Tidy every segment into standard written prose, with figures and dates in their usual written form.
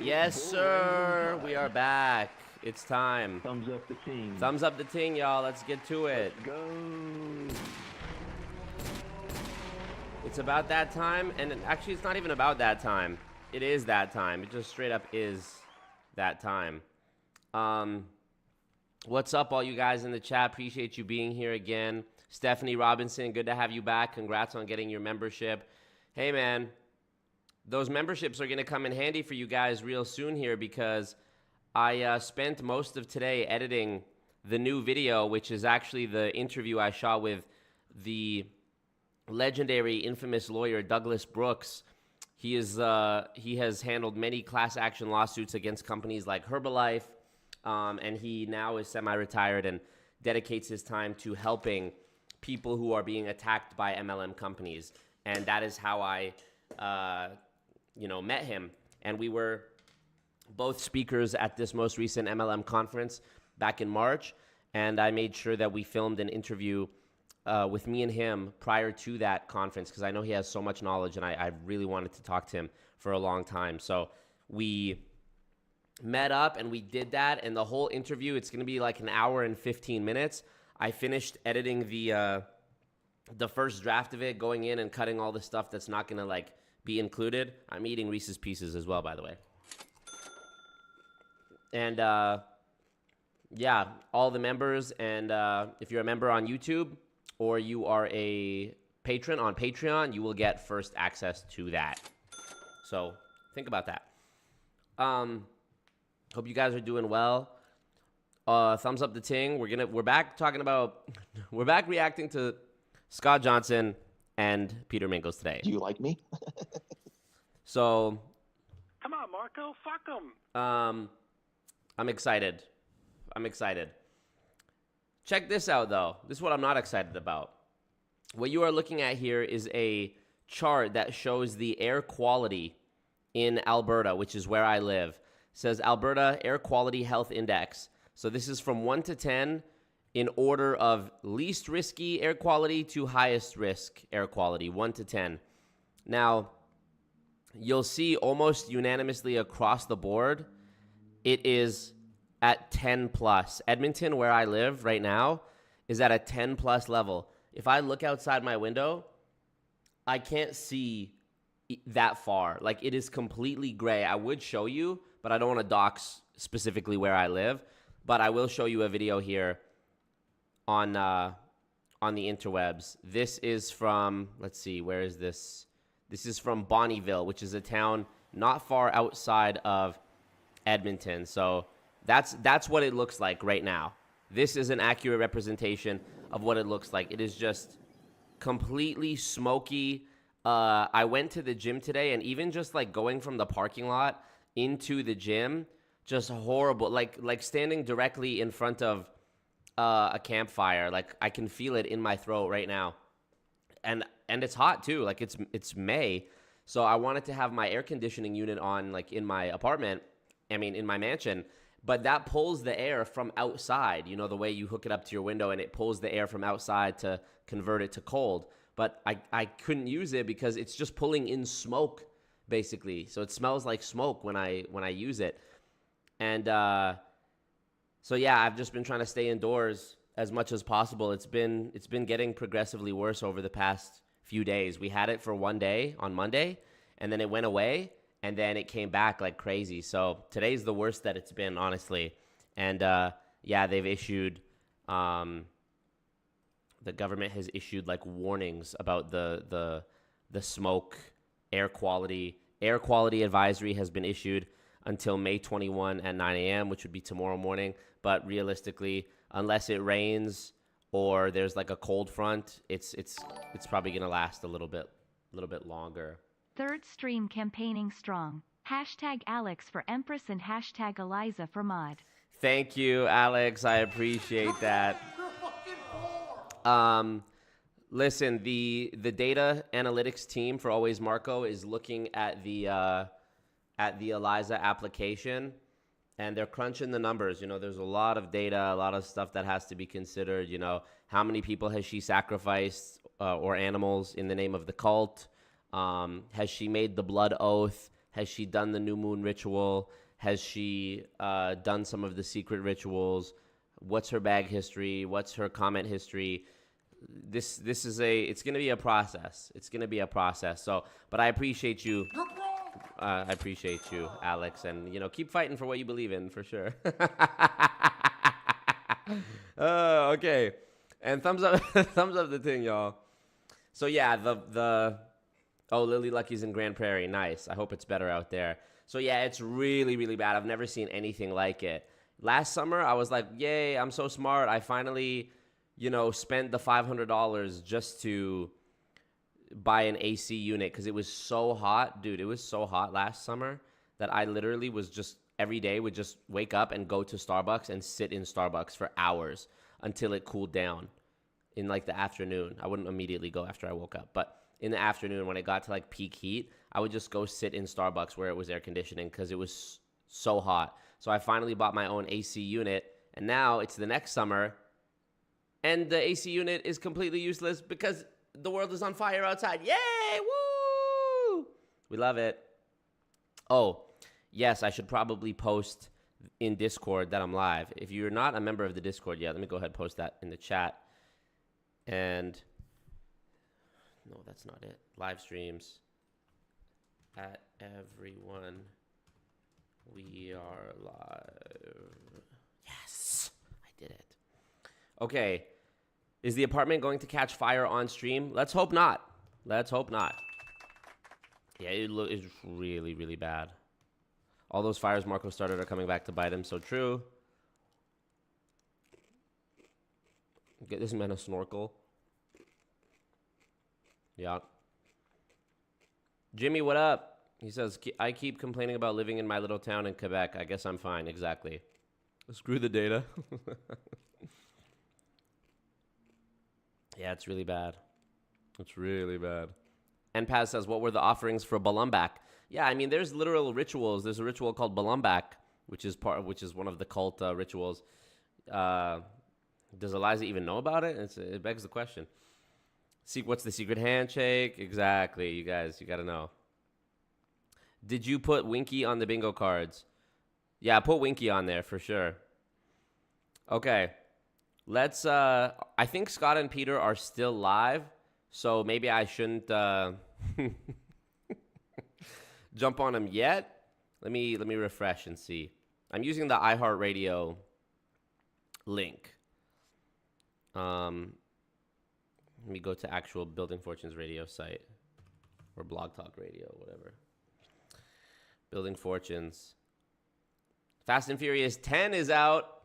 Yes, sir. We are back. It's time. Thumbs up the team. Thumbs up the ting, y'all. Let's get to it. Let's go. It's about that time, and actually, it's not even about that time. It is that time. It just straight up is that time. What's up, all you guys in the chat? Appreciate you being here again. Stephanie Robinson, good to have you back. Congrats on getting your membership. Hey, man. Those memberships are going to come in handy for you guys real soon here because I spent most of today editing the new video, which is actually the interview I shot with the legendary, infamous lawyer Douglas Brooks. He has handled many class action lawsuits against companies like Herbalife, and he now is semi-retired and dedicates his time to helping people who are being attacked by MLM companies. And that is how I met him, and we were both speakers at this most recent MLM conference back in March, and I made sure that we filmed an interview with me and him prior to that conference because I know he has so much knowledge, and I really wanted to talk to him for a long time. So we met up, and we did that, and the whole interview, it's going to be like an hour and 15 minutes. I finished editing the first draft of it, going in and cutting all the stuff that's not going to be included. I'm eating Reese's Pieces as well, by the way. And yeah, all the members, and if you're a member on YouTube or you are a patron on Patreon, you will get first access to that. So think about that. Hope you guys are doing well. Thumbs up the ting. We're back reacting to Scott Johnson and Peter Mingles today. Do you like me? So, Come on, Marco. Fuck them. I'm excited. Check this out, though. This is what I'm not excited about. What you are looking at here is a chart that shows the air quality in Alberta, which is where I live. It says Alberta Air Quality Health Index. So this is from 1 to 10 in order of least risky air quality to highest risk air quality, 1 to 10. Now, you'll see almost unanimously across the board, it is at 10 plus. Edmonton, where I live right now, is at a 10 plus level. If I look outside my window, I can't see that far. It is completely gray. I would show you, but I don't want to dox specifically where I live. But I will show you a video here on the interwebs. This is from, let's see, where is this? This is from Bonnyville, which is a town not far outside of Edmonton. So that's what it looks like right now. This is an accurate representation of what it looks like. It is just completely smoky. I went to the gym today, and even just going from the parking lot into the gym, just horrible. Like standing directly in front of a campfire. I can feel it in my throat right now. And it's hot too. It's May. So I wanted to have my air conditioning unit on in my apartment. In my mansion. But that pulls the air from outside. You know, the way you hook it up to your window and it pulls the air from outside to convert it to cold. But I couldn't use it because it's just pulling in smoke, basically. So it smells like smoke when I use it. And so yeah, I've just been trying to stay indoors as much as possible. It's been getting progressively worse over the past few days. We had it for one day on Monday, and then it went away, and then it came back like crazy. So today's the worst that it's been, honestly. And yeah, they've issued the government has issued warnings about the smoke air quality. Air quality advisory has been issued until May 21 at 9 a.m., which would be tomorrow morning. But realistically, unless it rains or there's a cold front, it's probably gonna last a little bit longer. Third stream campaigning strong. Hashtag Alex for Empress and hashtag Eliza for Mod. Thank you, Alex. I appreciate that. Listen, the data analytics team for AlwaysMarco is looking at the Eliza application, and they're crunching the numbers. There's a lot of data, a lot of stuff that has to be considered. How many people has she sacrificed or animals in the name of the cult? Has she made the blood oath? Has she done the new moon ritual? Has she done some of the secret rituals? What's her bag history? What's her comment history? This is it's going to be a process. It's going to be a process. So, but I appreciate you. I appreciate you, Alex, and keep fighting for what you believe in, for sure. Okay, and thumbs up, thumbs up the thing, y'all. So yeah, Lily Lucky's in Grand Prairie, nice. I hope it's better out there. So yeah, it's really, really bad. I've never seen anything like it. Last summer, I was like, yay, I'm so smart. I finally, spent the $500 just to buy an AC unit because it was so hot. Dude, it was so hot last summer that I literally was just every day would just wake up and go to Starbucks and sit in Starbucks for hours until it cooled down in like the afternoon. I wouldn't immediately go after I woke up, but in the afternoon when it got to like peak heat, I would just go sit in Starbucks where it was air conditioning because it was so hot. So I finally bought my own AC unit, and now it's the next summer and the AC unit is completely useless because the world is on fire outside. Yay! Woo! We love it. Oh, yes, I should probably post in Discord that I'm live. If you're not a member of the Discord yet, let me go ahead and post that in the chat. And no, that's not it. Live streams at everyone. We are live. Yes, I did it. Okay. Is the apartment going to catch fire on stream? Let's hope not. Let's hope not. Yeah, it's really, really bad. All those fires Marco started are coming back to bite him. So true. Get this man a snorkel. Yeah. Jimmy, what up? He says, I keep complaining about living in my little town in Quebec. I guess I'm fine. Exactly. Screw the data. Yeah, it's really bad. It's really bad. And Paz says, what were the offerings for Balumbak? Yeah, I mean, there's literal rituals. There's a ritual called Balumbak, which is one of the cult rituals. Does Eliza even know about it? It begs the question. See, what's the secret handshake? Exactly, you guys, you got to know. Did you put Winky on the bingo cards? Yeah, put Winky on there for sure. Okay. Let's, I think Scott and Peter are still live, so maybe I shouldn't jump on them yet. Let me refresh and see. I'm using the iHeartRadio link. Let me go to actual Building Fortunes radio site or Blog Talk Radio, whatever. Building Fortunes. Fast and Furious 10 is out.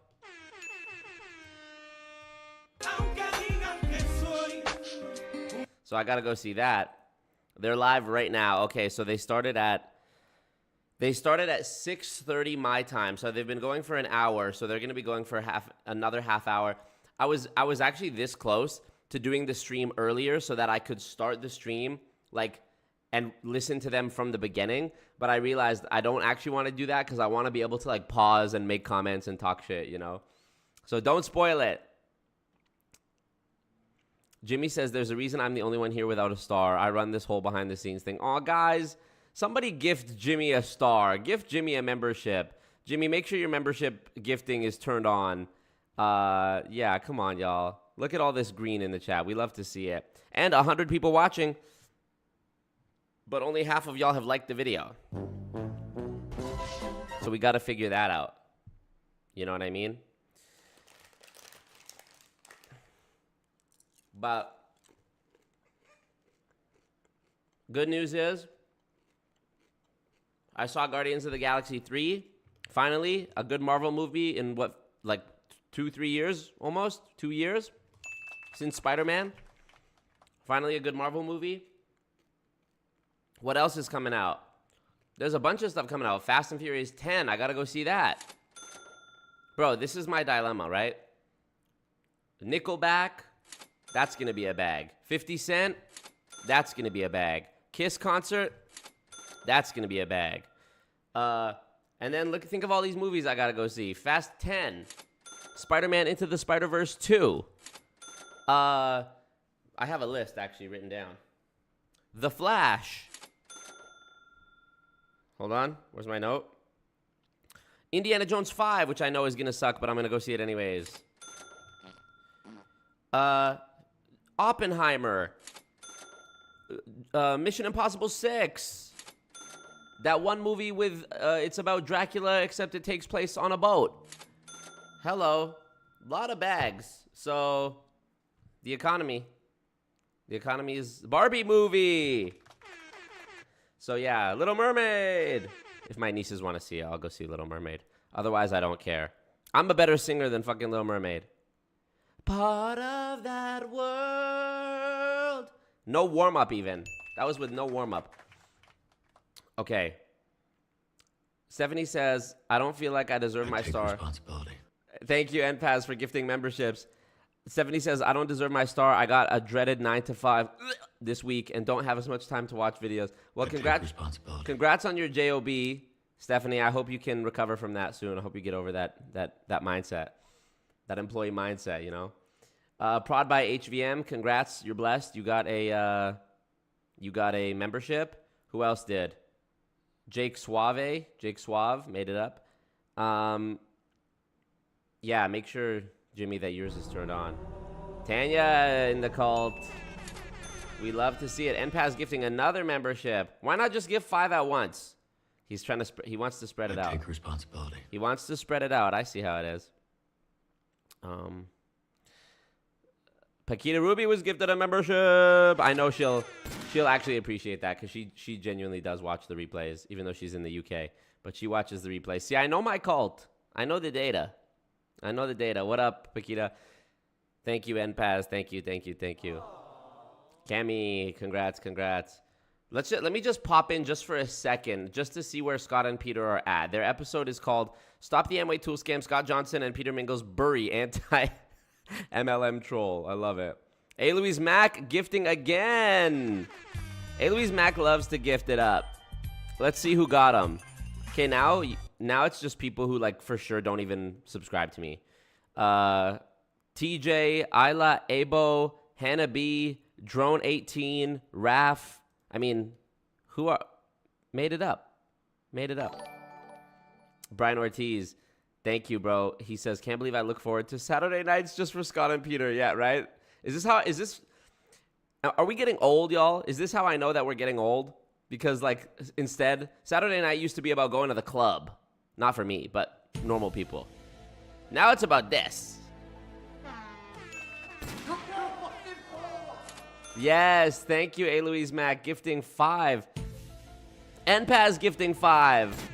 So I got to go see that. They're live right now. Okay, so they started at 6:30 my time. So they've been going for an hour. So they're going to be going for another half hour. I was actually this close to doing the stream earlier so that I could start the stream and listen to them from the beginning, but I realized I don't actually want to do that because I want to be able to pause and make comments and talk shit, So don't spoil it. Jimmy says, there's a reason I'm the only one here without a star. I run this whole behind the scenes thing. Aw, guys, somebody gift Jimmy a star. Gift Jimmy a membership. Jimmy, make sure your membership gifting is turned on. Yeah, come on, y'all. Look at all this green in the chat. We love to see it. And 100 people watching, but only half of y'all have liked the video. So we got to figure that out. You know what I mean? But good news is I saw Guardians of the Galaxy 3. Finally, a good Marvel movie in 2-3 years, almost 2 years since Spider-Man. Finally, a good Marvel movie. What else is coming out? There's a bunch of stuff coming out. Fast and Furious 10. I got to go see that. Bro, this is my dilemma, right? Nickelback, that's going to be a bag. 50 Cent, that's going to be a bag. Kiss concert, that's going to be a bag. And then think of all these movies I got to go see. Fast 10. Spider-Man Into the Spider-Verse 2. I have a list actually written down. The Flash. Hold on. Where's my note? Indiana Jones 5, which I know is going to suck, but I'm going to go see it anyways. Oppenheimer. Mission Impossible 6. That one movie with, it's about Dracula, except it takes place on a boat. Hello. A lot of bags. So, the economy. The economy is Barbie movie. So yeah, Little Mermaid. If my nieces want to see it, I'll go see Little Mermaid. Otherwise, I don't care. I'm a better singer than fucking Little Mermaid. Part of that world. No warm-up even. That was with no warm-up. Okay. Stephanie says, I don't feel like I deserve my star. Responsibility. Thank you, NPAS, for gifting memberships. Stephanie says, I don't deserve my star. I got a dreaded 9 to 5 this week and don't have as much time to watch videos. Well, congrats on your JOB, Stephanie. I hope you can recover from that soon. I hope you get over that mindset, that employee mindset, you know. Prod by HVM, congrats. You're blessed. You got a membership. Who else did? Jake Suave made it up. Yeah, make sure, Jimmy, that yours is turned on. Tanya in the cult. We love to see it. NPAS gifting another membership. Why not just give 5 at once? He's trying to. He wants to spread it out. Take responsibility. He wants to spread it out. I see how it is. Paquita Ruby was gifted a membership. I know she'll actually appreciate that because she genuinely does watch the replays, even though she's in the UK. But she watches the replays. See, I know my cult. I know the data. What up, Paquita? Thank you, NPAS. Thank you. Cammy, congrats. Let me just pop in just for a second, just to see where Scott and Peter are at. Their episode is called Stop the Amway Tool Scam, Scott Johnson and Peter Mingle's Bury Anti-MLM Troll. I love it. Aloise Mack gifting again. Aloise Mack loves to gift it up. Let's see who got them. Okay, now it's just people who, like, for sure don't even subscribe to me. TJ, Isla, Abo, Hannah B, Drone 18, Raf. I mean, who are... Made it up. Brian Ortiz. Thank you, bro. He says, can't believe I look forward to Saturday nights just for Scott and Peter. Yeah, right? Are we getting old, y'all? Is this how I know that we're getting old? Because, like, instead, Saturday night used to be about going to the club. Not for me, but normal people. Now it's about this. Yes, thank you, Aloise Mack, gifting 5. NPAS gifting 5.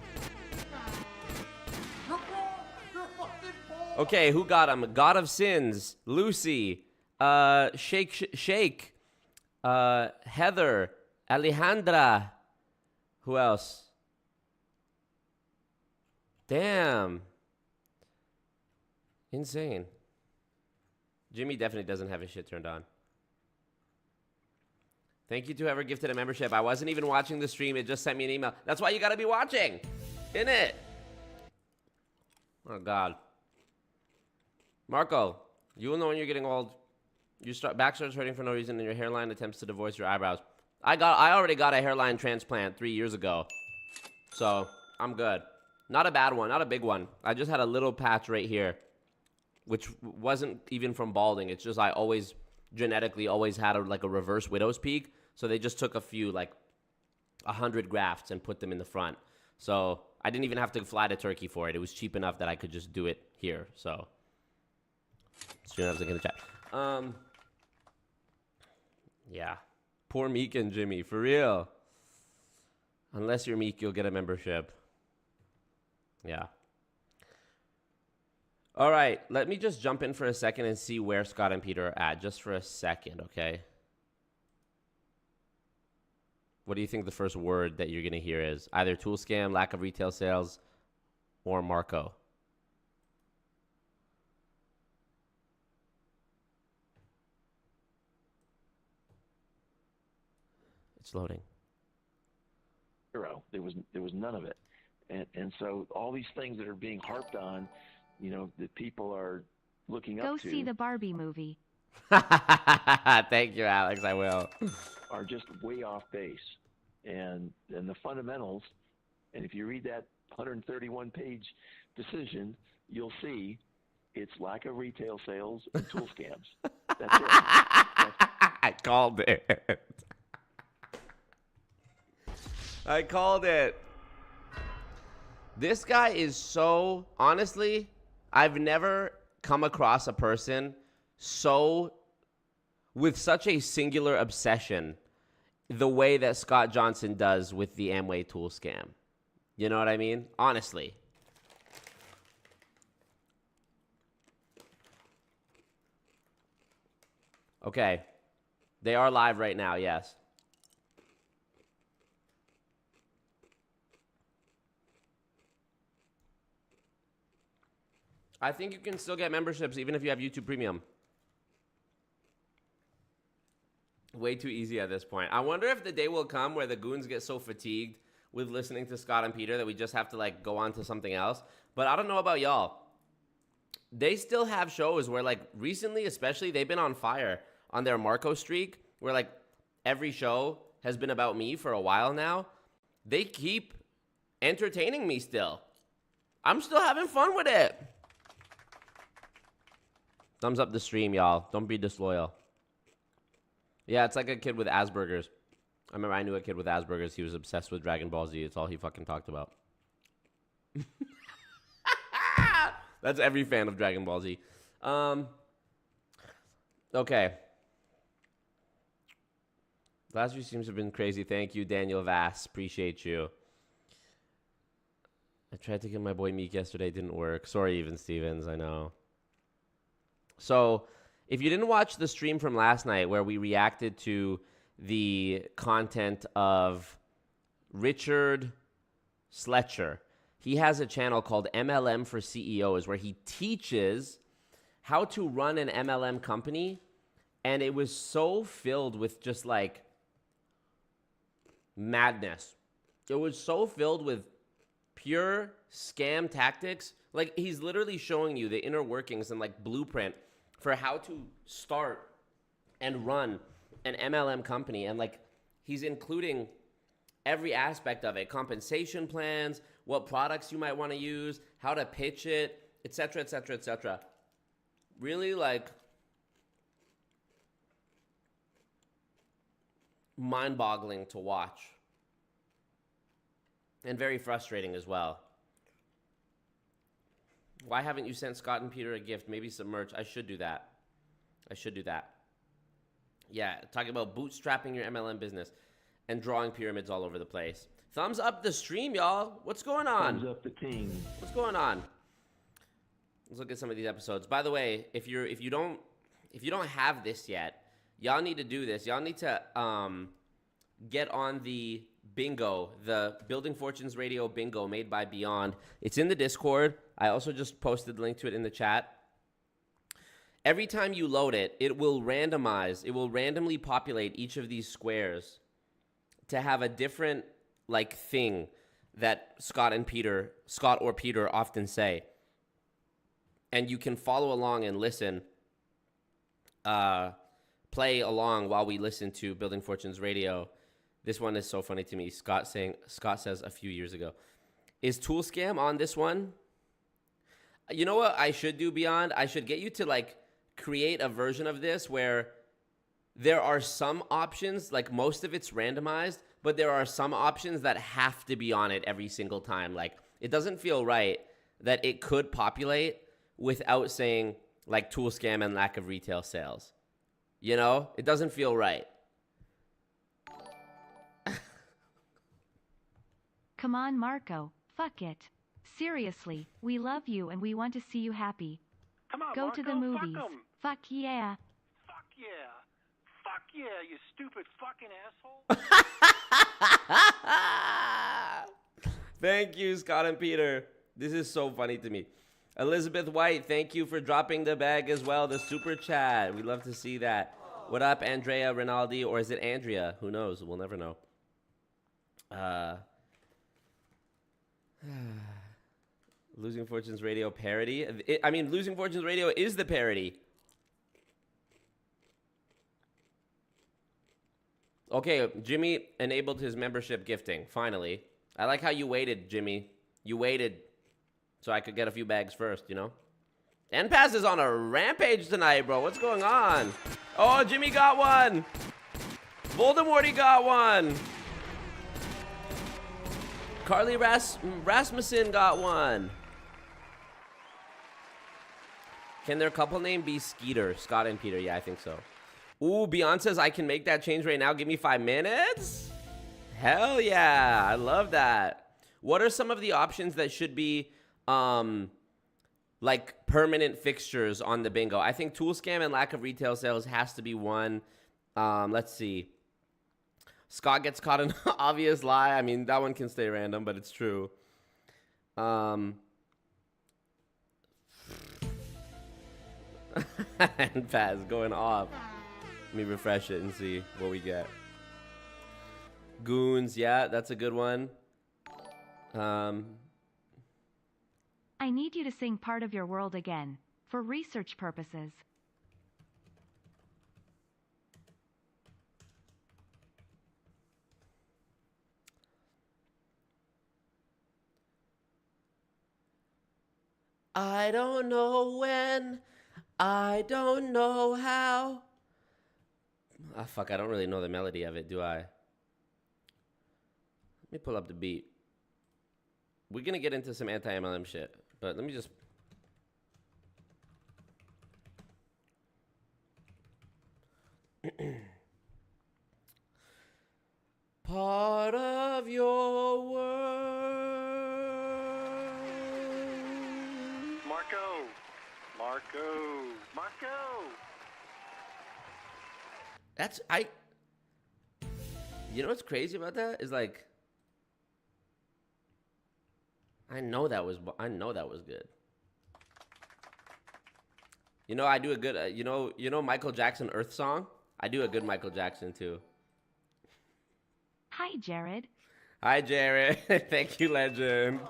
Okay, who got him? God of Sins, Lucy, Shake, Heather, Alejandra. Who else? Damn. Insane. Jimmy definitely doesn't have his shit turned on. Thank you to whoever gifted a membership. I wasn't even watching the stream. It just sent me an email. That's why you gotta be watching. Innit? Oh, God. Marco, you will know when you're getting old. Back starts hurting for no reason and your hairline attempts to divorce your eyebrows. I already got a hairline transplant 3 years ago. So, I'm good. Not a bad one. Not a big one. I just had a little patch right here, which wasn't even from balding. It's just I genetically always had a reverse widow's peak. So they just took a few, 100 grafts and put them in the front. So I didn't even have to fly to Turkey for it. It was cheap enough that I could just do it here. So, in the chat. Yeah. Poor Meek and Jimmy, for real. Unless you're Meek, you'll get a membership. Yeah. All right, let me just jump in for a second and see where Scott and Peter are at, just for a second, okay? What do you think the first word that you're going to hear is? Either tool scam, lack of retail sales, or Marco. It's loading. There was none of it. And so all these things that are being harped on, that people are looking up to. Go see the Barbie movie. Thank you, Alex. I will. Are just way off base. And the fundamentals And if you read that 131-page decision, you'll see it's lack of retail sales and tool scams. That's it. I called it. I called it. This guy is so, honestly, I've never come across a person with such a singular obsession the way that Scott Johnson does with the Amway tool scam. You know what I mean? Honestly. Okay. They are live right now, yes. I think you can still get memberships even if you have YouTube Premium. Way too easy at this point. I wonder if the day will come where the goons get so fatigued with listening to Scott and Peter that we just have to like go on to something else. But I don't know about y'all. They still have shows where like recently especially they've been on fire on their Marco streak where like every show has been about me for a while now. They keep entertaining me still. I'm still having fun with it. Thumbs up the stream, y'all. Don't be disloyal. Yeah, it's like a kid with Asperger's. I remember I knew a kid with Asperger's. He was obsessed with Dragon Ball Z. It's all he fucking talked about. That's every fan of Dragon Ball Z. Okay. Last week seems to have been crazy. Thank you, Daniel Vass. Appreciate you. I tried to get my boy Meek yesterday. Didn't work. Sorry, Even Stevens. I know. So, if you didn't watch the stream from last night where we reacted to the content of Richard Sletcher, he has a channel called MLM for CEOs where he teaches how to run an MLM company, and it was so filled with just like madness. It was so filled with pure scam tactics. Like he's literally showing you the inner workings and like blueprint for how to start and run an MLM company. And like he's including every aspect of it, compensation plans, what products you might want to use, how to pitch it, etc., etc., etc. Really like mind-boggling to watch. And very frustrating as well. Why haven't you sent Scott and Peter a gift? Maybe some merch. I should do that. Yeah, talking about bootstrapping your MLM business and drawing pyramids all over the place. Thumbs up the stream, y'all. What's going on? Thumbs up the team. What's going on? Let's look at some of these episodes. By the way, if you don't have this yet, y'all need to do this. Y'all need to get on the bingo, the Building Fortunes Radio bingo made by Beyond. It's in the Discord. I also just posted the link to it in the chat. Every time you load it, it will randomly populate each of these squares to have a different like thing that Scott or Peter often say. And you can follow along and listen, play along while we listen to Building Fortunes Radio. This one is so funny to me. Scott says a few years ago, is Tool Scam on this one? You know what I should do, Beyond? I should get you to like create a version of this where there are some options, like most of it's randomized, but there are some options that have to be on it every single time. Like it doesn't feel right that it could populate without saying like tool scam and lack of retail sales. You know, it doesn't feel right. Come on, Marco. Fuck it. Seriously, we love you and we want to see you happy. Come on, Go Marco, to the movies. Fuck 'em. Fuck yeah. Fuck yeah. Fuck yeah, you stupid fucking asshole. Thank you, Scott and Peter. This is so funny to me. Elizabeth White, thank you for dropping the bag as well, the super chat. We love to see that. What up, Andrea Rinaldi, or is it Andrea? Who knows? We'll never know. Losing Fortunes Radio parody. Losing Fortunes Radio is the parody. Okay, Jimmy enabled his membership gifting, finally. I like how you waited, Jimmy. You waited so I could get a few bags first, you know? NPAS is on a rampage tonight, bro. What's going on? Oh, Jimmy got one. Voldemorty got one. Carly Rasmussen got one. Can their couple name be Skeeter? Scott and Peter. Yeah, I think so. Ooh, Beyonce says I can make that change right now. Give me 5 minutes. Hell yeah. I love that. What are some of the options that should be like permanent fixtures on the bingo? I think tool scam and lack of retail sales has to be one. Let's see. Scott gets caught in an obvious lie. I mean, that one can stay random, but it's true. And Paz going off. Let me refresh it and see what we get. Goons, yeah, that's a good one. I need you to sing part of your world again, for research purposes. I don't know when, I don't know how. Ah, fuck, I don't really know the melody of it, do I? Let me pull up the beat. We're gonna get into some anti-MLM shit, but let me just... Part of your world. Marco. That's you know what's crazy about that is like I know that was good. You know I do a good you know Michael Jackson Earth song? I do a good Michael Jackson too. Hi, Jared. Hi, Jared. Thank you, legend.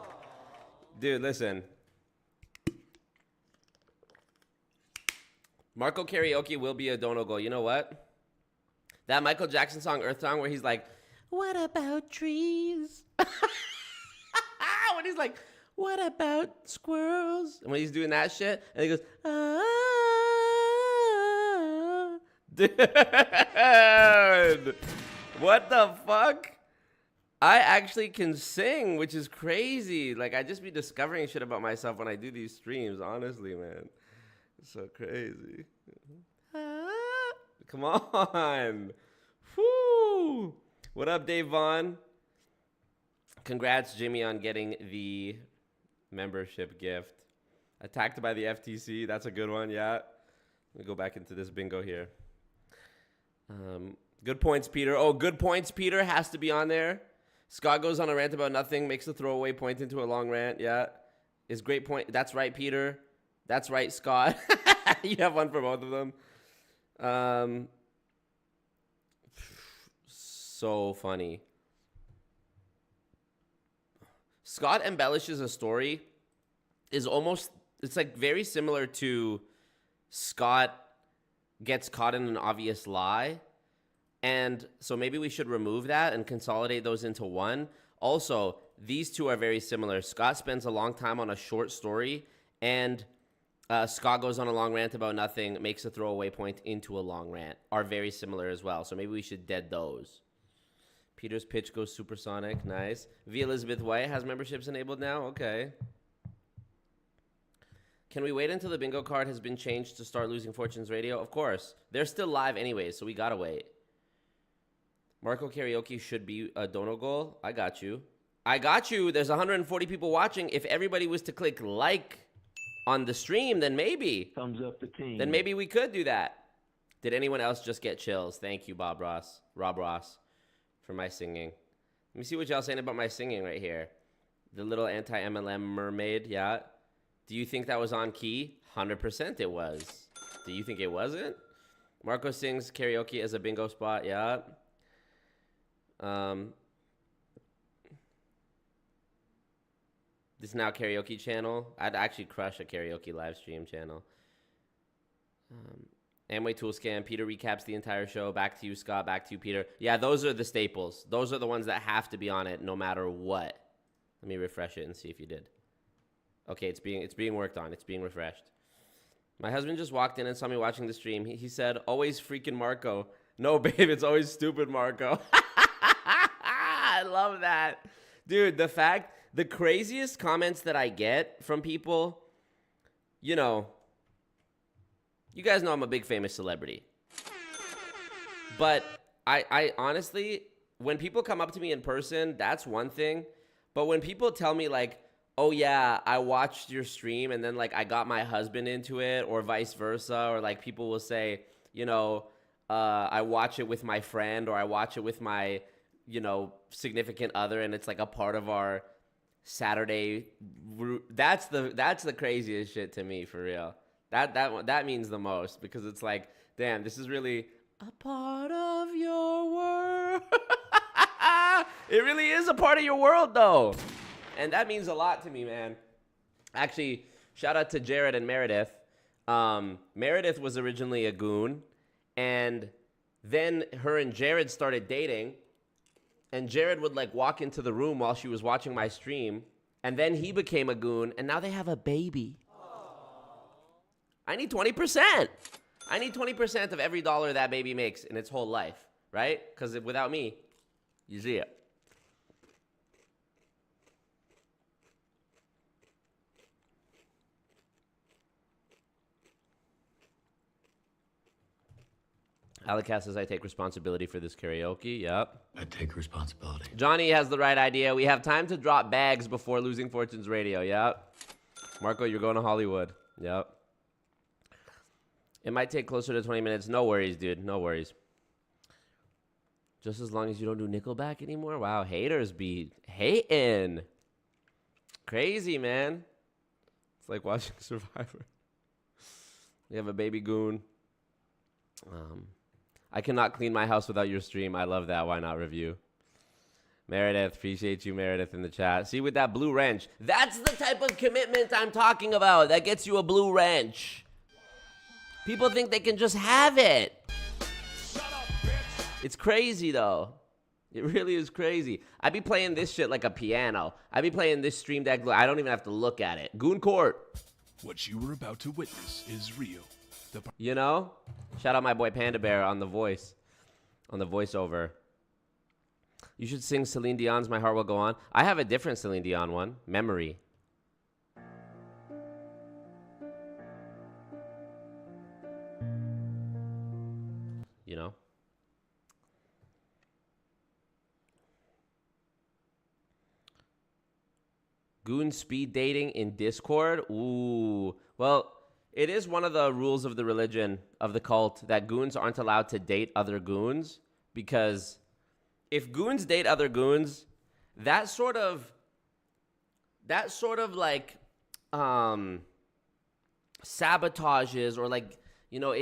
Dude, listen. Marco karaoke will be a dono goal. You know what? That Michael Jackson song, Earth Song, where he's like, what about trees? When he's like, what about squirrels? And when he's doing that shit, and he goes, ah. Dude, what the fuck? I actually can sing, which is crazy. Like, I just be discovering shit about myself when I do these streams, honestly, man. It's so crazy. Come on. Whoo. What up, Dave Vaughn? Congrats, Jimmy, on getting the membership gift. Attacked by the FTC. That's a good one, yeah. Let me go back into this bingo here. Good points, Peter. Oh, good points, Peter has to be on there. Scott goes on a rant about nothing, makes a throwaway point into a long rant. Yeah. Is great point. That's right, Peter. That's right, Scott. You have one for both of them. So funny. Scott embellishes a story is almost, it's like very similar to Scott gets caught in an obvious lie. And so maybe we should remove that and consolidate those into one. Also, these two are very similar. Scott spends a long time on a short story, and Scott goes on a long rant about nothing, makes a throwaway point into a long rant, are very similar as well. So maybe we should dead those. Peter's pitch goes supersonic. Nice. V. Elizabeth White has memberships enabled now. Okay. Can we wait until the bingo card has been changed to start Losing Fortunes Radio? Of course. They're still live anyways, so we gotta wait. Marco karaoke should be a dono goal. I got you. I got you. There's 140 people watching. If everybody was to click like on the stream, then maybe. Thumbs up the team. Then maybe we could do that. Did anyone else just get chills? Thank you, Rob Ross, for my singing. Let me see what y'all saying about my singing right here. The little anti-MLM mermaid, yeah. Do you think that was on key? 100% it was. Do you think it wasn't? Marco sings karaoke as a bingo spot, yeah. This Now Karaoke channel. I'd actually crush a karaoke live stream channel. Amway tool scam. Peter recaps the entire show. Back to you, Scott. Back to you, Peter. Yeah, those are the staples. Those are the ones that have to be on it no matter what. Let me refresh it and see if you did. Okay, it's being worked on. It's being refreshed. My husband just walked in and saw me watching the stream. He said, always freaking Marco. No, babe, it's always stupid Marco. I love that. Dude, the craziest comments that I get from people, you know, you guys know I'm a big famous celebrity. But I honestly, when people come up to me in person, that's one thing. But when people tell me like, oh yeah, I watched your stream and then like I got my husband into it, or vice versa, or like people will say, you know, I watch it with my friend, or I watch it with my, you know, significant other, and it's like a part of our Saturday. That's the craziest shit to me, for real. That means the most, because it's like, damn, this is really a part of your world. It really is a part of your world, though. And that means a lot to me, man. Actually, shout out to Jared and Meredith. Meredith was originally a goon, and then her and Jared started dating, and Jared would like walk into the room while she was watching my stream, and then he became a goon, and now they have a baby. I need 20%. I need 20% of every dollar that baby makes in its whole life, right? Because without me, you see it. Alakas says, I take responsibility for this karaoke. Yep. I take responsibility. Johnny has the right idea. We have time to drop bags before Losing Fortunes Radio. Yep. Marco, you're going to Hollywood. Yep. It might take closer to 20 minutes. No worries, dude. No worries. Just as long as you don't do Nickelback anymore. Wow, haters be hating. Crazy, man. It's like watching Survivor. We have a baby goon. I cannot clean my house without your stream. I love that. Why not review? Meredith, appreciate you, Meredith, in the chat. See, with that blue wrench, that's the type of commitment I'm talking about. That gets you a blue wrench. People think they can just have it. Shut up, bitch. It's crazy, though. It really is crazy. I be playing this shit like a piano. I be playing this Stream Deck. I don't even have to look at it. Goon Court. What you were about to witness is real. You know? Shout out my boy Panda Bear on the voice. On the voiceover. You should sing Celine Dion's My Heart Will Go On. I have a different Celine Dion one. Memory. You know? Goon speed dating in Discord? Ooh. Well, it is one of the rules of the religion, of the cult, that goons aren't allowed to date other goons, because if goons date other goons, that sort of like sabotages, or like, you know,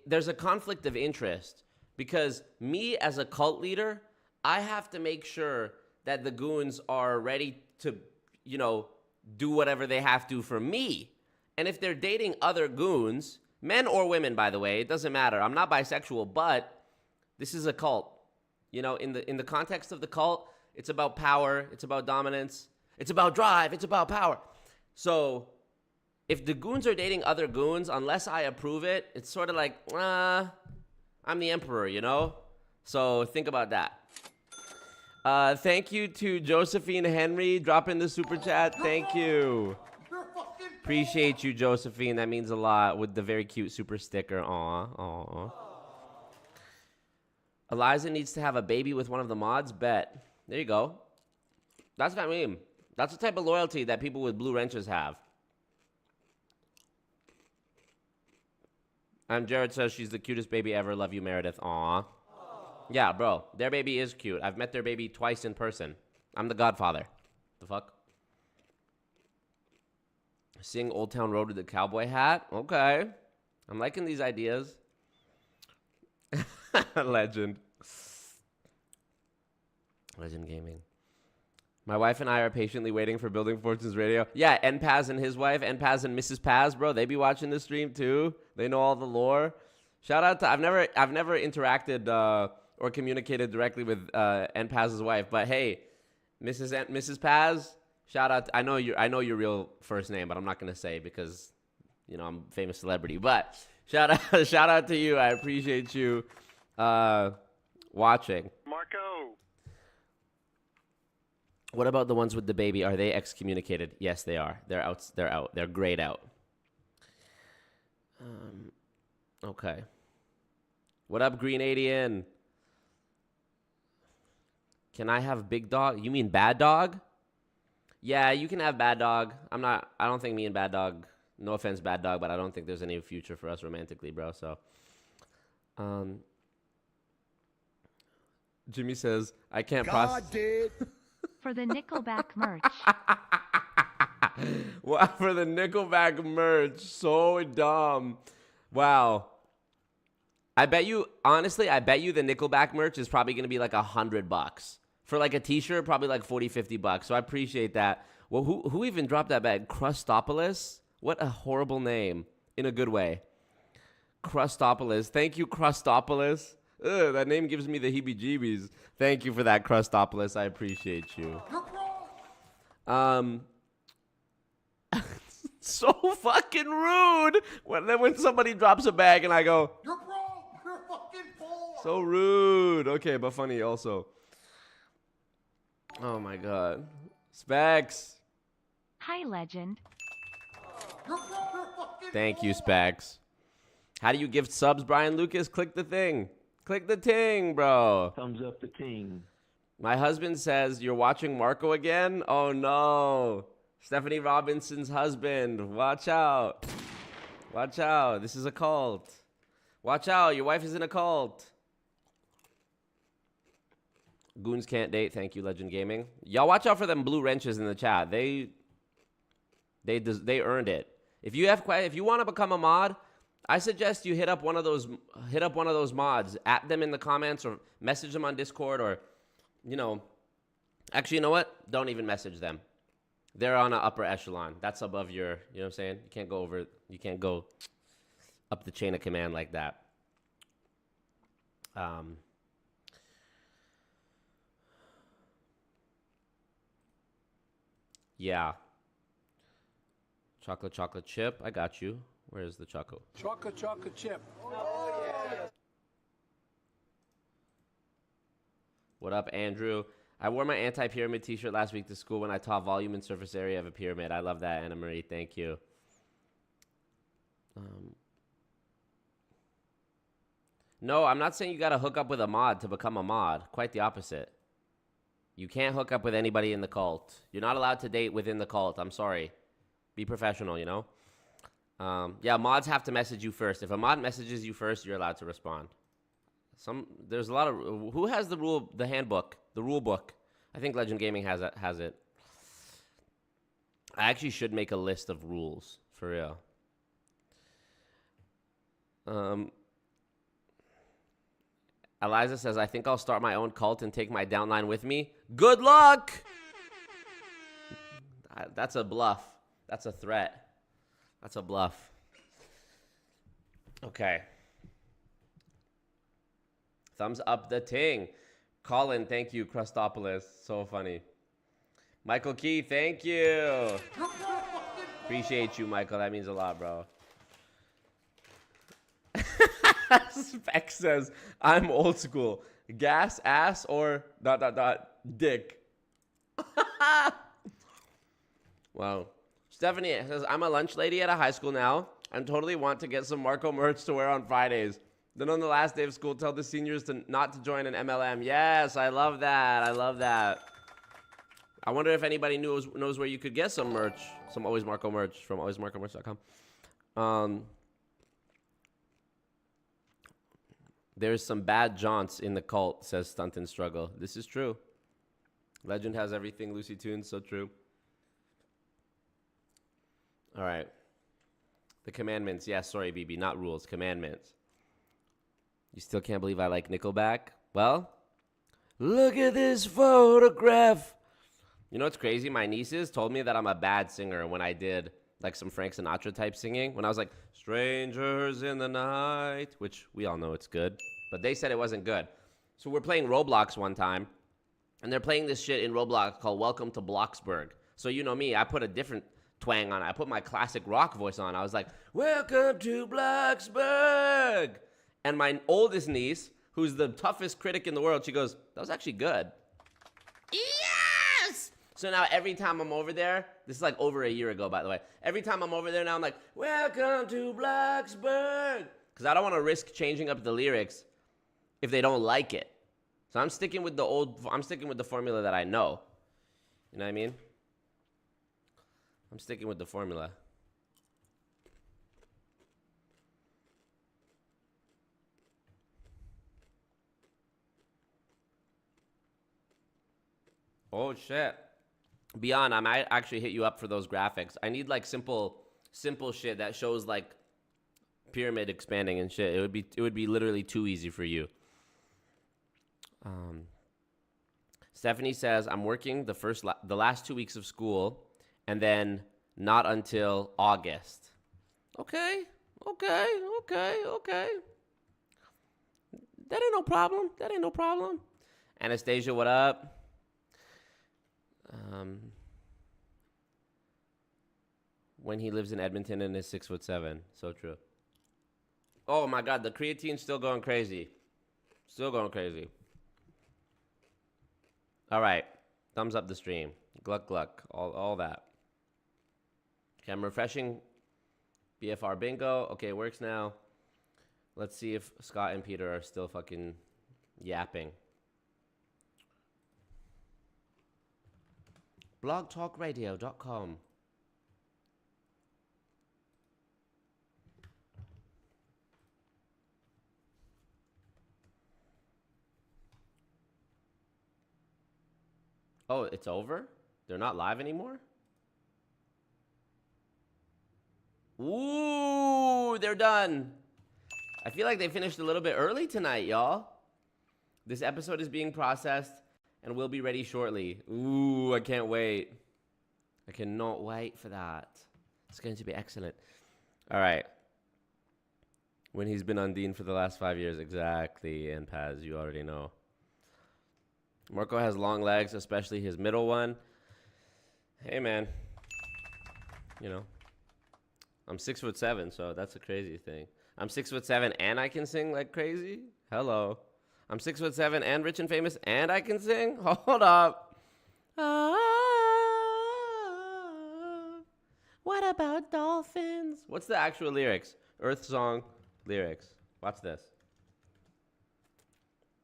there's a conflict of interest, because me as a cult leader, I have to make sure that the goons are ready to, you know, do whatever they have to for me. And if they're dating other goons, men or women, by the way, it doesn't matter. I'm not bisexual, but this is a cult. You know, in the context of the cult, it's about power, it's about dominance, it's about drive, it's about power. So if the goons are dating other goons, unless I approve it, it's sort of like, I'm the emperor, you know? So think about that. Thank you to Josephine Henry dropping the super chat. Thank you. Appreciate you, Josephine. That means a lot, with the very cute super sticker. Aw. Eliza needs to have a baby with one of the mods. Bet. There you go. That's what I mean. That's the type of loyalty that people with blue wrenches have. And Jared says she's the cutest baby ever. Love you, Meredith. Aw. Yeah, bro. Their baby is cute. I've met their baby twice in person. I'm the godfather. The fuck? Sing Old Town Road with the cowboy hat. Okay. I'm liking these ideas. Legend. Legend Gaming. My wife and I are patiently waiting for Building Fortunes Radio. Yeah, N Paz and his wife, N Paz and Mrs. Paz, bro. They be watching the stream too. They know all the lore. Shout out to I've never interacted or communicated directly with N Paz's wife, but hey, Mrs. Paz, shout out. I know your real first name, but I'm not gonna say because you know I'm a famous celebrity. But shout out to you. I appreciate you watching. Marco. What about the ones with the baby? Are they excommunicated? Yes, they are. They're out. They're grayed out. Okay. What up, Green Adian? Can I have big dog? You mean bad dog? Yeah, you can have bad dog. I don't think me and bad dog, no offense, bad dog, but I don't think there's any future for us romantically, bro. So, Jimmy says, I can't process. For the Nickelback merch. Wow, for the Nickelback merch. So dumb. Wow. I bet you the Nickelback merch is probably going to be like $100. For like a t-shirt, probably like $40-50. So I appreciate that. Well, who even dropped that bag? Crustopolis? What a horrible name. In a good way. Crustopolis. Thank you, Crustopolis. Ugh, that name gives me the heebie-jeebies. Thank you for that, Crustopolis. I appreciate you. So fucking rude. When somebody drops a bag and I go, "You're wrong. You're fucking poor." So rude. Okay, but funny also. Oh my god. Specs. Hi, legend. Thank you, Specs. How do you gift subs, Brian Lucas? Click the thing. Click the ting, bro. Thumbs up the ting. My husband says, you're watching Marco again? Oh, no. Stephanie Robinson's husband. Watch out. Watch out. This is a cult. Watch out. Your wife is in a cult. Goons can't date. Thank you, Legend Gaming. Y'all watch out for them blue wrenches in the chat. They earned it. If you want to become a mod, I suggest you hit up one of those mods, at them in the comments or message them on Discord or, actually, you know what? Don't even message them. They're on an upper echelon. That's above your, you know what I'm saying? You can't go up the chain of command like that. Yeah. Chocolate chip. I got you. Where is the chocolate? Chocolate chip. What up, Andrew? I wore my anti-pyramid t-shirt last week to school when I taught volume and surface area of a pyramid. I love that, Anna Marie. Thank you. No, I'm not saying you got to hook up with a mod to become a mod. Quite the opposite. You can't hook up with anybody in the cult. You're not allowed to date within the cult. I'm sorry. Be professional, Yeah, mods have to message you first. If a mod messages you first, you're allowed to respond. There's a lot of... Who has the handbook? The rule book? I think Legend Gaming has it. I actually should make a list of rules, for real. Eliza says, I think I'll start my own cult and take my downline with me. Good luck! That's a bluff. That's a threat. That's a bluff. Okay. Thumbs up the ting. Colin, thank you. Crustopolis. So funny. Michael Key, thank you. Appreciate you, Michael. That means a lot, bro. Spec says, I'm old school. Gas, ass, or ... dick. Wow. Stephanie says, I'm a lunch lady at a high school now and totally want to get some Marco merch to wear on Fridays. Then on the last day of school, tell the seniors not to join an MLM. Yes, I love that. I love that. I wonder if anybody knows where you could get some merch. Some AlwaysMarco merch from AlwaysMarcomerch.com. There's some bad jaunts in the cult, says Stunt and Struggle. This is true. Legend has everything. Lucy Tunes, so true. All right. The commandments. Yeah, sorry, BB. Not rules. Commandments. You still can't believe I like Nickelback? Well, look at this photograph. You know what's crazy? My nieces told me that I'm a bad singer when I did like some Frank Sinatra type singing when I was like, strangers in the night, which we all know it's good, but they said it wasn't good. So we're playing Roblox one time, and they're playing this shit in Roblox called Welcome to Bloxburg. So you know me, I put a different twang on it. I put my classic rock voice on. I was like, welcome to Bloxburg. And my oldest niece, who's the toughest critic in the world, she goes, that was actually good. Yes! So now every time I'm over there, this is like over a year ago, by the way. Every time I'm over there now, I'm like, welcome to Bloxburg. Because I don't want to risk changing up the lyrics if they don't like it. So I'm sticking with the formula that I know. You know what I mean? I'm sticking with the formula. Oh shit. Beyond, I might actually hit you up for those graphics. I need like simple shit that shows like pyramid expanding and shit. It would be literally too easy for you. Stephanie says, I'm working the last 2 weeks of school and then not until August. Okay. That ain't no problem. Anastasia, what up? When he lives in Edmonton and is 6'7". So true. Oh my God, the creatine's still going crazy. All right. Thumbs up the stream. Gluck, gluck. All that. Okay, I'm refreshing BFR bingo. Okay, it works now. Let's see if Scott and Peter are still fucking yapping. blogtalkradio.com. Oh, it's over? They're not live anymore? Ooh, they're done. I feel like they finished a little bit early tonight, y'all. This episode is being processed and will be ready shortly. Ooh, I can't wait. I cannot wait for that. It's going to be excellent. All right. When he's been on Dean for the last 5 years. Exactly, and Paz, you already know. Marco has long legs, especially his middle one. Hey, man. You know, I'm 6'7", so that's a crazy thing. I'm 6'7" and I can sing like crazy? Hello. I'm 6'7" and rich and famous and I can sing? Hold up. What about dolphins? What's the actual lyrics? Earth song lyrics. Watch this.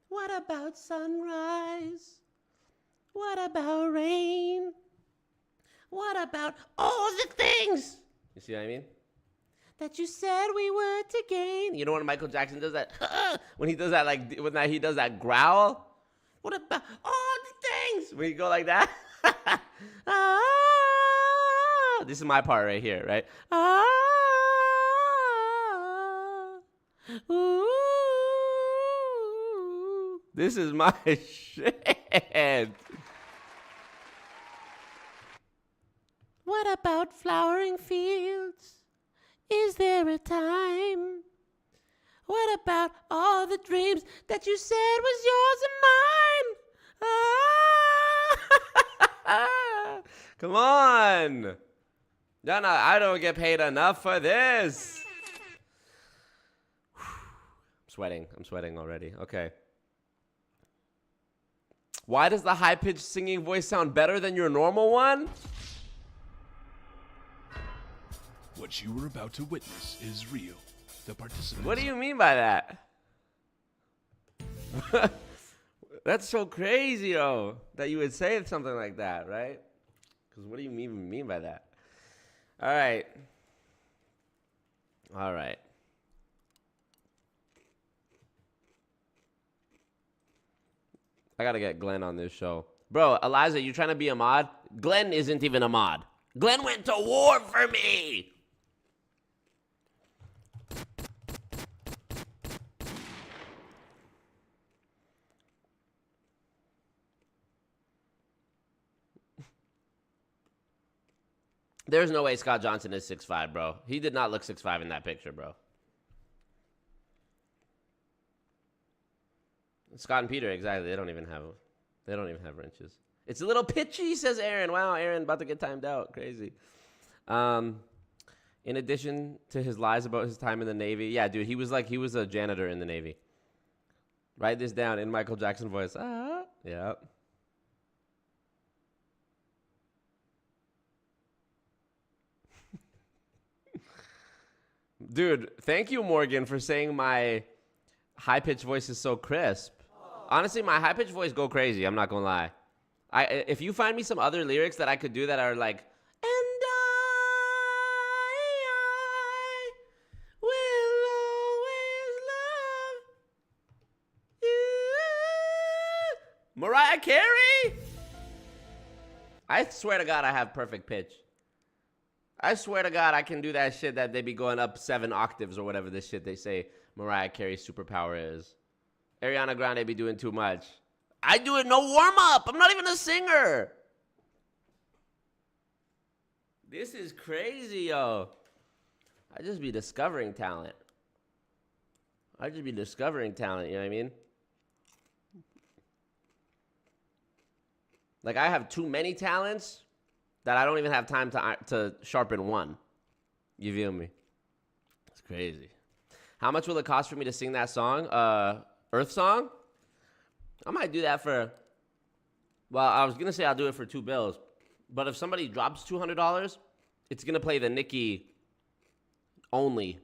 What about sunrise? What about rain? What about all the things? You see what I mean? That you said we were to gain. You know when Michael Jackson does that? When he does that, like, when he does that growl? What about all the things? When you go like that? This is my part right here, right? Ooh. This is my shit. What about flowering fields? Is there a time? What about all the dreams that you said was yours and mine? Come on. Jana, I don't get paid enough for this. I'm sweating already. Okay. Why does the high-pitched singing voice sound better than your normal one? What you are about to witness is real. The participants. What do you mean by that? That's so crazy, though, that you would say something like that, right? Because what do you even mean by that? All right. I got to get Glenn on this show. Bro, Eliza, you trying to be a mod? Glenn isn't even a mod. Glenn went to war for me. There's no way Scott Johnson is 6'5", bro. He did not look 6'5" in that picture, bro. Scott and Peter, exactly. They don't even have wrenches. It's a little pitchy, says Aaron. Wow, Aaron, about to get timed out. Crazy. In addition to his lies about his time in the Navy, yeah, dude, he was a janitor in the Navy. Write this down in Michael Jackson voice. Yeah. Dude, thank you, Morgan, for saying my high-pitched voice is so crisp. Honestly, my high-pitched voice go crazy. I'm not gonna lie. If you find me some other lyrics that I could do that are like, and I will always love you. Mariah Carey? I swear to God, I have perfect pitch. I swear to God, I can do that shit that they be going up 7 octaves or whatever this shit they say Mariah Carey's superpower is. Ariana Grande be doing too much. I do it no warm-up. I'm not even a singer. This is crazy, yo. I just be discovering talent. You know what I mean? Like, I have too many talents that I don't even have time to sharpen one. You feel me? It's crazy. How much will it cost for me to sing that song? Earth Song? I might do that for... Well, I was going to say I'll do it for $2, but if somebody drops $200, it's going to play the Nicki Only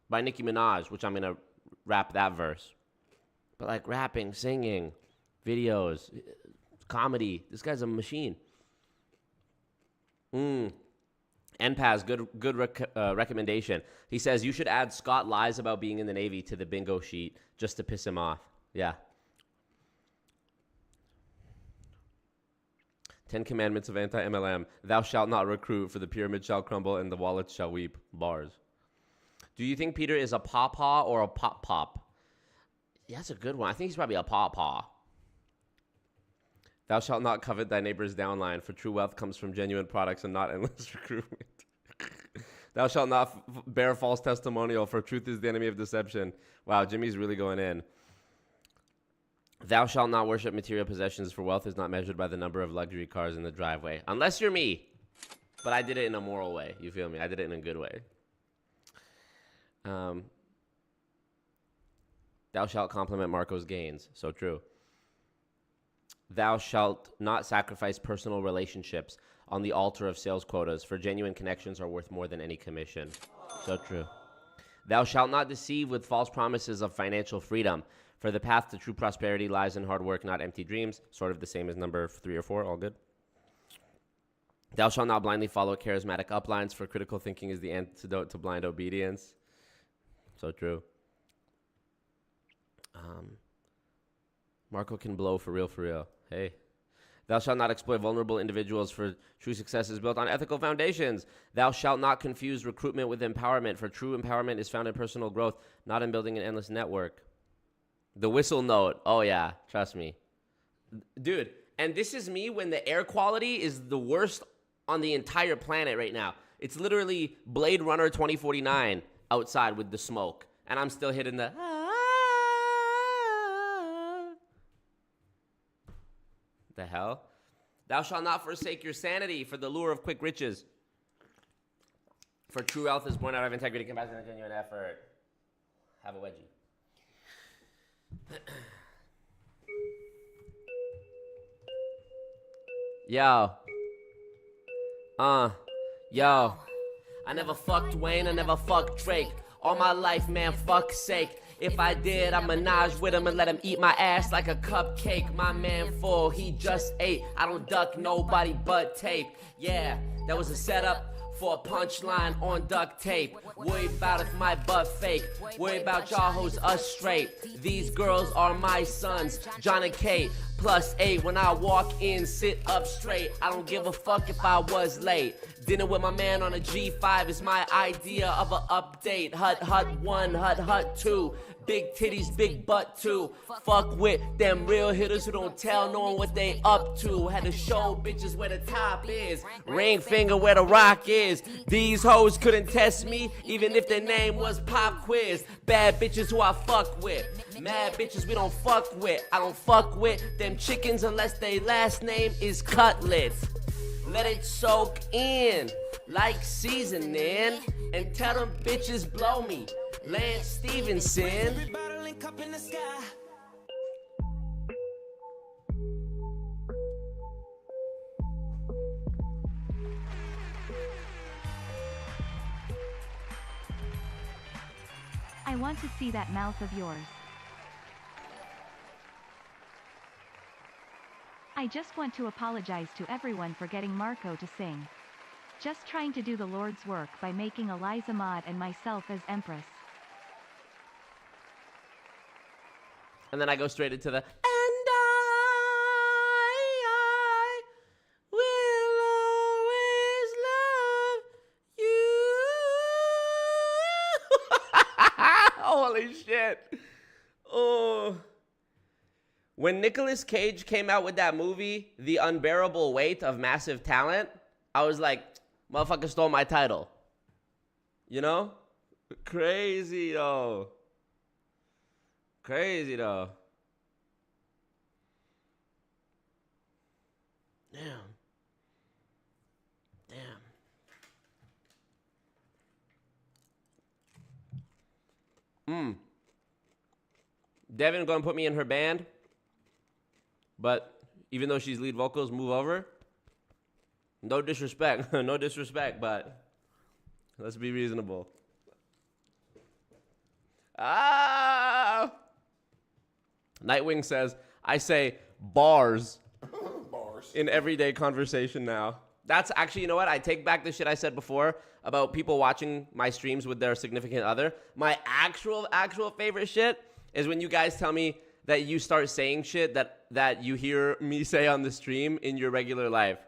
by Nicki Minaj, which I'm going to rap that verse. But like rapping, singing, videos, comedy, this guy's a machine. NPAS, good recommendation. He says you should add Scott lies about being in the Navy to the bingo sheet just to piss him off. Yeah. 10 commandments of anti-MLM. Thou shalt not recruit, for the pyramid shall crumble and the wallets shall weep. Bars. Do you think Peter is a pawpaw or a pop-pop? Yeah, that's a good one. I think he's probably a pawpaw. Thou shalt not covet thy neighbor's downline, for true wealth comes from genuine products and not endless recruitment. Thou shalt not bear false testimonial, for truth is the enemy of deception. Wow, Jimmy's really going in. Thou shalt not worship material possessions, for wealth is not measured by the number of luxury cars in the driveway. Unless you're me. But I did it in a moral way. You feel me? I did it in a good way. Thou shalt compliment Marco's gains. So true. Thou shalt not sacrifice personal relationships on the altar of sales quotas, for genuine connections are worth more than any commission. So true. Thou shalt not deceive with false promises of financial freedom, for the path to true prosperity lies in hard work, not empty dreams. Sort of the same as number 3 or 4. All good. Thou shalt not blindly follow charismatic uplines, for critical thinking is the antidote to blind obedience. So true. Marco can blow for real. Hey. Thou shalt not exploit vulnerable individuals, for true success is built on ethical foundations. Thou shalt not confuse recruitment with empowerment, for true empowerment is found in personal growth, not in building an endless network. The whistle note. Oh, yeah. Trust me. Dude, and this is me when the air quality is the worst on the entire planet right now. It's literally Blade Runner 2049 outside with the smoke. And I'm still hitting the... The hell? Thou shalt not forsake your sanity for the lure of quick riches. For true wealth is born out of integrity, compassion, and genuine effort. Have a wedgie. Yo. I never fucked Wayne, I never fucked Drake. All my life, man, fuck's sake. If I did, I menage with him and let him eat my ass like a cupcake. My man full, he just ate. I don't duck nobody but tape. Yeah, that was a setup for a punchline on duct tape. Worry about if my butt fake. Worry about y'all hoes us straight. These girls are my sons, John and Kate. +8 when I walk in, sit up straight. I don't give a fuck if I was late. Dinner with my man on a G5 is my idea of an update. Hut 1, hut 2. Big titties, big butt too. Fuck with them real hitters who don't tell no one what they up to. Had to show bitches where the top is. Ring finger where the rock is. These hoes couldn't test me even if their name was Pop Quiz. Bad bitches who I fuck with. Mad bitches we don't fuck with. I don't fuck with them chickens unless they last name is Cutlets. Let it soak in like seasoning and tell them bitches blow me. Lance Stevenson. I want to see that mouth of yours. I just want to apologize to everyone for getting Marco to sing. Just trying to do the Lord's work by making Eliza Mod and myself as Empress. And then I go straight into the I will always love you. Holy shit. Oh. When Nicolas Cage came out with that movie, The Unbearable Weight of Massive Talent, I was like, motherfucker stole my title. You know? Crazy though. Crazy though. Damn. Devin gonna put me in her band. But even though she's lead vocals, move over. No disrespect. No disrespect, but let's be reasonable. Ah! Nightwing says, I say bars. Bars. In everyday conversation now. That's actually, you know what? I take back the shit I said before about people watching my streams with their significant other. My actual favorite shit is when you guys tell me that you start saying shit that you hear me say on the stream in your regular life.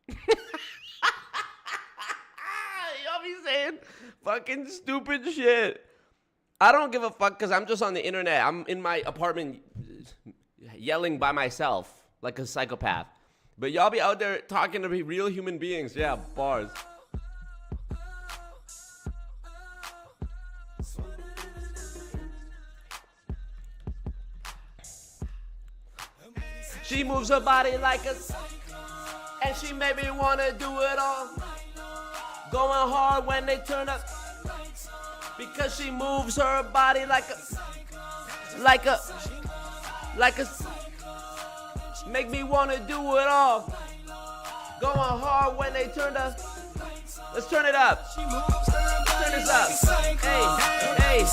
Y'all be saying fucking stupid shit. I don't give a fuck because I'm just on the internet. I'm in my apartment yelling by myself like a psychopath. But y'all be out there talking to real human beings. Yeah, bars. She moves her body like a, and she made me wanna do it all. Going hard when they turn up, because she moves her body like a, make me wanna do it all. Going hard when they turn up. Let's turn it up. Turn this up. Hey.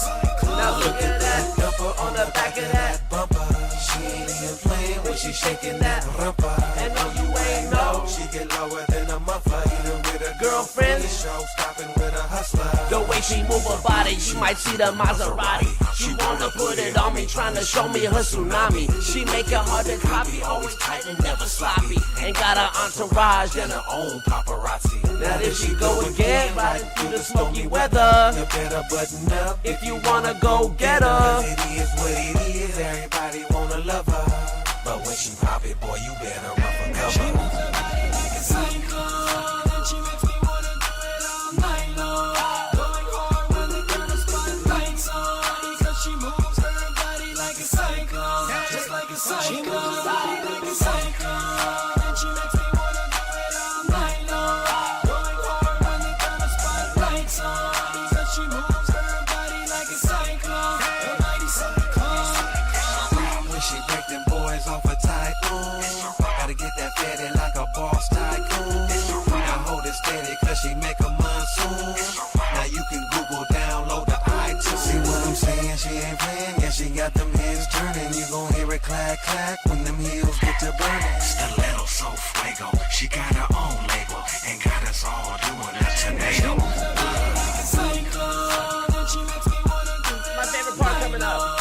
Now look at that bumper on the back of that bumper. She ain't even playing when she shaking that rumpa. And no, you ain't know she get lower than a muffler. Even with a girlfriend, show stopping with a hustler. The way she move her body, you might see the Maserati. She wanna put it on me, trying to show me her tsunami. She make it hard to copy, always tight and never sloppy. Ain't got an entourage and her own paparazzi. Now if she go again, riding through the smoky weather, you better button up if you wanna go get her. It is what it is, everybody wanna love her. But when she pop it, boy, you better run for cover. She moves her body like a cycle, and she makes me wanna do it all night long. Going hard when they turn the spotlights on, because she moves her body like a cycle, just like a cycle. She moves her body like a cycle, and she makes me wanna do it all night long. Going hard when they turn the spotlights on, because she moves her body like a cyclone, a mighty cyclone. When she break them boys off a tycoon, gotta get that fatty like a boss tycoon. Now hold it steady cause she make a monsoon. Now you can Google download the iTunes. See what I'm saying? She ain't playing. Yeah, she got them heads turning. You gon' hear it clack clack when them heels get to burning. Stiletto so fuego. She got her own label and got us all doing a tornado. My favorite part coming up.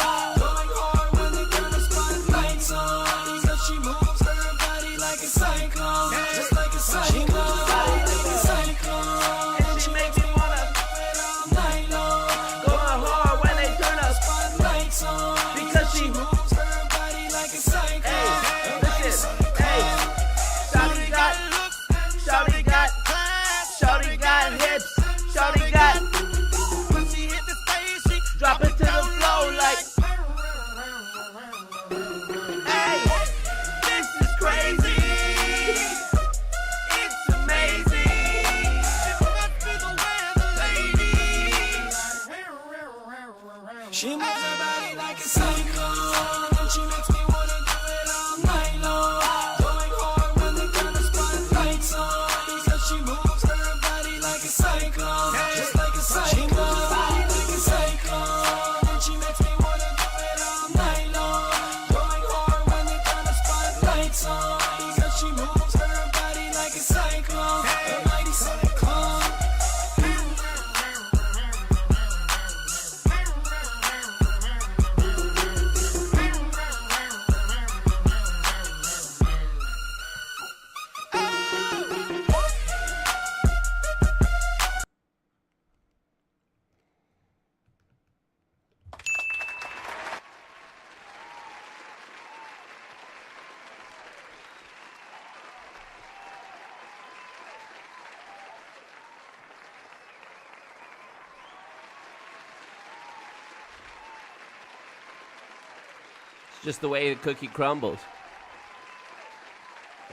Just the way the cookie crumbles.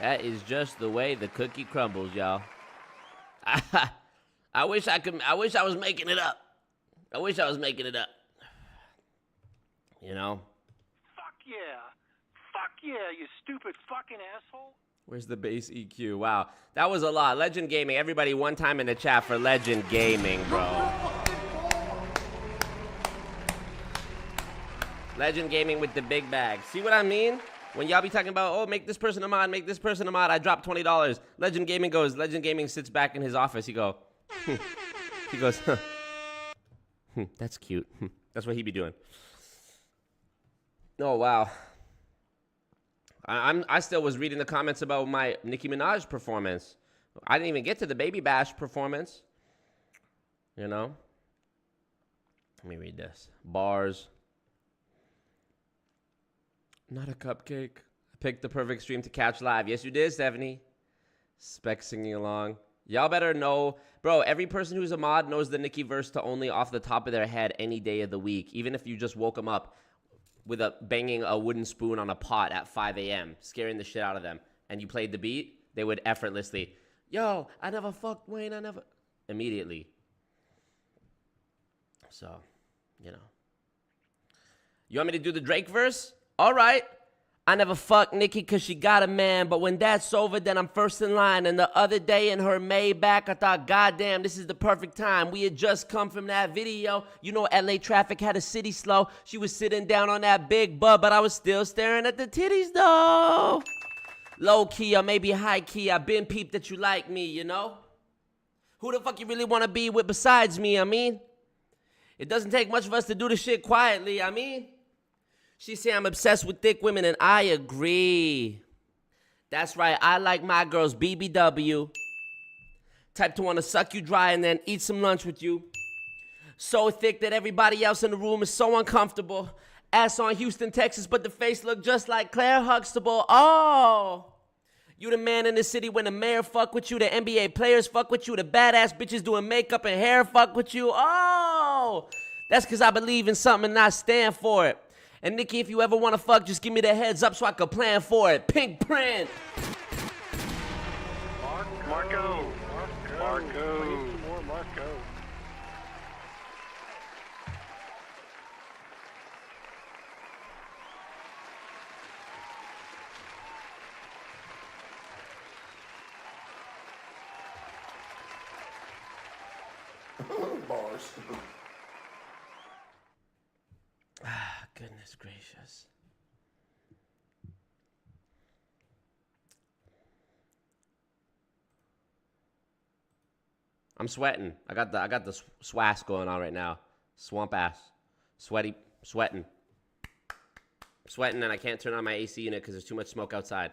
That is just the way the cookie crumbles, y'all. I wish I was making it up. I wish I was making it up. You know? Fuck yeah. Fuck yeah, you stupid fucking asshole. Where's the base EQ? Wow. That was a lot. Legend Gaming. Everybody one time in the chat for Legend Gaming, bro. Legend Gaming with the big bag. See what I mean? When y'all be talking about, oh, make this person a mod, make this person a mod, I dropped $20. Legend Gaming sits back in his office. He goes, that's cute. That's what he be doing. Oh, wow. I still was reading the comments about my Nicki Minaj performance. I didn't even get to the Baby Bash performance. You know? Let me read this. Bars. Not a cupcake. I picked the perfect stream to catch live. Yes, you did, Stephanie. Spec singing along. Y'all better know. Bro, every person who's a mod knows the Nicki verse to only off the top of their head any day of the week. Even if you just woke them up with banging a wooden spoon on a pot at 5 a.m., scaring the shit out of them, and you played the beat, they would effortlessly, yo, I never fucked Wayne, immediately. So, you know. You want me to do the Drake verse? All right. I never fucked Nicki because she got a man, but when that's over, then I'm first in line. And the other day in her Maybach, I thought, goddamn, this is the perfect time. We had just come from that video. You know, LA traffic had a city slow. She was sitting down on that big butt, but I was still staring at the titties, though. Low key or maybe high key, I been peeped that you like me, you know? Who the fuck you really want to be with besides me, I mean? It doesn't take much of us to do the shit quietly, I mean? She say I'm obsessed with thick women, and I agree. That's right, I like my girls BBW. Type to want to suck you dry and then eat some lunch with you. So thick that everybody else in the room is so uncomfortable. Ass on Houston, Texas, but the face look just like Claire Huxtable. Oh! You the man in the city when the mayor fuck with you, the NBA players fuck with you, the badass bitches doing makeup and hair fuck with you. Oh! That's because I believe in something and I stand for it. And Nicki, if you ever want to fuck, just give me the heads up so I can plan for it. Pink print. Marco. Bars. Goodness gracious. I'm sweating. I got the swass going on right now. Swamp ass. Sweating. Sweating, and I can't turn on my AC unit because there's too much smoke outside.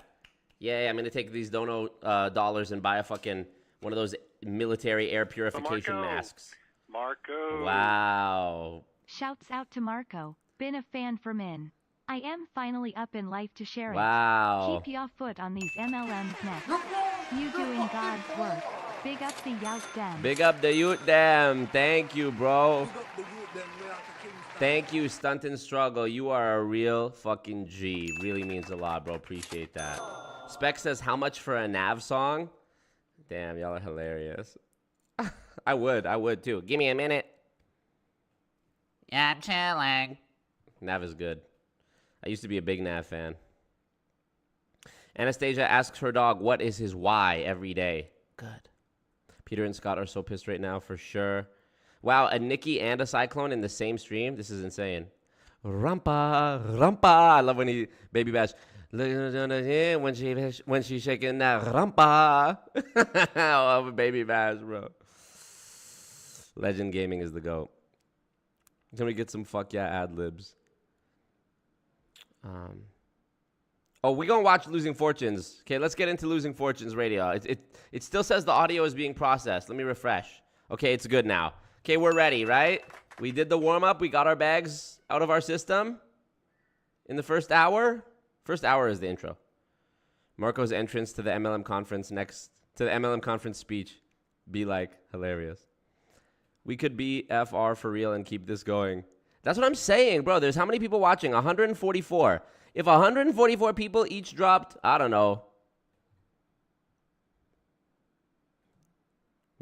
Yay, I'm going to take these dono dollars and buy one of those military air purification masks. Marco. Wow. Shouts out to Marco. Been a fan for min. I am finally up in life to share it. Wow. Keep your foot on these MLMs next. You doing God's work. Big up the youth dem. Big up the youth dem. Thank you, bro. Thank you, Stunt and Struggle. You are a real fucking G. Really means a lot, bro. Appreciate that. Spec says, how much for a Nav song? Damn, y'all are hilarious. I would too. Give me a minute. Yeah, I'm chilling. Nav is good. I used to be a big Nav fan. Anastasia asks her dog, what is his why every day? Good. Peter and Scott are so pissed right now, for sure. Wow, a Nicki and a Cyclone in the same stream? This is insane. Rampa, rampa. I love when he, Baby Bash. When she's shaking that rampa. I love Baby Bash, bro. Legend Gaming is the GOAT. Can we get some fuck yeah ad-libs? Oh, we're going to watch Losing Fortunes. Okay, let's get into Losing Fortunes radio. It still says the audio is being processed. Let me refresh. Okay, it's good now. Okay, we're ready, right? We did the warm-up. We got our bags out of our system in the first hour. First hour is the intro. Marco's entrance to the MLM conference speech. Be like, hilarious. We could be FR for real and keep this going. That's what I'm saying, bro. There's how many people watching? 144. If 144 people each dropped, I don't know,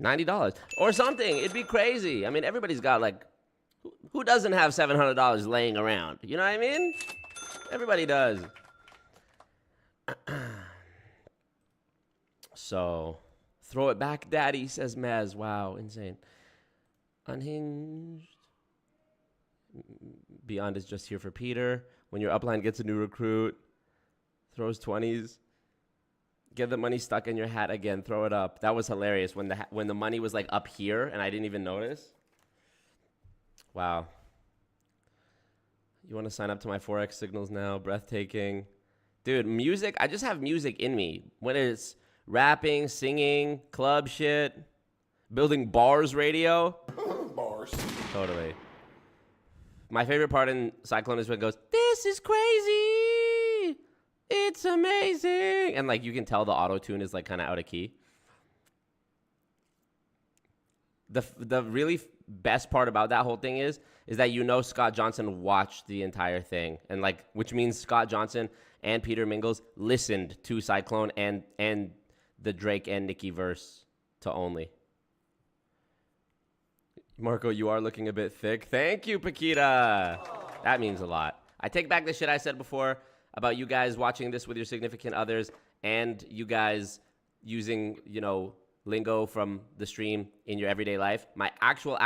$90 or something, it'd be crazy. I mean, everybody's got like, who doesn't have $700 laying around? You know what I mean? Everybody does. So, throw it back, daddy, says Maz. Wow, insane. Unhinged. Beyond is just here for Peter. When your upline gets a new recruit, throws 20s. Get the money stuck in your hat again. Throw it up. That was hilarious when the money was like up here and I didn't even notice. Wow. You want to sign up to my Forex signals now? Breathtaking. Dude, music. I just have music in me. When it's rapping, singing, club shit, building bars radio. Bars. Totally. My favorite part in Cyclone is when it goes, "This is crazy. It's amazing." And like you can tell the auto-tune is like kind of out of key. The really best part about that whole thing is that you know Scott Johnson watched the entire thing, and like which means Scott Johnson and Peter Mingles listened to Cyclone and the Drake and Nicki verse to only. Marco, you are looking a bit thick. Thank you, Paquita. That means a lot. I take back the shit I said before about you guys watching this with your significant others and you guys using, you know, lingo from the stream in your everyday life. My actual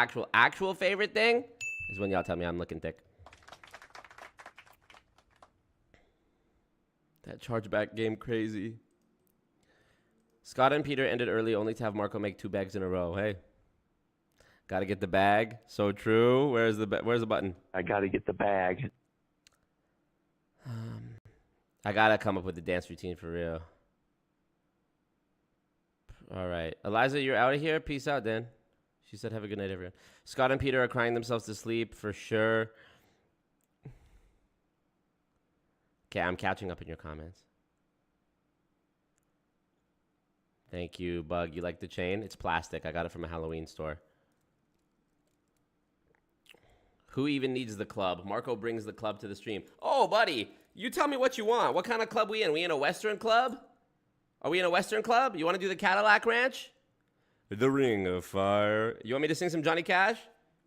favorite thing is when y'all tell me I'm looking thick. That chargeback game crazy. Scott and Peter ended early only to have Marco make 2 bags in a row. Hey. Got to get the bag. So true. Where's the button? I got to get the bag. I got to come up with a dance routine for real. All right. Eliza, you're out of here. Peace out, Dan. She said, have a good night, everyone. Scott and Peter are crying themselves to sleep for sure. Okay, I'm catching up in your comments. Thank you, Bug. You like the chain? It's plastic. I got it from a Halloween store. Who even needs the club? Marco brings the club to the stream. Oh, buddy, you tell me what you want. What kind of club we in? We in a Western club? Are we in a Western club? You want to do the Cadillac Ranch? The Ring of Fire. You want me to sing some Johnny Cash?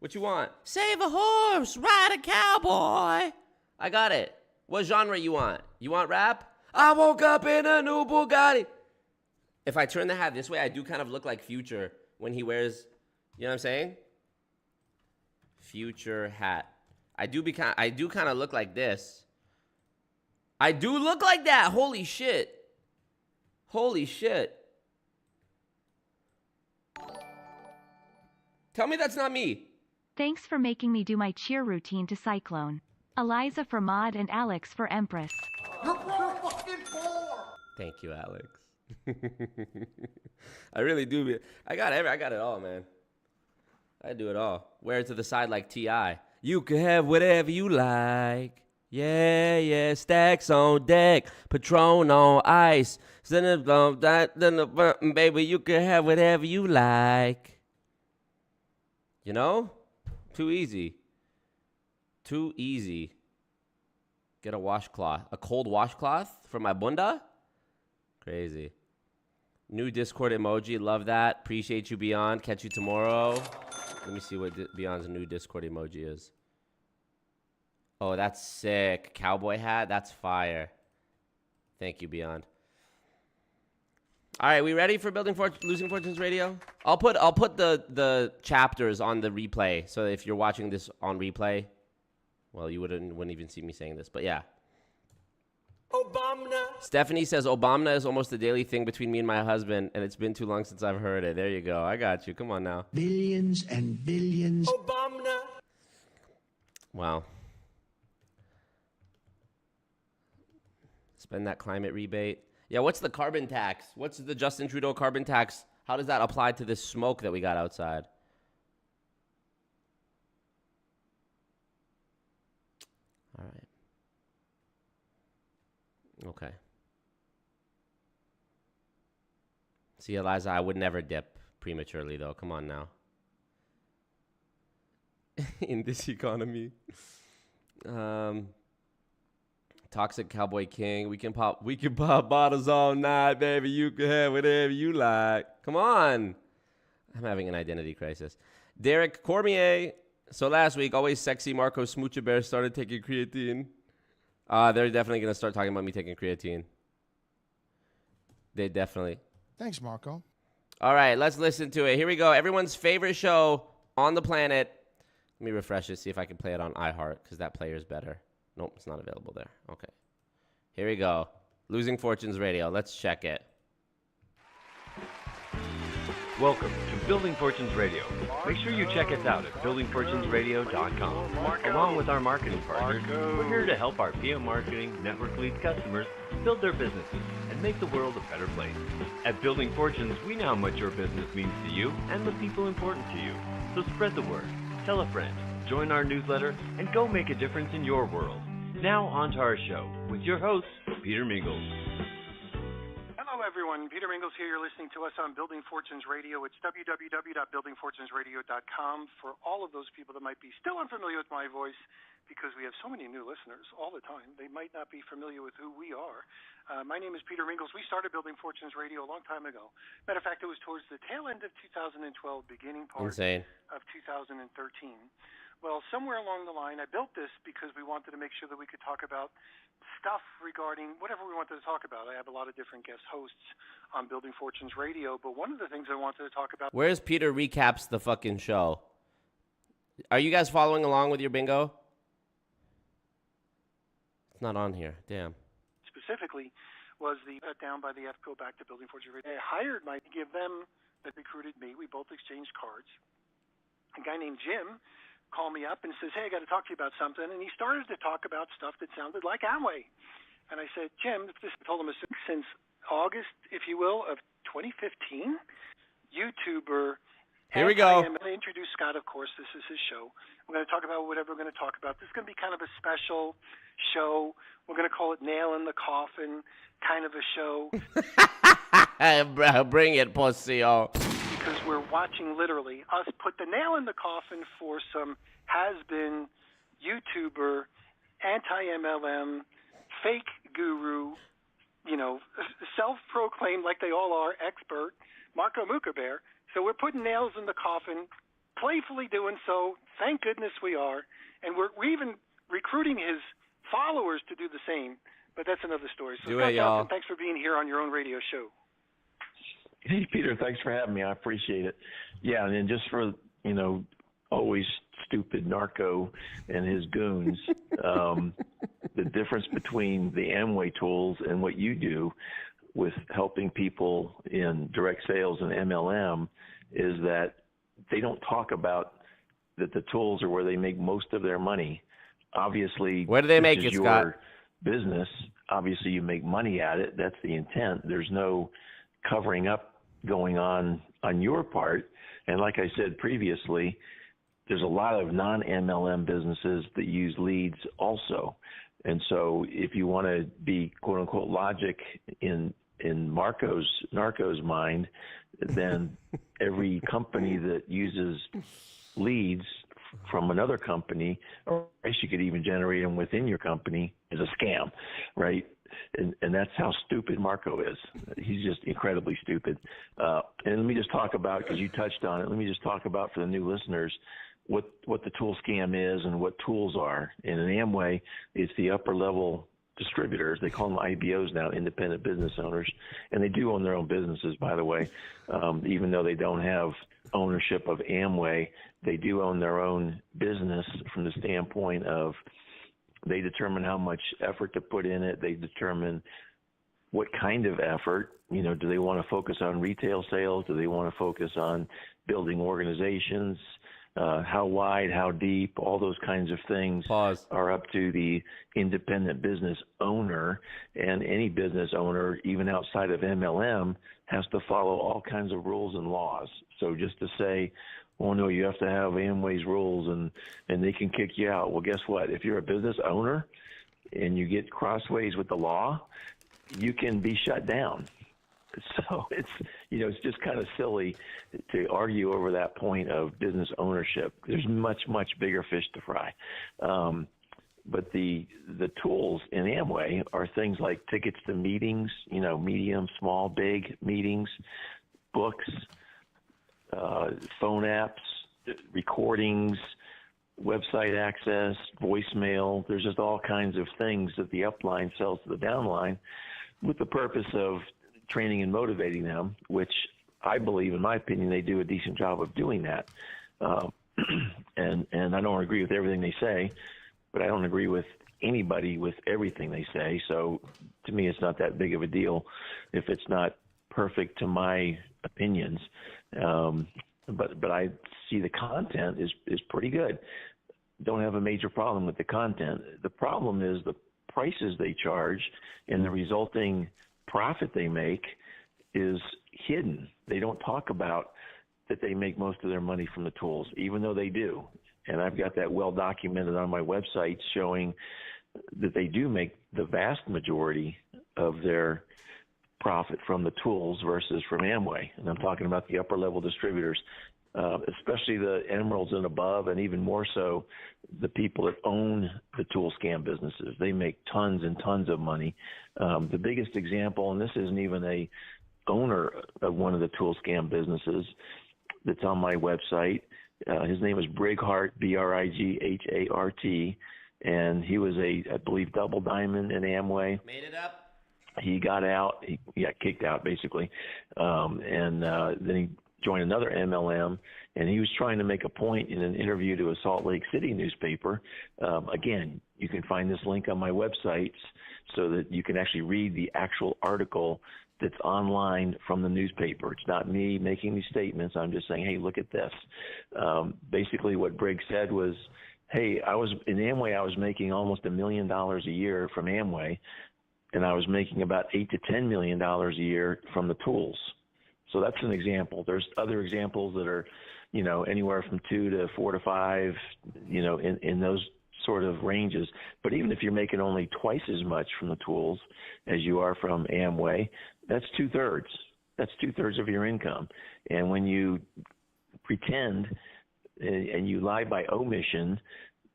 What you want? Save a horse, ride a cowboy. I got it. What genre you want? You want rap? I woke up in a new Bugatti. If I turn the hat this way, I do kind of look like Future when he wears, you know what I'm saying? Future hat. I do kind of look like this. I do look like that. Holy shit. Holy shit. Tell me that's not me. Thanks for making me do my cheer routine to Cyclone. Eliza for Mod and Alex for Empress. You're pro fucking poor. Thank you, Alex. I really do. I got it all, man. I do it all. Wear it to the side like T.I. You can have whatever you like. Yeah, yeah. Stacks on deck. Patron on ice. Baby, you can have whatever you like. You know? Too easy. Too easy. Get a washcloth. A cold washcloth for my bunda? Crazy. New Discord emoji. Love that. Appreciate you, Beyond. Catch you tomorrow. Let me see what Beyond's new Discord emoji is. Oh, that's sick. Cowboy hat. That's fire. Thank you, Beyond. All right, we ready for Losing Fortunes Radio? I'll put the chapters on the replay. So if you're watching this on replay, well, you wouldn't even see me saying this, but yeah. Obama. Stephanie says Obama is almost a daily thing between me and my husband, and it's been too long since I've heard it. There you go. I got you. Come on now. Billions and billions. Obama. Wow. Spend that climate rebate. Yeah, what's the carbon tax? What's the Justin Trudeau carbon tax? How does that apply to this smoke that we got outside? All right. Okay. See, Eliza, I would never dip prematurely, though. Come on now. In this economy. Toxic Cowboy King. We can pop bottles all night, baby. You can have whatever you like. Come on. I'm having an identity crisis. Derek Cormier. So last week, Always Sexy Marco Smoocher Bear started taking creatine. They're definitely going to start talking about me taking creatine. They definitely. Thanks, Marco. All right, let's listen to it. Here we go. Everyone's favorite show on the planet. Let me refresh it, see if I can play it on iHeart, because that player is better. Nope, it's not available there. Okay. Here we go. Losing Fortunes Radio. Let's check it. Welcome to Building Fortunes Radio. Make sure you check us out at buildingfortunesradio.com. Along with our marketing partners, we're here to help our PM Marketing Network Lead customers build their businesses and make the world a better place. At Building Fortunes, we know how much your business means to you and the people important to you. So spread the word, tell a friend, join our newsletter, and go make a difference in your world. Now on to our show with your host, Peter Mingles. Hello, everyone. Peter Mingles here. You're listening to us on Building Fortunes Radio. It's www.buildingfortunesradio.com. For all of those people that might be still unfamiliar with my voice, because we have so many new listeners all the time, they might not be familiar with who we are. My name is Peter Mingles. We started Building Fortunes Radio a long time ago. Matter of fact, it was towards the tail end of 2012, beginning part of 2013. Well, somewhere along the line, I built this because we wanted to make sure that we could talk about stuff regarding whatever we wanted to talk about. I have a lot of different guest hosts on Building Fortunes Radio, but one of the things I wanted to talk about... Where's Peter recaps the fucking show? Are you guys following along with your bingo? It's not on here. Damn. Specifically was the down by the F, go back to Building Fortunes Radio. I hired to give them that recruited me. We both exchanged cards. A guy named Jim called me up and says, hey, I got to talk to you about something. And he started to talk about stuff that sounded like Amway. And I said, Jim, I told him since August, if you will, of 2015, YouTuber. Here we go. I'm going to introduce Scott, of course. This is his show. We're going to talk about whatever we're going to talk about. This is going to be kind of a special show. We're going to call it Nail in the Coffin kind of a show. Bring it, pussy. Because we're watching literally us put the nail in the coffin for some has-been YouTuber, anti-MLM, fake guru, self-proclaimed like they all are, expert, Marco Muka Bear. So we're putting nails in the coffin, playfully doing so. Thank goodness we are. And we're even recruiting his followers to do the same. But that's another story. So Scott Johnson, thanks for being here on your own radio show. Hey, Peter, thanks for having me. I appreciate it. Yeah, and then just for, always stupid Narco and his goons, the difference between the Amway tools and what you do with helping people in direct sales and MLM is that they don't talk about that the tools are where they make most of their money. Obviously, where do they make it, Scott? Business. Obviously, you make money at it. That's the intent. There's no covering up going on your part. And like I said previously, there's a lot of non-MLM businesses that use leads also. And so if you want to be quote unquote logic in Narco's mind, then every company that uses leads from another company, or I guess you could even generate them within your company, is a scam, right? And that's how stupid Marco is. He's just incredibly stupid. And let me just talk about, because you touched on it, let me just talk about for the new listeners what the tool scam is and what tools are. In an Amway, it's the upper level distributors. They call them IBOs now, independent business owners. And they do own their own businesses, by the way. Even though they don't have ownership of Amway, they do own their own business from the standpoint of they determine how much effort to put in it. They determine what kind of effort. Do they want to focus on retail sales? Do they want to focus on building organizations? How wide, how deep, all those kinds of things are up to the independent business owner. And any business owner, even outside of MLM, has to follow all kinds of rules and laws. So just to say, oh, no, you have to have Amway's rules and they can kick you out. Well, guess what? If you're a business owner and you get crossways with the law, you can be shut down. So it's just kind of silly to argue over that point of business ownership. There's much, much bigger fish to fry. But the tools in Amway are things like tickets to meetings, medium, small, big meetings, books, phone apps, recordings, website access, voicemail. There's just all kinds of things that the upline sells to the downline with the purpose of training and motivating them, which I believe, in my opinion, they do a decent job of doing that. And I don't agree with everything they say, but I don't agree with anybody with everything they say. So to me, it's not that big of a deal if it's not perfect to my opinions. But I see the content is pretty good. Don't have a major problem with the content. The problem is the prices they charge and the resulting profit they make is hidden. They don't talk about that they make most of their money from the tools, even though they do. And I've got that well documented on my website showing that they do make the vast majority of their profit from the tools versus from Amway. And I'm talking about the upper level distributors, especially the emeralds and above, and even more so the people that own the tool scam businesses. They make tons and tons of money. The biggest example, and this isn't even a owner of one of the tool scam businesses that's on my website. His name is Brighart, Brighart, and he was I believe, double diamond in Amway. Made it up. He got out. He got kicked out, basically, and then he joined another MLM, and he was trying to make a point in an interview to a Salt Lake City newspaper. Again, you can find this link on my website so that you can actually read the actual article that's online from the newspaper. It's not me making these statements. I'm just saying, hey, look at this. Basically what Briggs said was, hey, in Amway, I was making almost $1 million a year from Amway, and I was making about $8 to $10 million a year from the tools. So that's an example. There's other examples that are, anywhere from 2 to 4 to 5, in those sort of ranges. But even if you're making only twice as much from the tools as you are from Amway, that's 2/3. That's 2/3 of your income. And when you pretend and you lie by omission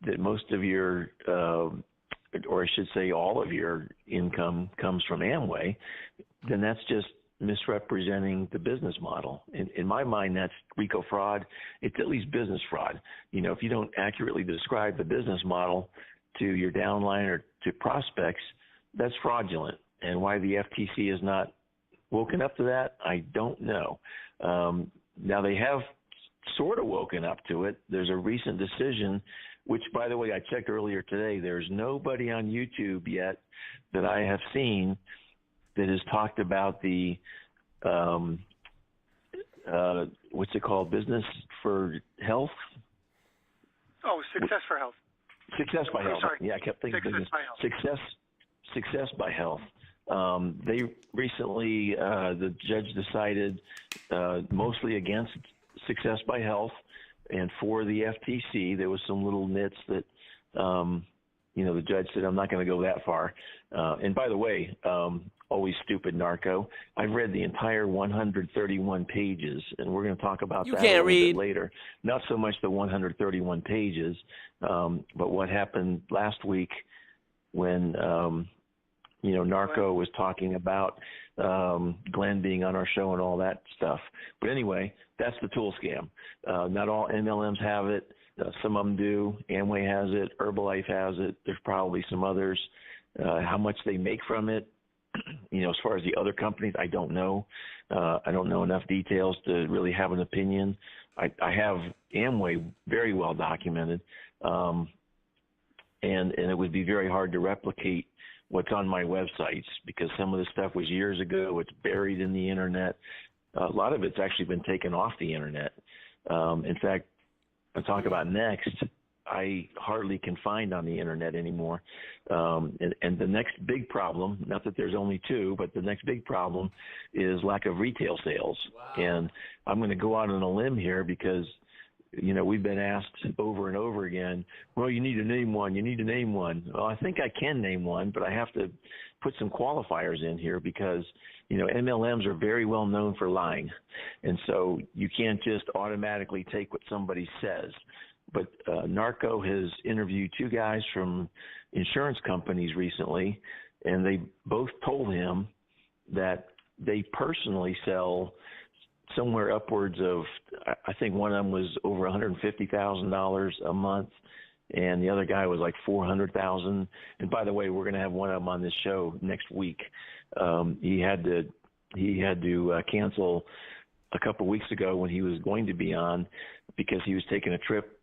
that most of your, or I should say all of your income comes from Amway, then that's just misrepresenting the business model. In my mind, that's RICO fraud. It's at least business fraud. If you don't accurately describe the business model to your downline or to prospects, that's fraudulent. And why the FTC has not woken up to that, I don't know. Now, they have sort of woken up to it. There's a recent decision, which, by the way, I checked earlier today. There's nobody on YouTube yet that I have seen that has talked about the, what's it called, Business for Health? Oh, Success for Health. Success by Health. Sorry. Yeah, I kept thinking Success by Health. Success by Health. They recently, the judge decided mostly against Success by Health, and for the FTC. There was some little nits that, the judge said, I'm not going to go that far. And by the way, always stupid narco, I've read the entire 131 pages, and we're going to talk about that a little bit later. Not so much the 131 pages, but what happened last week when, Narco was talking about Glenn being on our show and all that stuff. But anyway, that's the tool scam. Not all MLMs have it. Some of them do. Amway has it. Herbalife has it. There's probably some others. How much they make from it, as far as the other companies, I don't know. I don't know enough details to really have an opinion. I have Amway very well documented, and it would be very hard to replicate what's on my websites because some of the stuff was years ago. It's buried in the internet. A lot of it's actually been taken off the internet. In fact, I'll talk about next. I hardly can find on the internet anymore. And the next big problem, not that there's only two, but the next big problem is lack of retail sales. Wow. And I'm going to go out on a limb here because, we've been asked over and over again, well, you need to name one. You need to name one. Well, I think I can name one, but I have to put some qualifiers in here because, MLMs are very well known for lying. And so you can't just automatically take what somebody says. but Narco has interviewed two guys from insurance companies recently, and they both told him that they personally sell somewhere upwards of, I think one of them was over $150,000 a month, and the other guy was like $400,000. And by the way, we're going to have one of them on this show next week. He had to cancel a couple of weeks ago when he was going to be on because he was taking a trip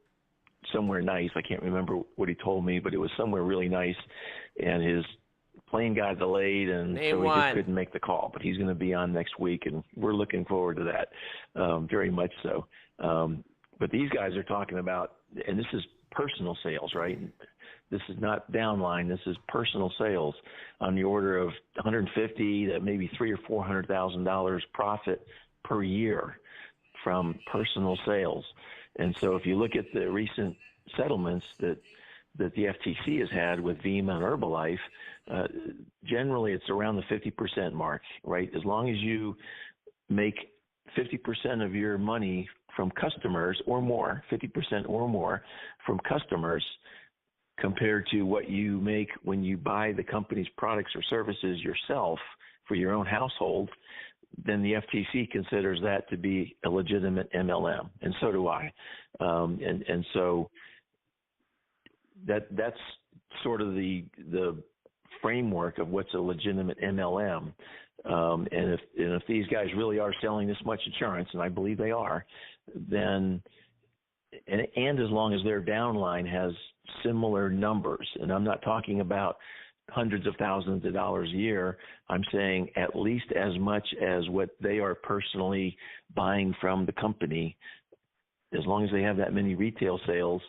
somewhere nice. I can't remember what he told me, but it was somewhere really nice, and his plane got delayed, and so he just couldn't make the call. But he's going to be on next week, and we're looking forward to that very much so. But these guys are talking about, and this is personal sales, right? This is not downline. This is personal sales on the order of $150,000 to maybe $300,000 or $400,000 profit per year from personal sales. And so if you look at the recent settlements that the FTC has had with Vima and Herbalife, generally it's around the 50% mark, right? As long as you make 50% of your money from customers or more, 50% or more from customers compared to what you make when you buy the company's products or services yourself for your own household, then the FTC considers that to be a legitimate MLM, and so do I. And so that's sort of the framework of what's a legitimate MLM. And if these guys really are selling this much insurance, and I believe they are, then and as long as their downline has similar numbers, and I'm not talking about hundreds of thousands of dollars a year, I'm saying at least as much as what they are personally buying from the company, as long as they have that many retail sales,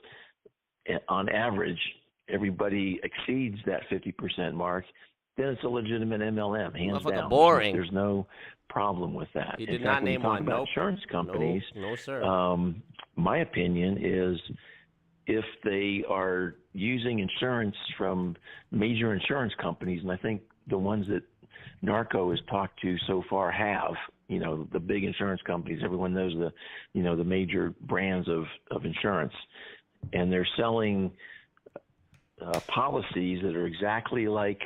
on average, everybody exceeds that 50% mark, then it's a legitimate MLM, hands down. Boring. There's no problem with that. You did not name one. About insurance companies, no, sir. My opinion is if they are using insurance from major insurance companies, and I think the ones that Narco has talked to so far have, the big insurance companies, everyone knows the major brands of insurance, and they're selling policies that are exactly like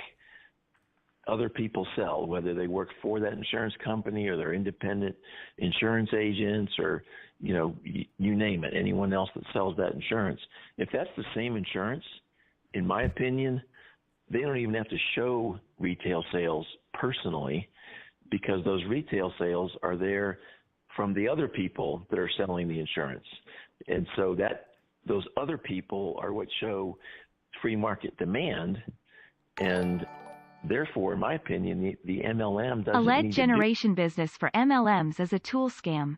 other people sell, whether they work for that insurance company or they're independent insurance agents or, you name it, anyone else that sells that insurance. If that's the same insurance, in my opinion, they don't even have to show retail sales personally, because those retail sales are there from the other people that are selling the insurance. And so those other people are what show free market demand, and therefore, in my opinion, the MLM doesn't A lead need generation business for MLMs is a tool scam.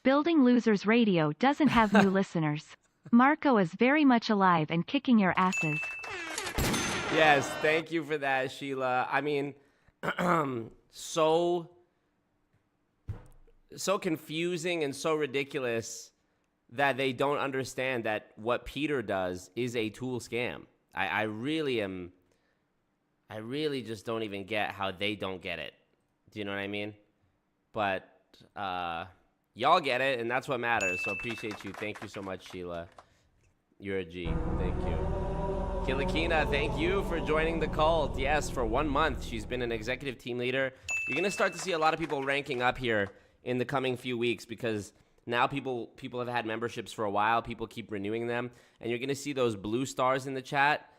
Building Losers Radio doesn't have new listeners. Marco is very much alive and kicking your asses. Yes, thank you for that, Sheila. I mean, so confusing and so ridiculous that they don't understand that what Peter does is a tool scam. I really just don't even get how they don't get it. Do you know what I mean? But y'all get it, and that's what matters. So appreciate you. Thank you so much, Sheila. You're a G. Thank you. Kilakina, thank you for joining the cult. Yes, for 1 month, she's been an executive team leader. You're going to start to see a lot of people ranking up here in the coming few weeks, because now people have had memberships for a while. People keep renewing them. And you're going to see those blue stars in the chat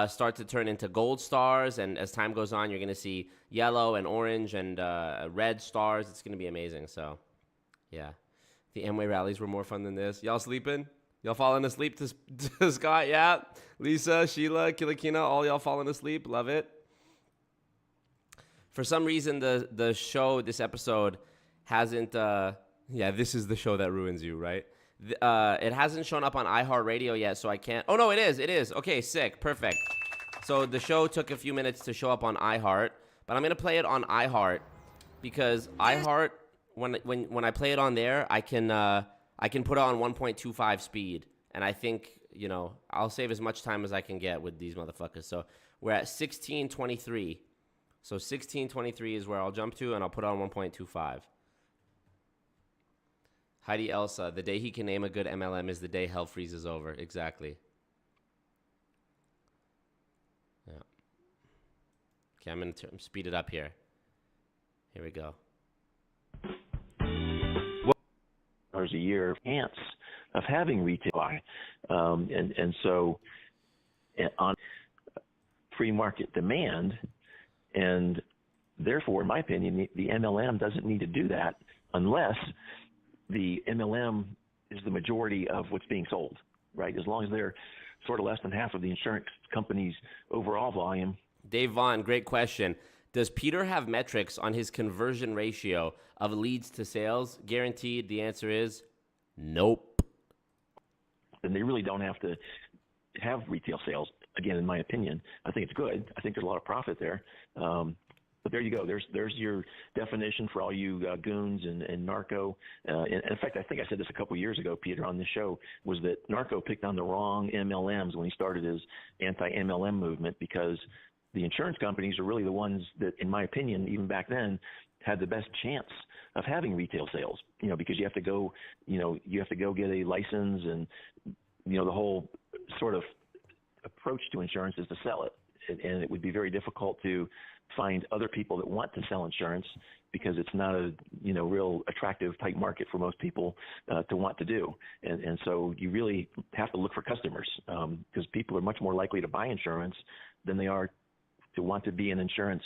start to turn into gold stars. And as time goes on, you're going to see yellow and orange and red stars. It's going to be amazing. So, yeah. The Amway rallies were more fun than this. Y'all sleeping? Y'all falling asleep to Scott? Yeah. Lisa, Sheila, Kilakina, all y'all falling asleep. Love it. For some reason, the show, this episode, hasn't... yeah, this is the show that ruins you, right? It hasn't shown up on iHeartRadio yet, so I can't... Oh, no, it is. It is. Okay, sick. Perfect. So the show took a few minutes to show up on iHeart, but I'm going to play it on iHeart because iHeart, when I play it on there, I can put it on 1.25 speed, and I think, I'll save as much time as I can get with these motherfuckers. So we're at 1623. So 1623 is where I'll jump to, and I'll put it on 1.25. Heidi Elsa, the day he can name a good MLM is the day hell freezes over. Exactly. Yeah. Okay, I'm going to speed it up here. Here we go. A year chance of having retail buy. And so on free market demand, and therefore, in my opinion, the MLM doesn't need to do that unless the MLM is the majority of what's being sold, right? As long as they're sort of less than half of the insurance company's overall volume. Dave Vaughn, great question. Does Peter have metrics on his conversion ratio of leads to sales? Guaranteed, the answer is nope. And they really don't have to have retail sales. Again, in my opinion, I think it's good. I think there's a lot of profit there. But there you go. There's your definition for all you goons and narco. And in fact, I think I said this a couple of years ago, Peter, on this show, was that narco picked on the wrong MLMs when he started his anti-MLM movement, because the insurance companies are really the ones that, in my opinion, even back then, had the best chance of having retail sales, because you have to go get a license, and, the whole sort of approach to insurance is to sell it. And it would be very difficult to find other people that want to sell insurance, because it's not a, real attractive type market for most people to want to do. And so you really have to look for customers, because people are much more likely to buy insurance than they are to want to be an insurance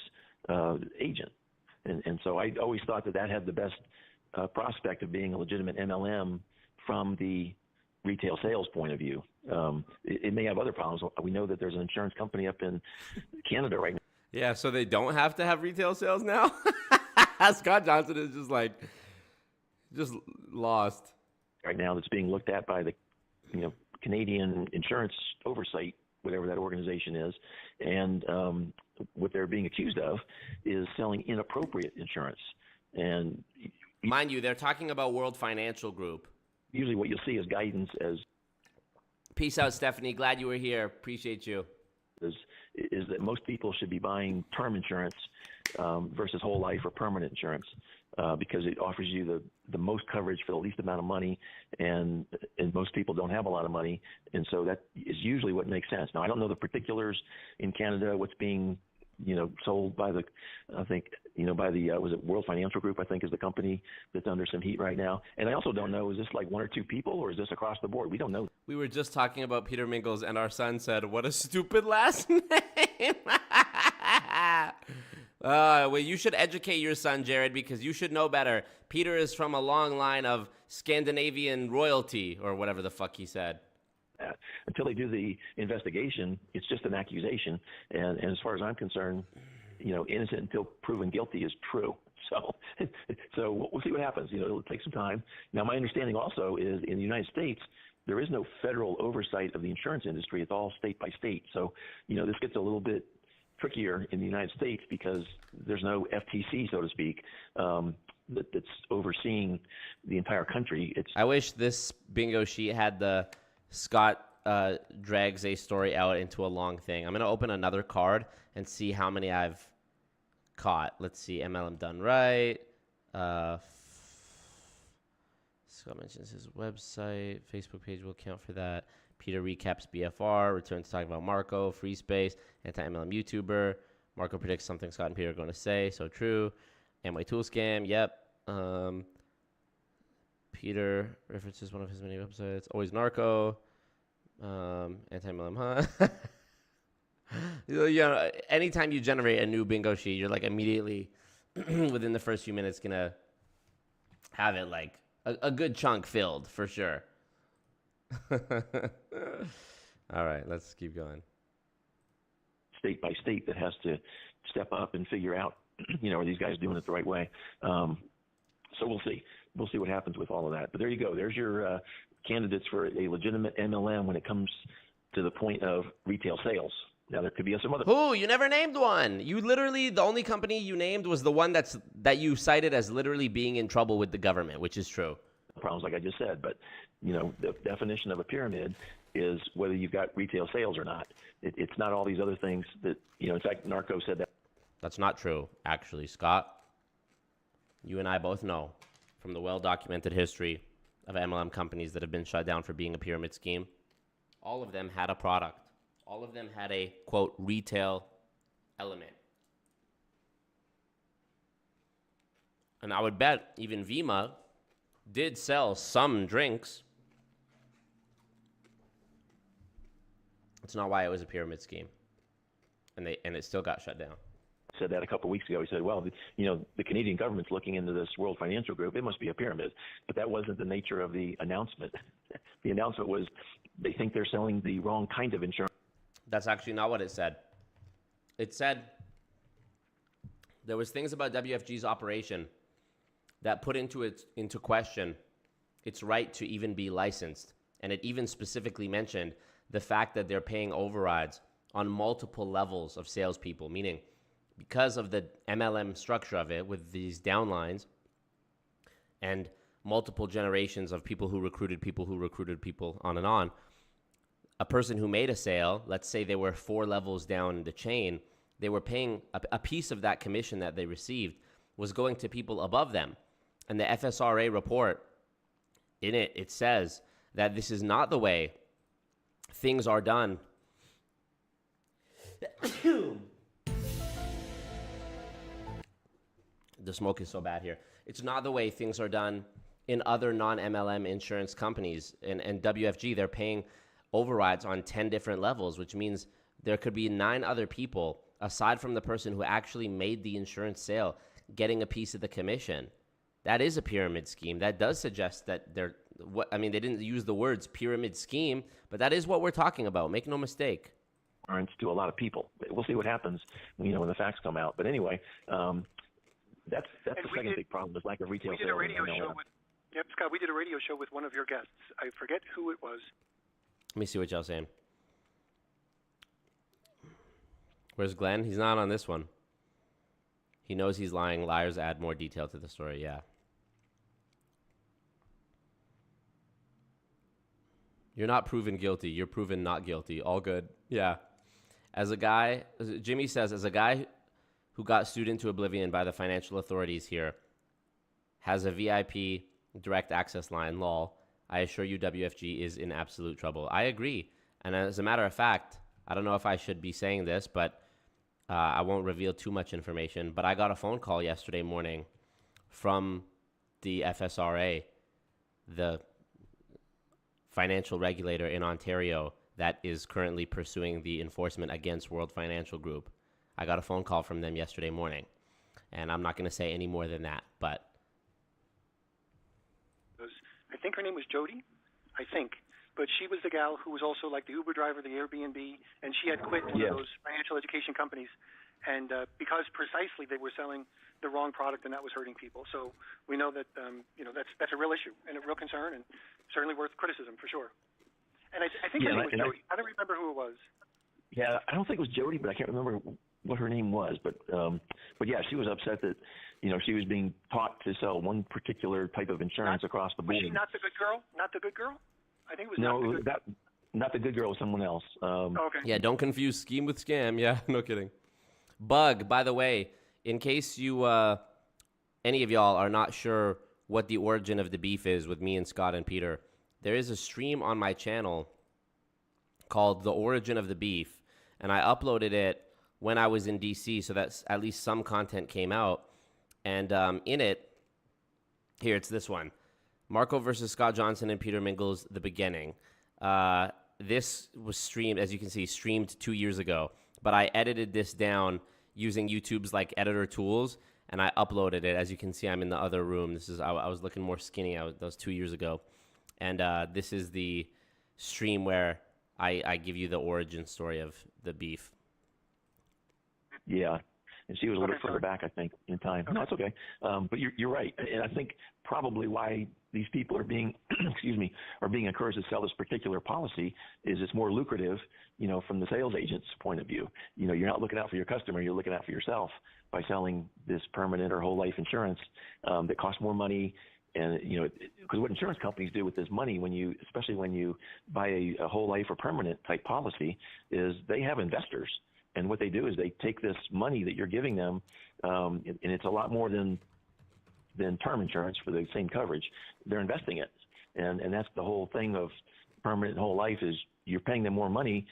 agent. And so I always thought that had the best prospect of being a legitimate MLM from the retail sales point of view. It may have other problems. We know that there's an insurance company up in Canada right now. Yeah, so they don't have to have retail sales now? Scott Johnson is just lost. Right now that's being looked at by the Canadian Insurance Oversight, whatever that organization is, and what they're being accused of is selling inappropriate insurance. And mind you, they're talking about World Financial Group. Usually what you'll see is guidance as... Peace out, Stephanie. Glad you were here. Appreciate you. Is that most people should be buying term insurance versus whole life or permanent insurance, because it offers you the most coverage for the least amount of money, and most people don't have a lot of money, and so that is usually what makes sense. Now, I don't know the particulars in Canada, what's being sold by the, I think, by the, was it World Financial Group, I think is the company that's under some heat right now. And I also don't know, is this like one or two people, or is this across the board? We don't know. We were just talking about Peter Mingles, and our son said, what a stupid last name. Well, you should educate your son, Jared, because you should know better. Peter is from a long line of Scandinavian royalty, or whatever the fuck he said. Until they do the investigation, it's just an accusation. And as far as I'm concerned, innocent until proven guilty is true. So we'll see what happens. It'll take some time. Now, my understanding also is in the United States, there is no federal oversight of the insurance industry. It's all state by state. So, this gets a little bit trickier in the United States because there's no FTC, so to speak, that's overseeing the entire country. I wish this bingo sheet had the Scott drags a story out into a long thing. I'm going to open another card and see how many I've caught. Let's see. MLM done right. Scott mentions his website. Facebook page will count for that. Peter recaps BFR. Returns to talking about Marco. Free space. Anti-MLM YouTuber. Marco predicts something Scott and Peter are going to say. So true. Amway tool scam. Yep. Peter references one of his many websites. AlwaysMarco. Anti-MLM, huh? Anytime you generate a new bingo sheet, you're like immediately within the first few minutes gonna have it like a good chunk filled for sure. All right, let's keep going. State by state that has to step up and figure out, are these guys doing it the right way? So we'll see. We'll see what happens with all of that. But there you go. There's your candidates for a legitimate MLM when it comes to the point of retail sales. Now, there could be some other... Ooh, you never named one. You literally, the only company you named was the one that you cited as literally being in trouble with the government, which is true. Problems like I just said. But, the definition of a pyramid is whether you've got retail sales or not. It's not all these other things that, in fact, Narco said that. That's not true, actually, Scott. You and I both know from the well-documented history of MLM companies that have been shut down for being a pyramid scheme, all of them had a product. All of them had a, quote, retail element. And I would bet even Vima did sell some drinks. It's not why it was a pyramid scheme. And it still got shut down. Said that a couple of weeks ago. He said, well, the Canadian government's looking into this World Financial Group. It must be a pyramid. But that wasn't the nature of the announcement. The announcement was they think they're selling the wrong kind of insurance. That's actually not what it said. It said there was things about WFG's operation that put into question its right to even be licensed. And it even specifically mentioned the fact that they're paying overrides on multiple levels of salespeople, meaning because of the MLM structure of it with these downlines and multiple generations of people who recruited people, on and on, a person who made a sale, let's say they were 4 levels down the chain, they were paying a piece of that commission that they received was going to people above them. And the FSRA report, in it, it says that this is not the way things are done. The smoke is so bad here. It's not the way things are done in other non-MLM insurance companies. And WFG, they're paying overrides on 10 different levels, which means there could be 9 other people, aside from the person who actually made the insurance sale, getting a piece of the commission. That is a pyramid scheme. That does suggest that they didn't use the words pyramid scheme, but that is what we're talking about. Make no mistake. To a lot of people. We'll see what happens, when the facts come out. But anyway, that's the second big problem is lack of retail. We did a radio show with, Scott, we did a radio show with one of your guests. I forget who it was. Let me see what y'all saying. Where's Glenn? He's not on this one. He knows he's lying. Liars add more detail to the story. Yeah. You're not proven guilty. You're proven not guilty. All good. Yeah. Jimmy says, as a guy who got sued into oblivion by the financial authorities here, has a VIP direct access line, lol, I assure you WFG is in absolute trouble. I agree. And as a matter of fact, I don't know if I should be saying this, but I won't reveal too much information, but I got a phone call yesterday morning from the FSRA, the financial regulator in Ontario that is currently pursuing the enforcement against World Financial Group. I got a phone call from them yesterday morning, and I'm not going to say any more than that, but... I think her name was Jody, but she was the gal who was also like the Uber driver, the Airbnb, and she had quit one of those financial education companies, and because precisely they were selling the wrong product, and that was hurting people. So we know that that's a real issue and a real concern, and certainly worth criticism for sure. And I think her name was Jody. I don't remember who it was. Yeah, I don't think it was Jody, but I can't remember what her name was. But yeah, she was upset that she was being taught to sell one particular type of insurance across the board. Was she not the good girl? Not the good girl? I think it was not the good girl was someone else. Okay. Yeah, don't confuse scheme with scam. Yeah, no kidding. Bug, by the way, in case you any of y'all are not sure what the origin of the beef is with me and Scott and Peter, there is a stream on my channel called The Origin of the Beef, and I uploaded it when I was in DC, so that at least some content came out. And in it, here, it's this one. Marco versus Scott Johnson and Peter Mingles, the beginning. This was streamed, as you can see, streamed 2 years ago, but I edited this down using YouTube's editor tools, and I uploaded it. As you can see, I'm in the other room. I was looking more skinny. That was 2 years ago. And this is the stream where I give you the origin story of the beef. Yeah. And she was a little further back, I think, in time. Okay. No, it's okay. But you're right. And I think probably why these people are being, encouraged to sell this particular policy is it's more lucrative, from the sales agent's point of view. You're not looking out for your customer, you're looking out for yourself by selling this permanent or whole life insurance that costs more money. And, because what insurance companies do with this money, especially when you buy a whole life or permanent type policy, is they have investors. And what they do is they take this money that you're giving them, and it's a lot more than term insurance for the same coverage. They're investing it. And that's the whole thing of permanent whole life is you're paying them more money,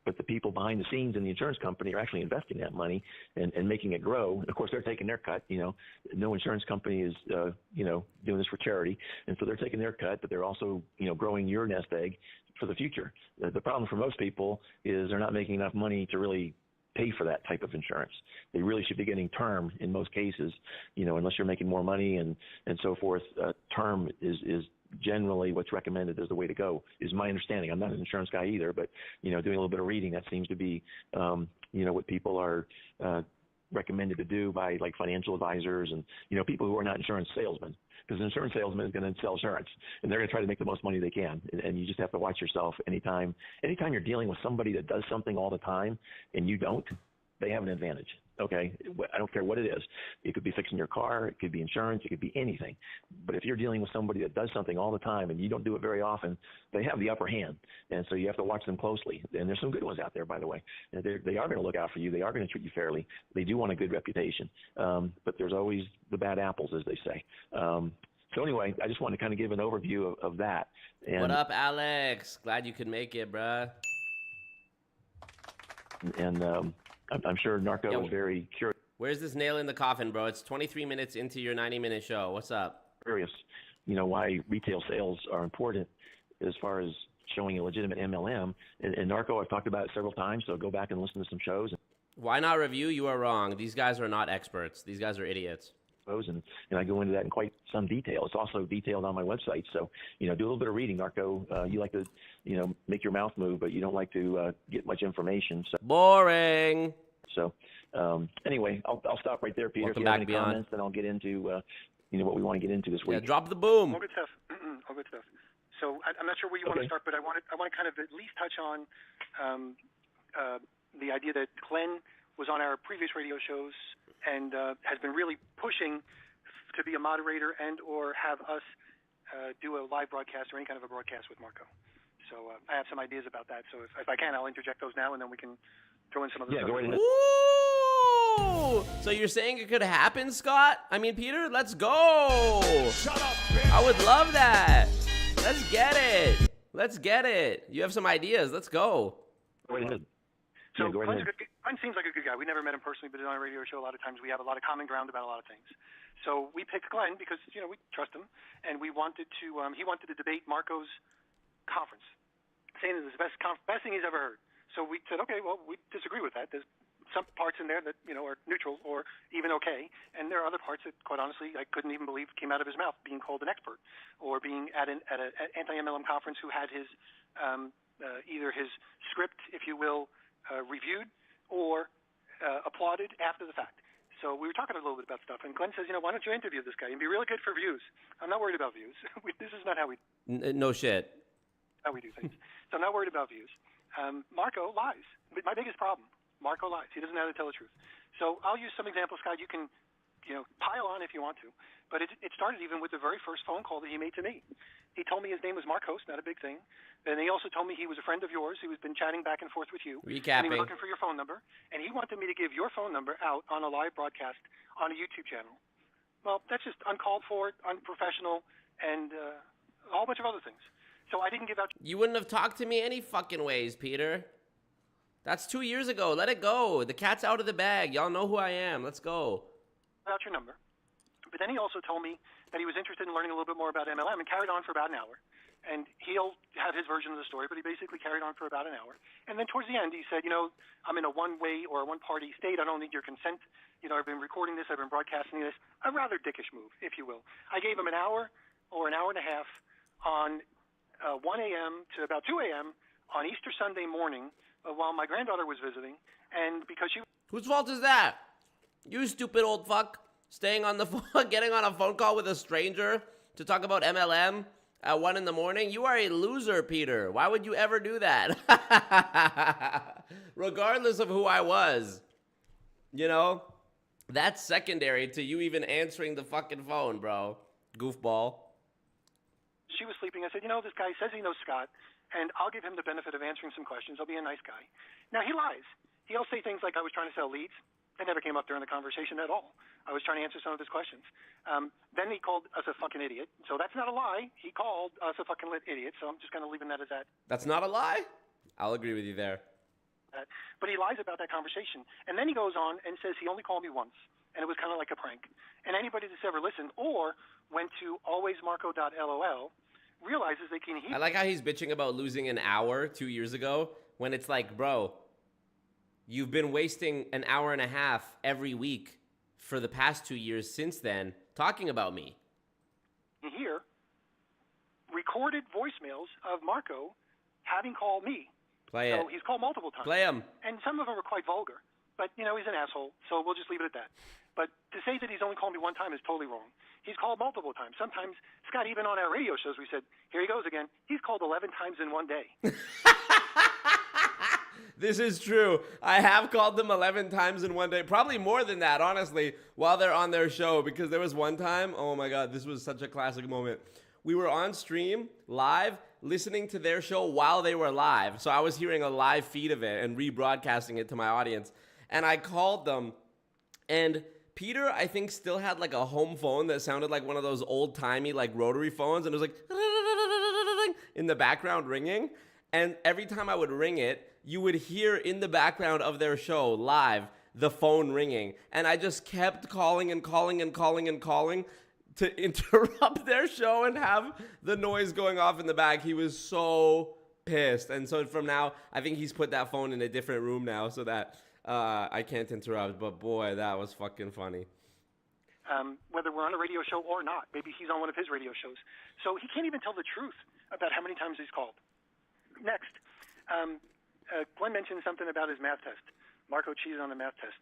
but the people behind the scenes in the insurance company are actually investing that money and making it grow. And of course, they're taking their cut. No insurance company is, doing this for charity. And so they're taking their cut, but they're also, growing your nest egg for the future. The problem for most people is they're not making enough money to really pay for that type of insurance. They really should be getting term in most cases, unless you're making more money and so forth. Term is generally what's recommended as the way to go, is my understanding. I'm not an insurance guy either, but, doing a little bit of reading, that seems to be, what people are recommended to do by like financial advisors and, people who are not insurance salesmen, because an insurance salesman is going to sell insurance and they're going to try to make the most money they can. And you just have to watch yourself anytime you're dealing with somebody that does something all the time and you don't, they have an advantage. Okay, I don't care what it is. It could be fixing your car. It could be insurance. It could be anything. But if you're dealing with somebody that does something all the time and you don't do it very often, they have the upper hand. And so you have to watch them closely. And there's some good ones out there, by the way. They are going to look out for you. They are going to treat you fairly. They do want a good reputation. But there's always the bad apples, as they say. So anyway, I just wanted to kind of give an overview of that. And, what up, Alex? Glad you could make it, bruh. And I'm sure Narco is very curious. Where's this nail in the coffin, bro? It's 23 minutes into your 90-minute show. What's up? Curious, why retail sales are important as far as showing a legitimate MLM. And Narco, I've talked about it several times, so go back and listen to some shows. Why not review? You are wrong. These guys are not experts. These guys are idiots. And I go into that in quite some detail. It's also detailed on my website. So, do a little bit of reading, Narco. You like to, make your mouth move, but you don't like to get much information. So. Boring. So, anyway, I'll stop right there, Peter. Welcome if you have back, any comments, then I'll get into, what we want to get into this week. Yeah, drop the boom. All good stuff. All good stuff. So I'm not sure where you want to start, but I want to kind of at least touch on the idea that Glenn was on our previous radio shows and has been really pushing to be a moderator and or have us do a live broadcast or any kind of a broadcast with Marco. So I have some ideas about that. So if I can, I'll interject those now, and then we can throw in some other stuff. Go right ahead. Ooh! So you're saying it could happen, Scott? I mean, Peter, let's go. Shut up, bitch. I would love that. Let's get it. Let's get it. You have some ideas. Let's go. Go right ahead. So go right ahead. Glenn seems like a good guy. We never met him personally, but on a radio show a lot of times we have a lot of common ground about a lot of things. So we picked Glenn because, we trust him, and we wanted to, he wanted to debate Marco's conference, saying it was the best thing he's ever heard. So we said, okay, well, we disagree with that. There's some parts in there that, are neutral or even okay, and there are other parts that, quite honestly, I couldn't even believe came out of his mouth, being called an expert, or being at an anti-MLM conference who had his, either his script, if you will, reviewed or applauded after the fact. So we were talking a little bit about stuff, and Glenn says, why don't you interview this guy? It'd be really good for views. I'm not worried about views. This is not how we no shit. How we do things. So I'm not worried about views. Marco lies. My biggest problem, Marco lies. He doesn't know how to tell the truth. So I'll use some examples, Scott. You can, pile on if you want to. But it started even with the very first phone call that he made to me. He told me his name was Marcos, not a big thing. And he also told me he was a friend of yours. He was been chatting back and forth with you. Recapping. And he was looking for your phone number. And he wanted me to give your phone number out on a live broadcast on a YouTube channel. Well, that's just uncalled for, unprofessional, and a whole bunch of other things. So I didn't give out. You wouldn't have talked to me any fucking ways, Peter. That's 2 years ago. Let it go. The cat's out of the bag. Y'all know who I am. Let's go. About your number. But then he also told me that he was interested in learning a little bit more about MLM and carried on for about an hour. And he'll have his version of the story, but he basically carried on for about an hour. And then towards the end, he said, I'm in a one-way or a one-party state. I don't need your consent. I've been recording this. I've been broadcasting this. A rather dickish move, if you will. I gave him an hour or an hour and a half on 1 a.m. to about 2 a.m. on Easter Sunday morning while my granddaughter was visiting. And because she... Whose fault is that? You stupid old fuck. Staying on the phone, getting on a phone call with a stranger to talk about MLM at 1 in the morning? You are a loser, Peter. Why would you ever do that? Regardless of who I was. That's secondary to you even answering the fucking phone, bro. Goofball. She was sleeping. I said, this guy says he knows Scott, and I'll give him the benefit of answering some questions. I'll be a nice guy. Now, he lies. He'll say things like I was trying to sell leads. It never came up during the conversation at all. I was trying to answer some of his questions. Then he called us a fucking idiot. So that's not a lie. He called us a fucking idiot. So I'm just kind of leaving that as that. That's not a lie? I'll agree with you there. But he lies about that conversation. And then he goes on and says he only called me once. And it was kind of like a prank. And anybody that's ever listened or went to AlwaysMarco.lol realizes they can hear. I like how he's bitching about losing an hour 2 years ago when it's like, bro, you've been wasting an hour and a half every week for the past 2 years since then talking about me. Here, recorded voicemails of Marco having called me. Play it. So he's called multiple times. Play him. And some of them are quite vulgar. But, you know, he's an asshole, so we'll just leave it at that. But to say that he's only called me one time is totally wrong. He's called multiple times. Sometimes, Scott, even on our radio shows, we said, here he goes again. He's called 11 times in one day. This is true. I have called them 11 times in one day. Probably more than that, honestly, while they're on their show. Because there was one time, oh my God, this was such a classic moment. We were on stream, live, listening to their show while they were live. So I was hearing a live feed of it and rebroadcasting it to my audience. And I called them, and Peter, I think, still had like a home phone that sounded like one of those old-timey like rotary phones, and it was like in the background ringing. And every time I would ring it, you would hear in the background of their show live the phone ringing. And I just kept calling and calling and calling and calling to interrupt their show and have the noise going off in the back. He was so pissed. And so from now, I think he's put that phone in a different room now so that I can't interrupt. But boy, that was fucking funny. Whether we're on a radio show or not, maybe he's on one of his radio shows. So he can't even tell the truth about how many times he's called. Next, Glenn mentioned something about his math test. Marco cheated on the math test.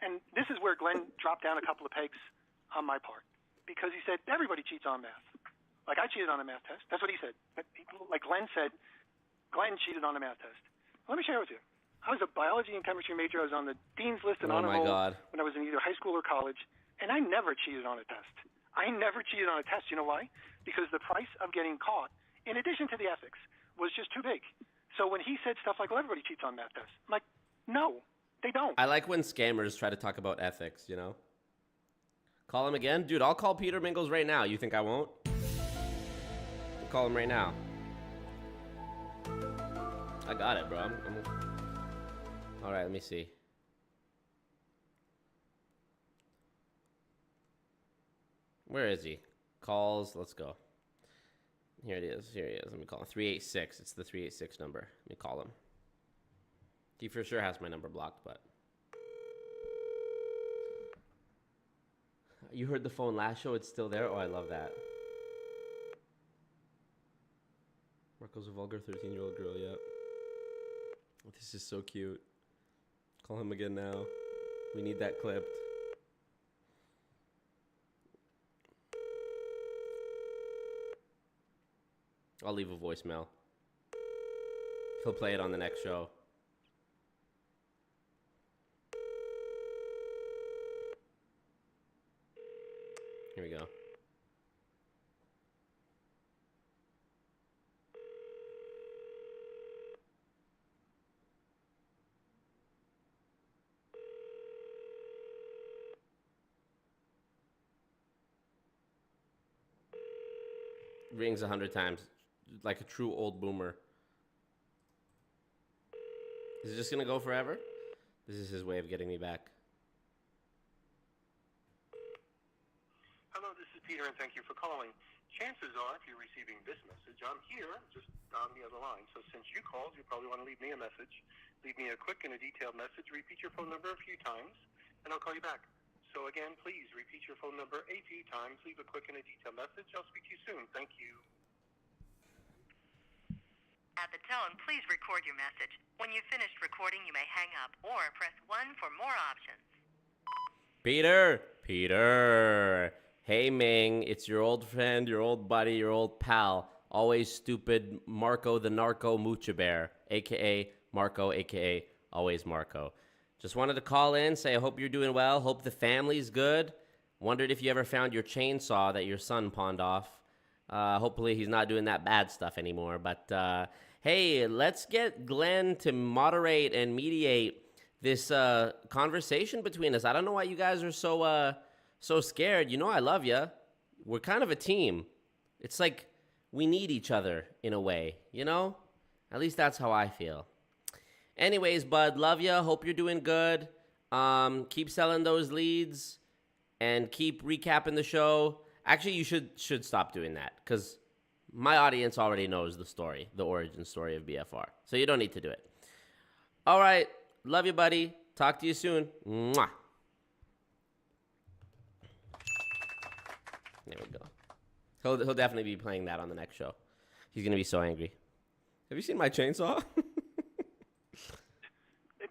And this is where Glenn dropped down a couple of pegs on my part. Because he said, everybody cheats on math. Like, I cheated on a math test. That's what he said. Like Glenn said, Glenn cheated on a math test. Let me share with you. I was a biology and chemistry major. I was on the dean's list and honor roll when I was in either high school or college. And I never cheated on a test. I never cheated on a test. You know why? Because the price of getting caught, in addition to the ethics, was just too big. So when he said stuff like, well, everybody cheats on math tests, I'm like, no, they don't. I like when scammers try to talk about ethics, you know? Call him again? Dude, I'll call Peter Mingles right now. You think I won't? I'll call him right now. I got it, bro. All right, let me see. Where is he? Calls. Let's go. Here it is. Here he is. Let me call him. 386. It's the 386 number. Let me call him. He for sure has my number blocked, but... You heard the phone last show? It's still there? Oh, I love that. Marco's a vulgar 13-year-old girl, yep. This is so cute. Call him again now. We need that clipped. I'll leave a voicemail. He'll play it on the next show. Here we go. Rings 100 times, like a true old boomer. Is it just gonna go forever? This is his way of getting me back. Hello, this is Peter, and thank you for calling. Chances are, if you're receiving this message, I'm here, just on the other line. So since you called, you probably want to leave me a message. Leave me a quick and a detailed message. Repeat your phone number a few times, and I'll call you back. So again, please repeat your phone number a few times. Leave a quick and a detailed message. I'll speak to you soon. Thank you. At the tone, please record your message. When you've finished recording, you may hang up or press 1 for more options. Peter! Hey, Ming, it's your old friend, your old buddy, your old pal, always stupid Marco the Narco Moocha Bear, a.k.a. Marco, a.k.a. AlwaysMarco. Just wanted to call in, say I hope you're doing well, hope the family's good. Wondered if you ever found your chainsaw that your son pawned off. Hopefully he's not doing that bad stuff anymore. But, hey, let's get Glenn to moderate and mediate this conversation between us. I don't know why you guys are so scared. You know I love you. We're kind of a team. It's like we need each other in a way, you know? At least that's how I feel. Anyways, bud, love you. Hope you're doing good. Keep selling those leads and keep recapping the show. Actually, you should stop doing that because my audience already knows the story, the origin story of BFR. So you don't need to do it. All right. Love you, buddy. Talk to you soon. Mwah. There we go. He'll definitely be playing that on the next show. He's going to be so angry. Have you seen my chainsaw?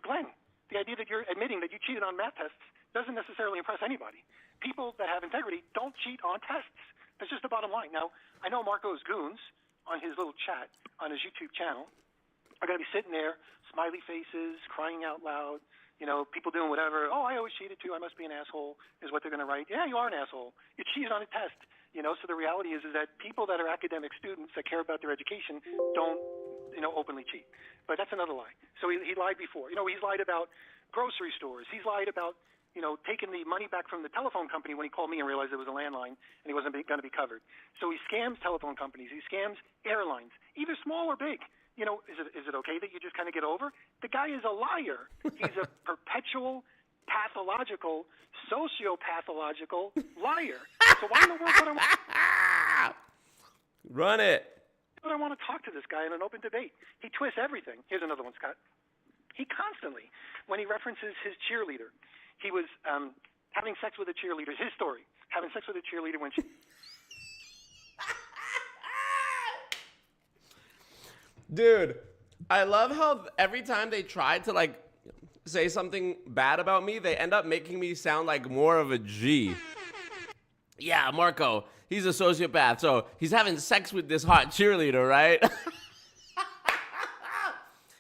Glenn, the idea that you're admitting that you cheated on math tests doesn't necessarily impress anybody. People that have integrity don't cheat on tests. That's just the bottom line. Now, I know Marco's goons on his little chat on his YouTube channel are going to be sitting there, smiley faces, crying out loud, you know, people doing whatever. Oh, I always cheated too. I must be an asshole is what they're going to write. Yeah, you are an asshole. You cheated on a test. You know, so the reality is that people that are academic students that care about their education don't, you know, openly cheat. But that's another lie. So he lied before. You know, he's lied about grocery stores. He's lied about, you know, taking the money back from the telephone company when he called me and realized it was a landline and he wasn't going to be covered. So he scams telephone companies. He scams airlines, either small or big. You know, is it okay that you just kind of get over? The guy is a liar. He's a perpetual, pathological, sociopathological liar. So why in the world would I Run it. But I want to talk to this guy in an open debate. He twists everything. Here's another one, Scott. He constantly, when he references his cheerleader, he was having sex with a cheerleader. His story, having sex with a cheerleader when she... Dude, I love how every time they try to, like, say something bad about me, they end up making me sound like more of a G. Yeah, Marco, he's a sociopath, so he's having sex with this hot cheerleader, right?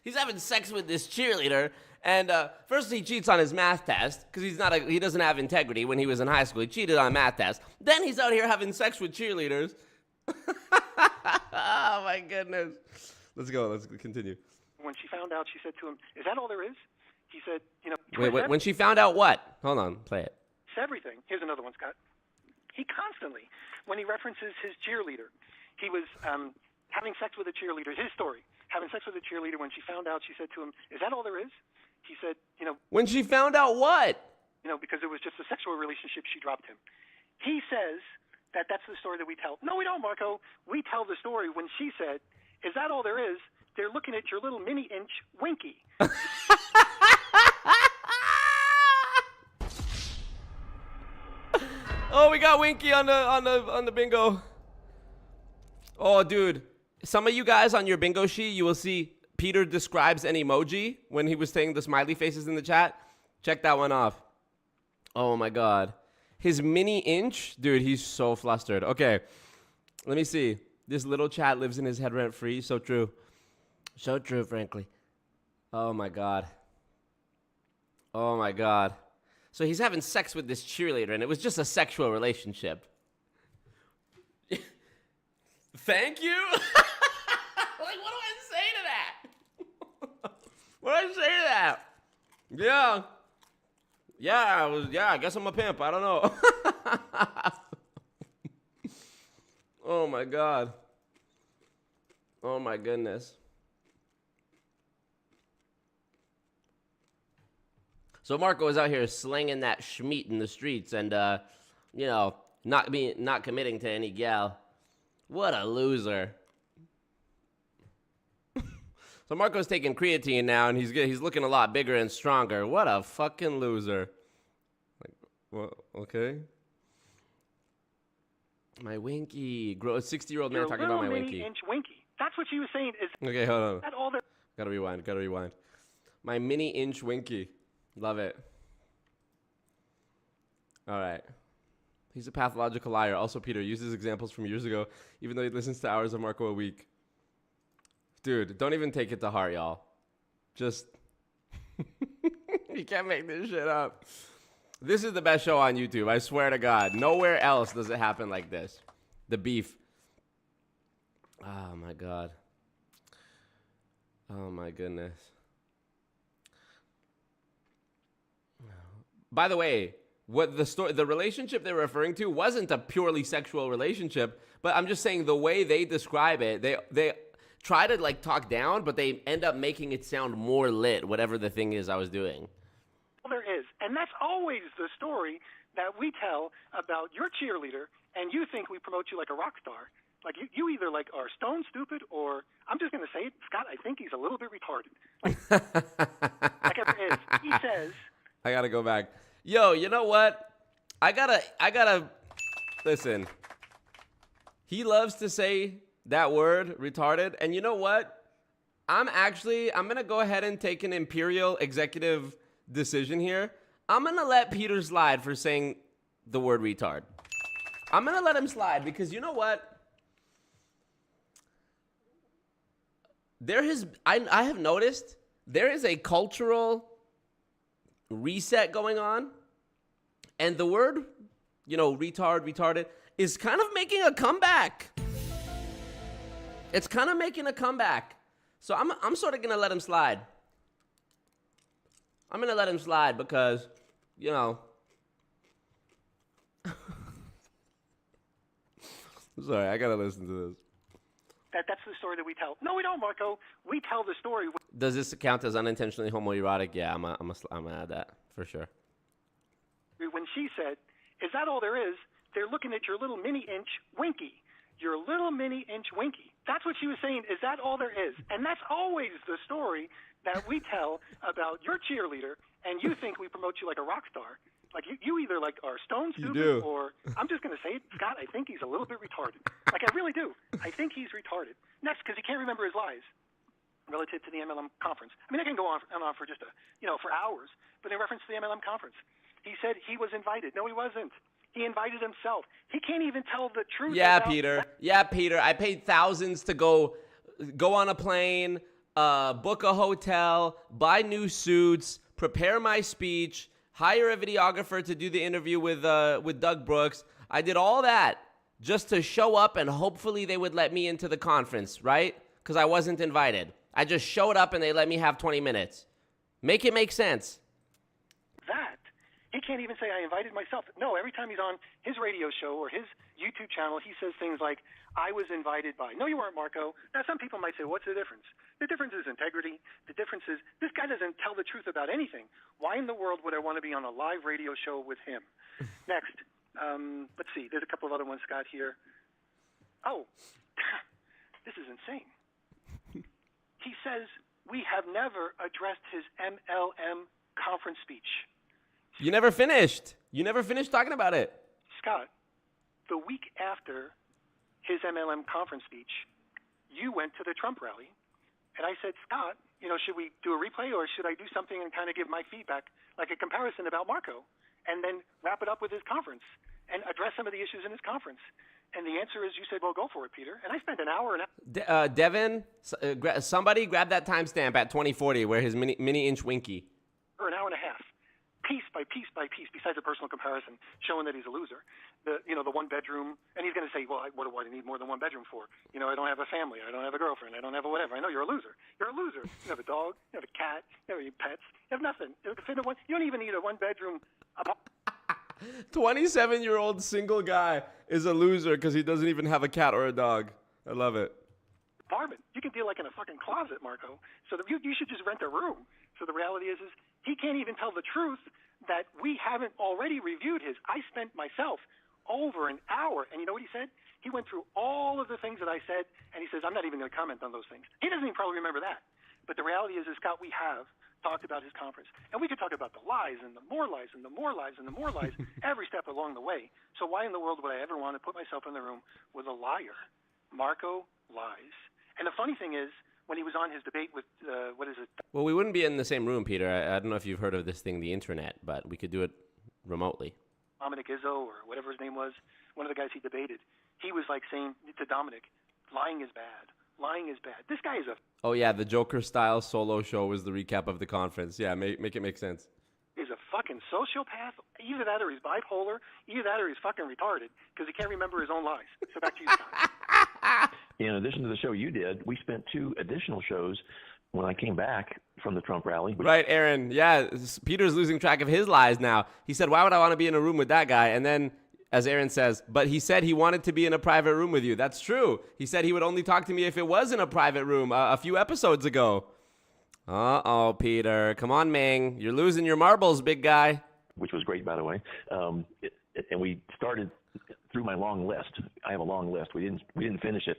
He's having sex with this cheerleader, and first he cheats on his math test because he doesn't have integrity. When he was in high school, he cheated on a math test. Then he's out here having sex with cheerleaders. Oh my goodness! Let's go. Let's continue. When she found out, she said to him, "Is that all there is?" He said, "You know." Wait. When she found out what? Hold on. Play it. It's everything. Here's another one, Scott. He constantly, when he references his cheerleader, he was having sex with a cheerleader. His story, having sex with a cheerleader. When she found out, she said to him, "Is that all there is?" He said, "You know." When she found out what? You know, because it was just a sexual relationship, she dropped him. He says that that's the story that we tell. No, we don't, Marco. We tell the story when she said, "Is that all there is?" They're looking at your little mini-inch winky. Oh, we got Winky on the bingo. Oh, dude. Some of you guys on your bingo sheet, you will see Peter describes an emoji when he was saying the smiley faces in the chat. Check that one off. Oh, my God. His mini inch? Dude, he's so flustered. Okay. Let me see. This little chat lives in his head rent-free. So true. So true, frankly. Oh, my God. Oh, my God. So he's having sex with this cheerleader, and it was just a sexual relationship. Thank you? Like, what do I say to that? What do I say to that? Yeah. Yeah, I guess I'm a pimp. I don't know. Oh, my God. Oh, my goodness. So Marco is out here slinging that schmeat in the streets and, you know, not committing to any gal. What a loser. So Marco's taking creatine now, and he's looking a lot bigger and stronger. What a fucking loser. Like, well, okay. My Winky. 60-year-old man talking about my Winky. Inch Winky. That's what she was saying. Okay, hold on. That all Gotta rewind. My mini-inch Winky. Love it. All right. He's a pathological liar. Also, Peter uses examples from years ago, even though he listens to hours of Marco a week. Dude, don't even take it to heart, y'all. Just, you can't make this shit up. This is the best show on YouTube. I swear to God. Nowhere else does it happen like this. The beef. Oh, my God. Oh, my goodness. by the way, what the relationship they're referring to wasn't a purely sexual relationship, but I'm just saying the way they describe it, they try to like talk down, but they end up making it sound more lit, whatever the thing is I was doing. Well, there is. And that's always the story that we tell about your cheerleader, and you think we promote you like a rock star. Like, you either, like, are stone stupid, or, I'm just going to say it, Scott, I think he's a little bit retarded. Like it is. He says... I got to go back. Yo, you know what? I gotta... Listen. He loves to say that word, retarded, and you know what? I'm going to go ahead and take an imperial executive decision here. I'm going to let Peter slide for saying the word retard. I'm going to let him slide because you know what? I have noticed there is a cultural reset going on, and the word, retarded, is kind of making a comeback. It's kind of making a comeback. So I'm sort of going to let him slide. I'm going to let him slide because, sorry, I got to listen to this. That's the story that we tell. No, we don't, Marco. We tell the story. Does this count as unintentionally homoerotic? Yeah, I'm gonna add that for sure. When she said, "Is that all there is?" They're looking at your little mini-inch winky. Your little mini-inch winky. That's what she was saying. Is that all there is? And that's always the story that we tell about your cheerleader, and you think we promote you like a rock star. Like, you either, like, are stone stupid, or, I'm just going to say it, Scott, I think he's a little bit retarded. Like, I really do. I think he's retarded. Next, because he can't remember his lies relative to the MLM conference. I mean, I can go on and on for just, for hours, but in reference to the MLM conference, he said he was invited. No, he wasn't. He invited himself. He can't even tell the truth. Yeah, Peter. I paid thousands to go on a plane, book a hotel, buy new suits, prepare my speech, hire a videographer to do the interview with Doug Brooks. I did all that just to show up and hopefully they would let me into the conference, right? Because I wasn't invited. I just showed up and they let me have 20 minutes. Make it make sense. That. He can't even say I invited myself. No, every time he's on his radio show or his YouTube channel, he says things like, I was invited by. No, you weren't, Marco. Now, some people might say, what's the difference? The difference is integrity. The difference is this guy doesn't tell the truth about anything. Why in the world would I want to be on a live radio show with him? Next, let's see. There's a couple of other ones, Scott, here. Oh, this is insane. He says we have never addressed his MLM conference speech. You never finished. You never finished talking about it. Scott, the week after his MLM conference speech, you went to the Trump rally. And I said, Scott, should we do a replay or should I do something and kind of give my feedback, like a comparison about Marco, and then wrap it up with his conference and address some of the issues in his conference? And the answer is you said, well, go for it, Peter. And I spent an hour and a half. Devin, somebody grab that timestamp at 2040 where his mini-inch winky. For an hour and a half. Piece by piece by piece, besides a personal comparison, showing that he's a loser. The one bedroom, and he's going to say, well, what do I need more than one bedroom for? I don't have a family. I don't have a girlfriend. I don't have a whatever. I know you're a loser. You're a loser. You have a dog. You have a cat. You have any pets. You have nothing. You don't even need a one-bedroom apartment. 27-year-old single guy is a loser because he doesn't even have a cat or a dog. I love it. Apartment. You can deal like in a fucking closet, Marco. So you should just rent a room. So the reality is he can't even tell the truth that we haven't already reviewed his. I spent myself over an hour, and you know what he said? He went through all of the things that I said, and he says, I'm not even going to comment on those things. He doesn't even probably remember that. But the reality is, Scott, we have talked about his conference. And we could talk about the lies and the more lies and the more lies and the more lies every step along the way. So why in the world would I ever want to put myself in the room with a liar? Marco lies. And the funny thing is, when he was on his debate with, Well, we wouldn't be in the same room, Peter. I don't know if you've heard of this thing, the internet, but we could do it remotely. Dominic Izzo, or whatever his name was, one of the guys he debated, he was like saying to Dominic, lying is bad. Lying is bad. This guy is a... Oh, yeah, the Joker-style solo show was the recap of the conference. Yeah, make it make sense. He's a fucking sociopath. Either that or he's bipolar. Either that or he's fucking retarded because he can't remember his own lies. So back to you, Scott. In addition to the show you did, we spent 2 additional shows when I came back from the Trump rally. Right, Aaron. Yeah, Peter's losing track of his lies now. He said, why would I want to be in a room with that guy? And then, as Aaron says, but he said he wanted to be in a private room with you. That's true. He said he would only talk to me if it was in a private room a few episodes ago. Uh-oh, Peter. Come on, Ming. You're losing your marbles, big guy. Which was great, by the way. And we started through my long list. I have a long list. We didn't finish it.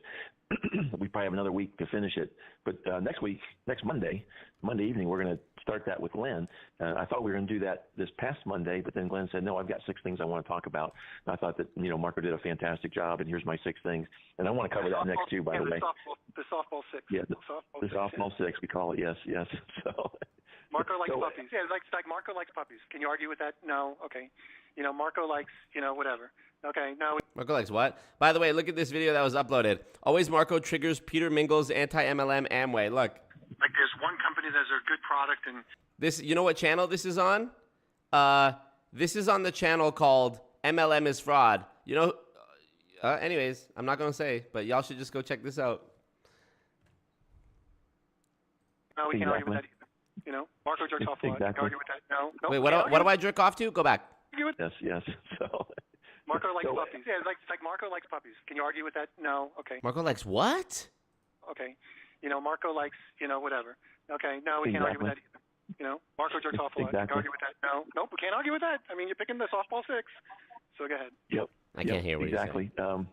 We probably have another week to finish it. But next Monday evening, we're going to start that with Glenn. I thought we were going to do that this past Monday, but then Glenn said, no, I've got 6 things I want to talk about. And I thought that, Marco did a fantastic job, and here's my 6 things. And I want to cover that next too, by the way. The softball 6. Yeah, the softball 6, we call it, yes. So Marco likes puppies. Yeah, it's like Marco likes puppies. Can you argue with that? No. Okay. Marco likes, whatever. Okay, no. Marco likes what? By the way, look at this video that was uploaded. AlwaysMarco triggers Peter Mingle's anti-MLM Amway. Look. Like there's one company that's a good product and... This, you know what channel this is on? This is on the channel called MLM is Fraud. Anyways, I'm not going to say, but y'all should just go check this out. No, we can't argue with that either. Marco jerks off a lot. Exactly. Can argue with that? No. Wait, what do I jerk off to? Go back. Yes. So... Marco likes puppies. Yeah, it's like Marco likes puppies. Can you argue with that? No. Okay. Marco likes what? Okay. Marco likes, whatever. Okay. No, we can't argue with that either. Marco jerks off a lot. Can you argue with that? No. Nope, we can't argue with that. I mean, you're picking the softball 6. So go ahead. Yep. I can't hear what you're saying. Exactly.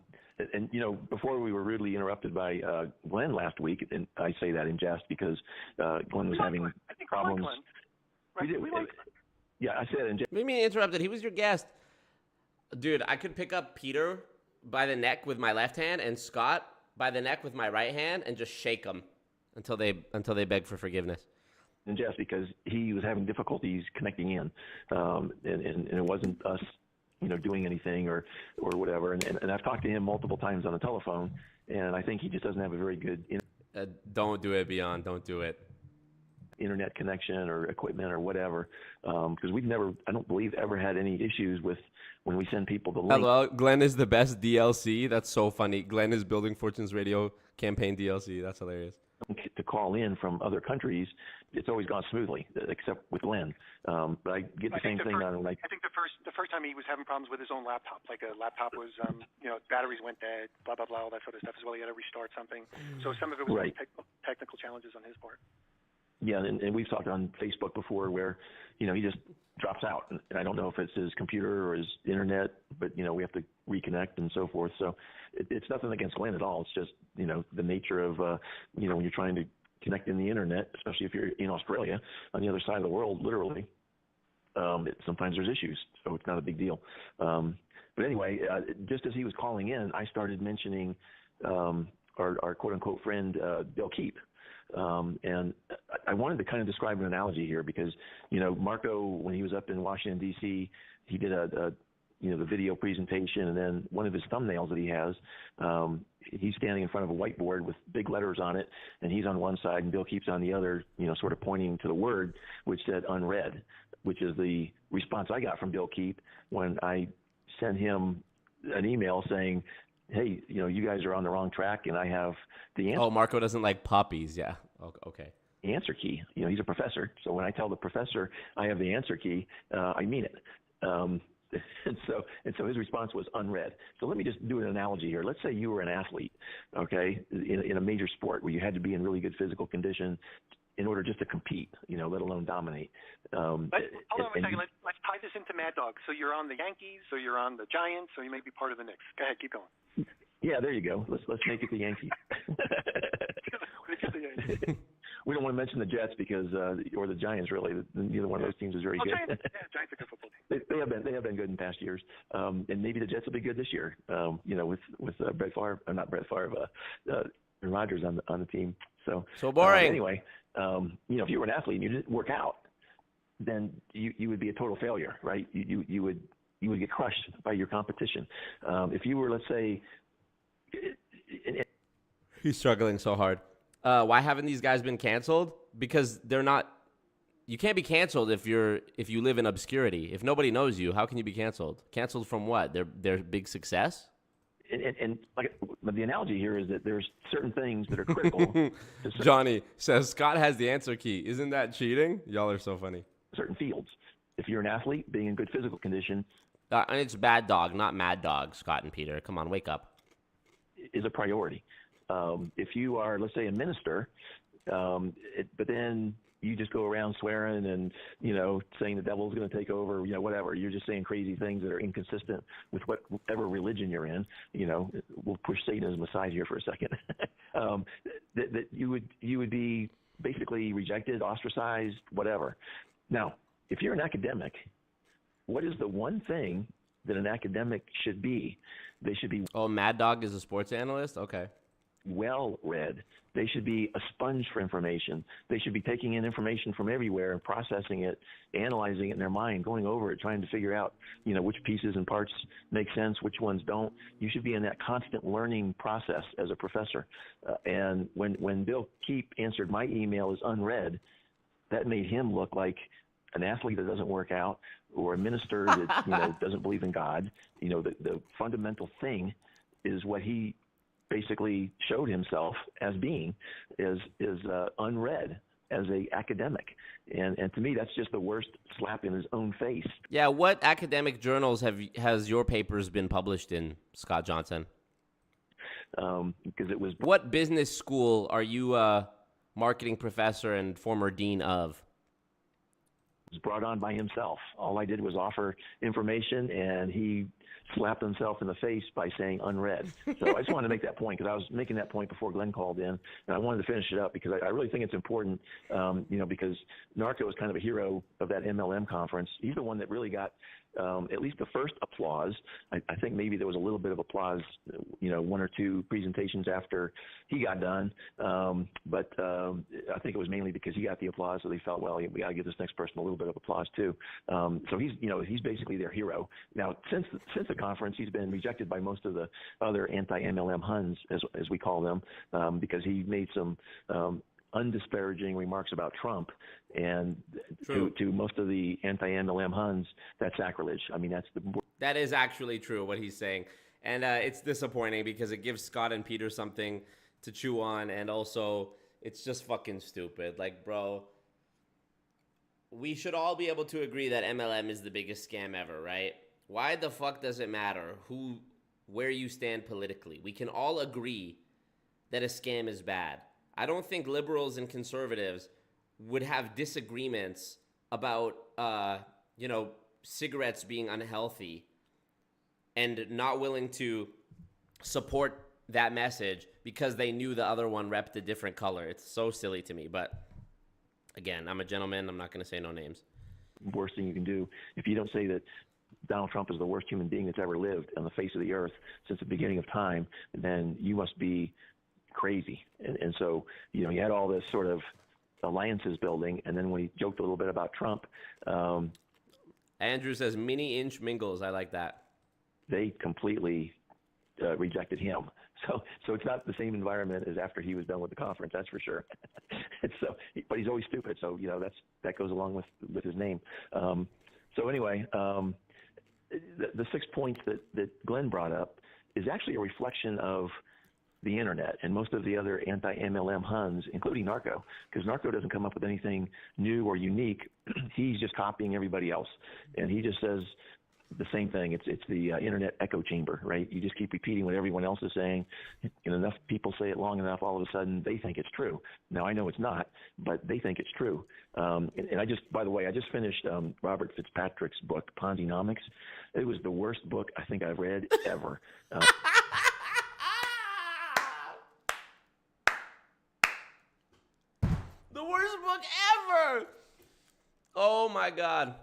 And, before we were rudely interrupted by Glenn last week, and I say that in jest because Glenn was having problems. Right? We like Glenn. Yeah, I said in jest. What do you mean interrupted? He was your guest. Dude, I could pick up Peter by the neck with my left hand and Scott by the neck with my right hand and just shake them until they beg for forgiveness. And just because he was having difficulties connecting in, and it wasn't us, doing anything or whatever. And I've talked to him multiple times on the telephone, and I think he just doesn't have a very good. Don't do it, Beyond. Don't do it. Internet connection or equipment or whatever, because we've never, I don't believe, ever had any issues with when we send people the link. Hello, Glenn is the best DLC. That's so funny. Glenn is Building Fortunes Radio campaign DLC. That's hilarious. To call in from other countries, it's always gone smoothly, except with Glenn. But I get the same thing on like. I think the first time he was having problems with his own laptop, like a laptop was, batteries went dead, blah blah blah, all that sort of stuff as well. He had to restart something. So some of it was technical challenges on his part. Yeah, and we've talked on Facebook before where, he just drops out. And I don't know if it's his computer or his internet, but, we have to reconnect and so forth. So it's nothing against Glenn at all. It's just, the nature of, when you're trying to connect in the internet, especially if you're in Australia, on the other side of the world, literally, sometimes there's issues. So it's not a big deal. But anyway, just as he was calling in, I started mentioning our quote-unquote friend, Bill Keep. And I wanted to kind of describe an analogy here because, Marco, when he was up in Washington, D.C., he did the video presentation, and then one of his thumbnails that he has, he's standing in front of a whiteboard with big letters on it, and he's on one side and Bill Keep's on the other, sort of pointing to the word, which said unread, which is the response I got from Bill Keep when I sent him an email saying, hey, you guys are on the wrong track, and I have the answer. Oh, Marco doesn't like puppies. Yeah. Okay. Answer key. He's a professor. So when I tell the professor I have the answer key, I mean it. And so his response was unread. So let me just do an analogy here. Let's say you were an athlete, okay, in a major sport where you had to be in really good physical condition in order just to compete, let alone dominate. Hold on a second. Let's tie this into Mad Dog. So you're on the Yankees, so you're on the Giants, so you may be part of the Knicks. Go ahead, keep going. Yeah, there you go. Let's make it the Yankees. We don't want to mention the Jets because, or the Giants really. Neither one of those teams is very good. Giants are a good football team. They have been good in past years, and maybe the Jets will be good this year. With Brett Favre, not Brett Favre, Aaron Rodgers on the team. So boring. Anyway, if you were an athlete and you didn't work out, then you would be a total failure, right? You would get crushed by your competition. If you were, let's say, he's struggling so hard. Why haven't these guys been canceled? Because they're not. You can't be canceled if you live in obscurity. If nobody knows you, how can you be canceled? Canceled from what? Their big success? and like, but the analogy here is that there's certain things that are critical. to Johnny says Scott has the answer key. Isn't that cheating? Y'all are so funny. certain fields. If you're an athlete, being in good physical condition, and it's bad dog, not mad dog, Scott and Peter. Come on, wake up. Is a priority. If you are, let's say, a minister, but then you just go around swearing and, saying the devil's going to take over, whatever. You're just saying crazy things that are inconsistent with whatever religion you're in. We'll push Satanism aside here for a second. that you would be basically rejected, ostracized, whatever. Now, if you're an academic, what is the one thing that an academic should be? They should be... Oh, Mad Dog is a sports analyst? Okay. Well-read. They should be a sponge for information. They should be taking in information from everywhere and processing it, analyzing it in their mind, going over it, trying to figure out, which pieces and parts make sense, which ones don't. You should be in that constant learning process as a professor. And when Bill Keep answered my email as unread, that made him look like an athlete that doesn't work out or a minister that doesn't believe in God. The fundamental thing is what he basically showed himself as being is unread as a academic. And to me, that's just the worst slap in his own face. Yeah, what academic journals has your papers been published in, Scott Johnson? Because it was... What business school are you a marketing professor and former dean of? Was brought on by himself. All I did was offer information, and he slapped himself in the face by saying unread. So I just wanted to make that point because I was making that point before Glenn called in, and I wanted to finish it up because I really think it's important, because Narco is kind of a hero of that MLM conference. He's the one that really got at least the first applause. I think maybe there was a little bit of applause, one or two presentations after he got done. But I think it was mainly because he got the applause, so they felt, well, we got to give this next person a little bit of applause too. So he's basically their hero. Now, since the conference, he's been rejected by most of the other anti-MLM Huns, as we call them, because he made some undisparaging remarks about Trump, and to most of the anti-MLM Huns, that's sacrilege. I mean, that is actually true what he's saying, and it's disappointing because it gives Scott and Peter something to chew on, and also it's just fucking stupid. Like, bro, we should all be able to agree that MLM is the biggest scam ever, right? Why the fuck does it matter where you stand politically? We can all agree that a scam is bad. I don't think liberals and conservatives would have disagreements about, cigarettes being unhealthy and not willing to support that message because they knew the other one repped a different color. It's so silly to me. But again, I'm a gentleman. I'm not going to say no names. Worst thing you can do, if you don't say that Donald Trump is the worst human being that's ever lived on the face of the earth since the beginning of time, then you must be crazy. And so, you had all this sort of alliances building, and then when he joked a little bit about Trump. Andrew says mini-inch mingles. I like that. They completely rejected him. So it's not the same environment as after he was done with the conference, that's for sure. But he's always stupid, so, that goes along with his name. So anyway, the 6 points that Glenn brought up is actually a reflection of the internet and most of the other anti-MLM Huns, including Narco, because Narco doesn't come up with anything new or unique. He's just copying everybody else, and he just says the same thing. It's the internet echo chamber, right? You just keep repeating what everyone else is saying, and enough people say it long enough, all of a sudden they think it's true. Now, I know it's not, but they think it's true. And by the way, I just finished Robert Fitzpatrick's book, Ponzi-nomics. It was the worst book I think I've read ever. The worst book ever! Oh my God.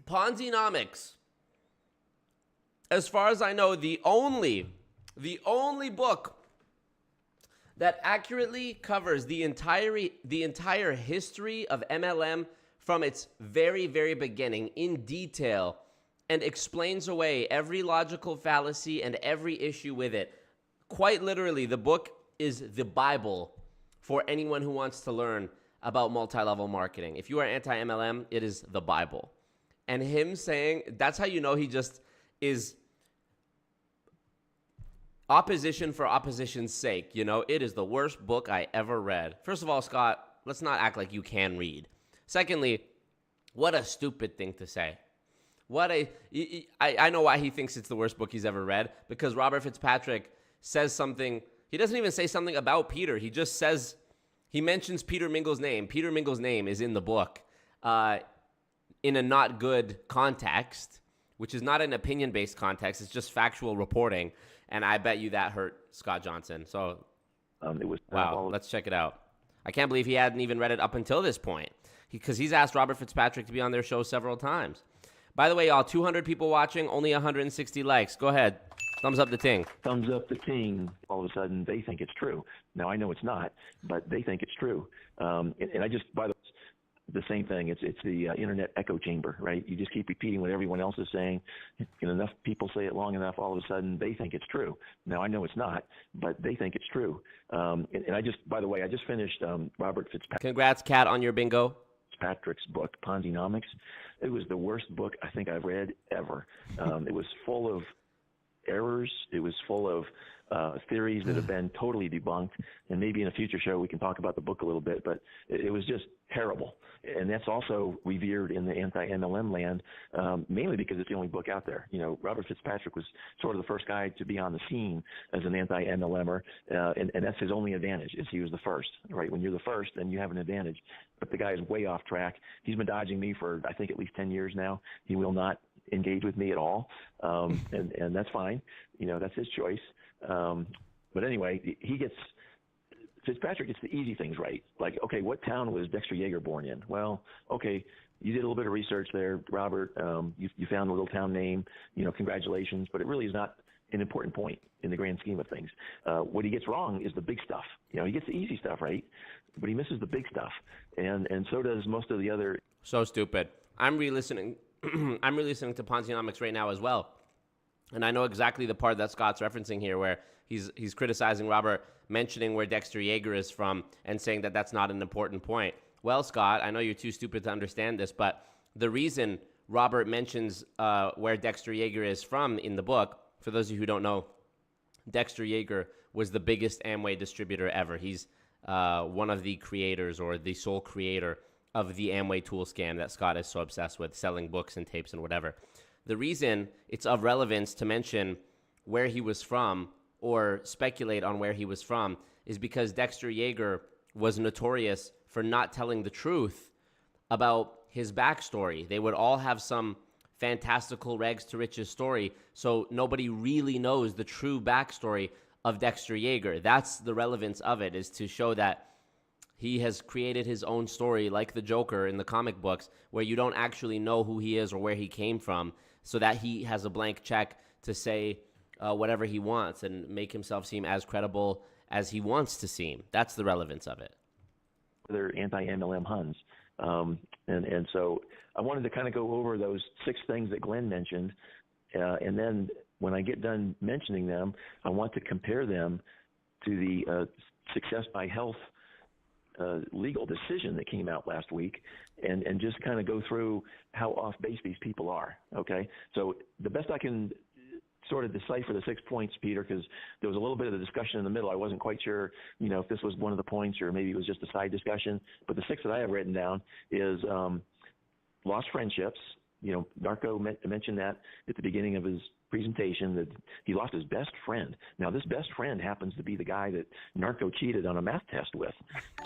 Ponzi-nomics. As far as I know, the only book that accurately covers the entire history of MLM from its very, very beginning in detail and explains away every logical fallacy and every issue with it. Quite literally, the book is the Bible for anyone who wants to learn about multi-level marketing. If you are anti-MLM, it is the Bible. And him saying, that's how you know he just is opposition for opposition's sake. You know, it is the worst book I ever read. First of all, Scott, let's not act like you can read. Secondly, what a stupid thing to say. I know why he thinks it's the worst book he's ever read, because Robert Fitzpatrick says something. He doesn't even say something about Peter. He just says, he mentions Peter Mingle's name. Peter Mingle's name is in the book in a not good context, which is not an opinion-based context. It's just factual reporting. And I bet you that hurt Scott Johnson. So, wow, let's check it out. I can't believe he hadn't even read it up until this point, because he's asked Robert Fitzpatrick to be on their show several times. By the way, y'all, 200 people watching, only 160 likes. Go ahead. Thumbs up the ting. Thumbs up the ting. All of a sudden, they think it's true. Now, I know it's not, but they think it's true. And I just, by the way, the same thing. It's the internet echo chamber, right? You just keep repeating what everyone else is saying. And enough people say it long enough, all of a sudden, they think it's true. Now, I know it's not, but they think it's true. And I just, by the way, I just finished Robert Fitzpatrick. Congrats, Kat, on your bingo. Patrick's book, Ponzinomics. It was the worst book I think I've read ever. It was full of errors. It was full of theories that have been totally debunked. And maybe in a future show we can talk about the book a little bit, but it was just terrible. And that's also revered in the anti-MLM land, mainly because it's the only book out there. You know, Robert Fitzpatrick was sort of the first guy to be on the scene as an anti-MLMer, and that's his only advantage, is he was the first, right? When you're the first, then you have an advantage. But the guy is way off track. He's been dodging me for, I think, at least 10 years now. He will not engage with me at all, and that's fine. You know, that's his choice. But anyway, Fitzpatrick gets the easy things right. Like, okay, what town was Dexter Yeager born in? Well, okay, you did a little bit of research there, Robert. You found a little town name. You know, congratulations. But it really is not an important point in the grand scheme of things. What he gets wrong is the big stuff. You know, he gets the easy stuff right, but he misses the big stuff. And so does most of the other. So stupid. I'm re-listening. I'm re-listening to Ponzinomics right now as well. And I know exactly the part that Scott's referencing here, where he's criticizing Robert, mentioning where Dexter Yeager is from and saying that that's not an important point. Well, Scott, I know you're too stupid to understand this, but the reason Robert mentions where Dexter Yeager is from in the book, for those of you who don't know, Dexter Yeager was the biggest Amway distributor ever. He's one of the creators, or the sole creator, of the Amway tool scam that Scott is so obsessed with, selling books and tapes and whatever. The reason it's of relevance to mention where he was from or speculate on where he was from is because Dexter Yeager was notorious for not telling the truth about his backstory. They would all have some fantastical rags to riches story, so nobody really knows the true backstory of Dexter Yeager. That's the relevance of it, is to show that he has created his own story, like the Joker in the comic books, where you don't actually know who he is or where he came from, so that he has a blank check to say whatever he wants and make himself seem as credible as he wants to seem. That's the relevance of it. They're anti-MLM Huns. And so I wanted to kind of go over those 6 things that Glenn mentioned, and then when I get done mentioning them, I want to compare them to the Success by Health legal decision that came out last week, and just kind of go through how off base these people are. Okay, so the best I can sort of decipher the 6 points, Peter, because there was a little bit of the discussion in the middle. I wasn't quite sure, you know, if this was one of the points or maybe it was just a side discussion. But the 6 that I have written down is lost friendships. You know, Narco mentioned that at the beginning of his presentation, that he lost his best friend. Now, this best friend happens to be the guy that Narco cheated on a math test with.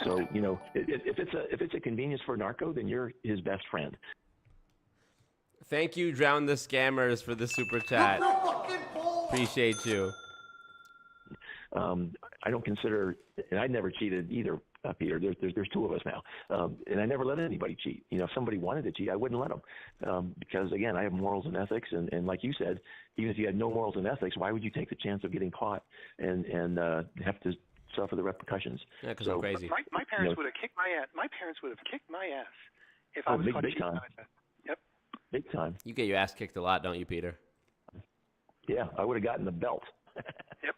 So, you know, if it's a convenience for Narco, then you're his best friend. Thank you, Drown the Scammers, for the super chat. Appreciate you. I don't consider, and I never cheated either, Peter. There's 2 of us now, and I never let anybody cheat. You know, if somebody wanted to cheat, I wouldn't let them, because again, I have morals and ethics, and like you said, even if you had no morals and ethics, why would you take the chance of getting caught and have to suffer the repercussions? Yeah, because I'm crazy. My parents would have kicked my ass. My parents would have kicked my ass if I was caught cheating. Time. Yep. Big time. You get your ass kicked a lot, don't you, Peter? Yeah, I would have gotten the belt. Yep.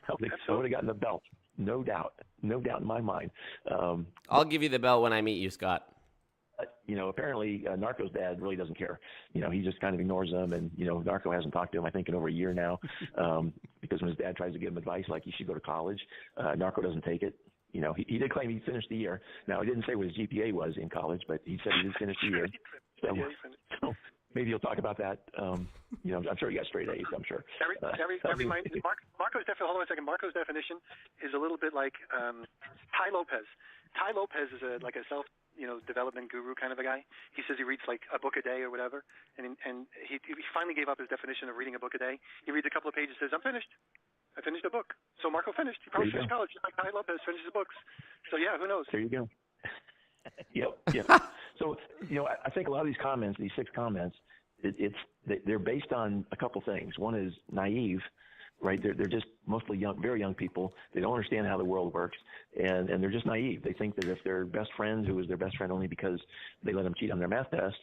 I would have gotten the belt. No doubt in my mind. I'll give you the belt when I meet you, Scott. apparently Narco's dad really doesn't care. He just kind of ignores him, and Narco hasn't talked to him, I think, in over a year now, because when his dad tries to give him advice like he should go to college, Narco doesn't take it. He did claim he finished the year. Now, he didn't say what his GPA was in college, but he said he did finish the year. So maybe you'll talk about that. I'm sure he got straight A's, I'm sure. Marco's definition, hold on a second. Marco's definition is a little bit like Tai Lopez. Tai Lopez is a self development guru kind of a guy. He says he reads like a book a day or whatever, and he finally gave up his definition of reading a book a day. He reads a couple of pages, says, I'm finished. I finished a book. So Marco finished. He probably finished college, just like Tai Lopez finishes books. So yeah, who knows? There you go. Yep. So I think a lot of these comments, these 6 comments, they're based on a couple things. One is naive, right? They're just mostly young, very young people. They don't understand how the world works, and they're just naive. They think that if their best friend, who was their best friend only because they let them cheat on their math test,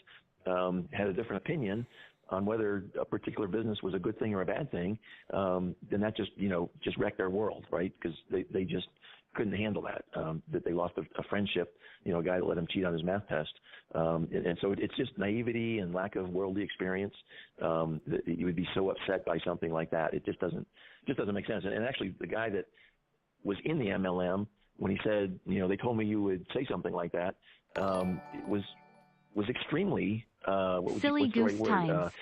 had a different opinion on whether a particular business was a good thing or a bad thing, then that just wrecked their world, right? Because they just couldn't handle that they lost a friendship, a guy that let him cheat on his math test. And so it's just naivety and lack of worldly experience that you would be so upset by something like that. It just doesn't make sense. And actually, the guy that was in the MLM, when he said, they told me you would say something like that, it was extremely silly goose times.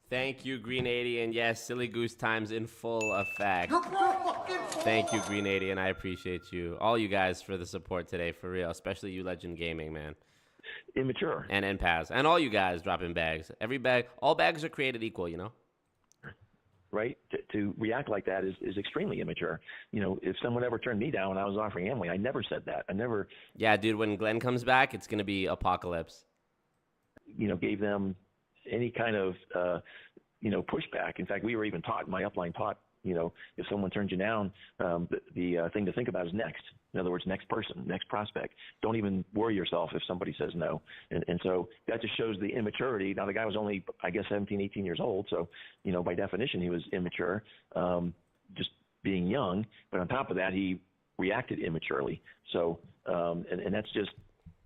Thank you, Green 80, and yes, Silly Goose Times in full effect. Thank you, Green 80, and I appreciate you, all you guys, for the support today, for real, especially you, Legend Gaming, man. Immature. And NPAS, and all you guys dropping bags. Every bag, all bags are created equal, Right? To react like that is extremely immature. If someone ever turned me down when I was offering Amway, I never said that. I never. Yeah, dude, when Glenn comes back, it's going to be apocalypse. Gave them any kind of, pushback. In fact, we were even taught, my upline taught, if someone turns you down, the thing to think about is next. In other words, next person, next prospect. Don't even worry yourself if somebody says no. And so that just shows the immaturity. Now, the guy was only, I guess, 17, 18 years old. So, by definition, he was immature, just being young. But on top of that, he reacted immaturely. So, and that's just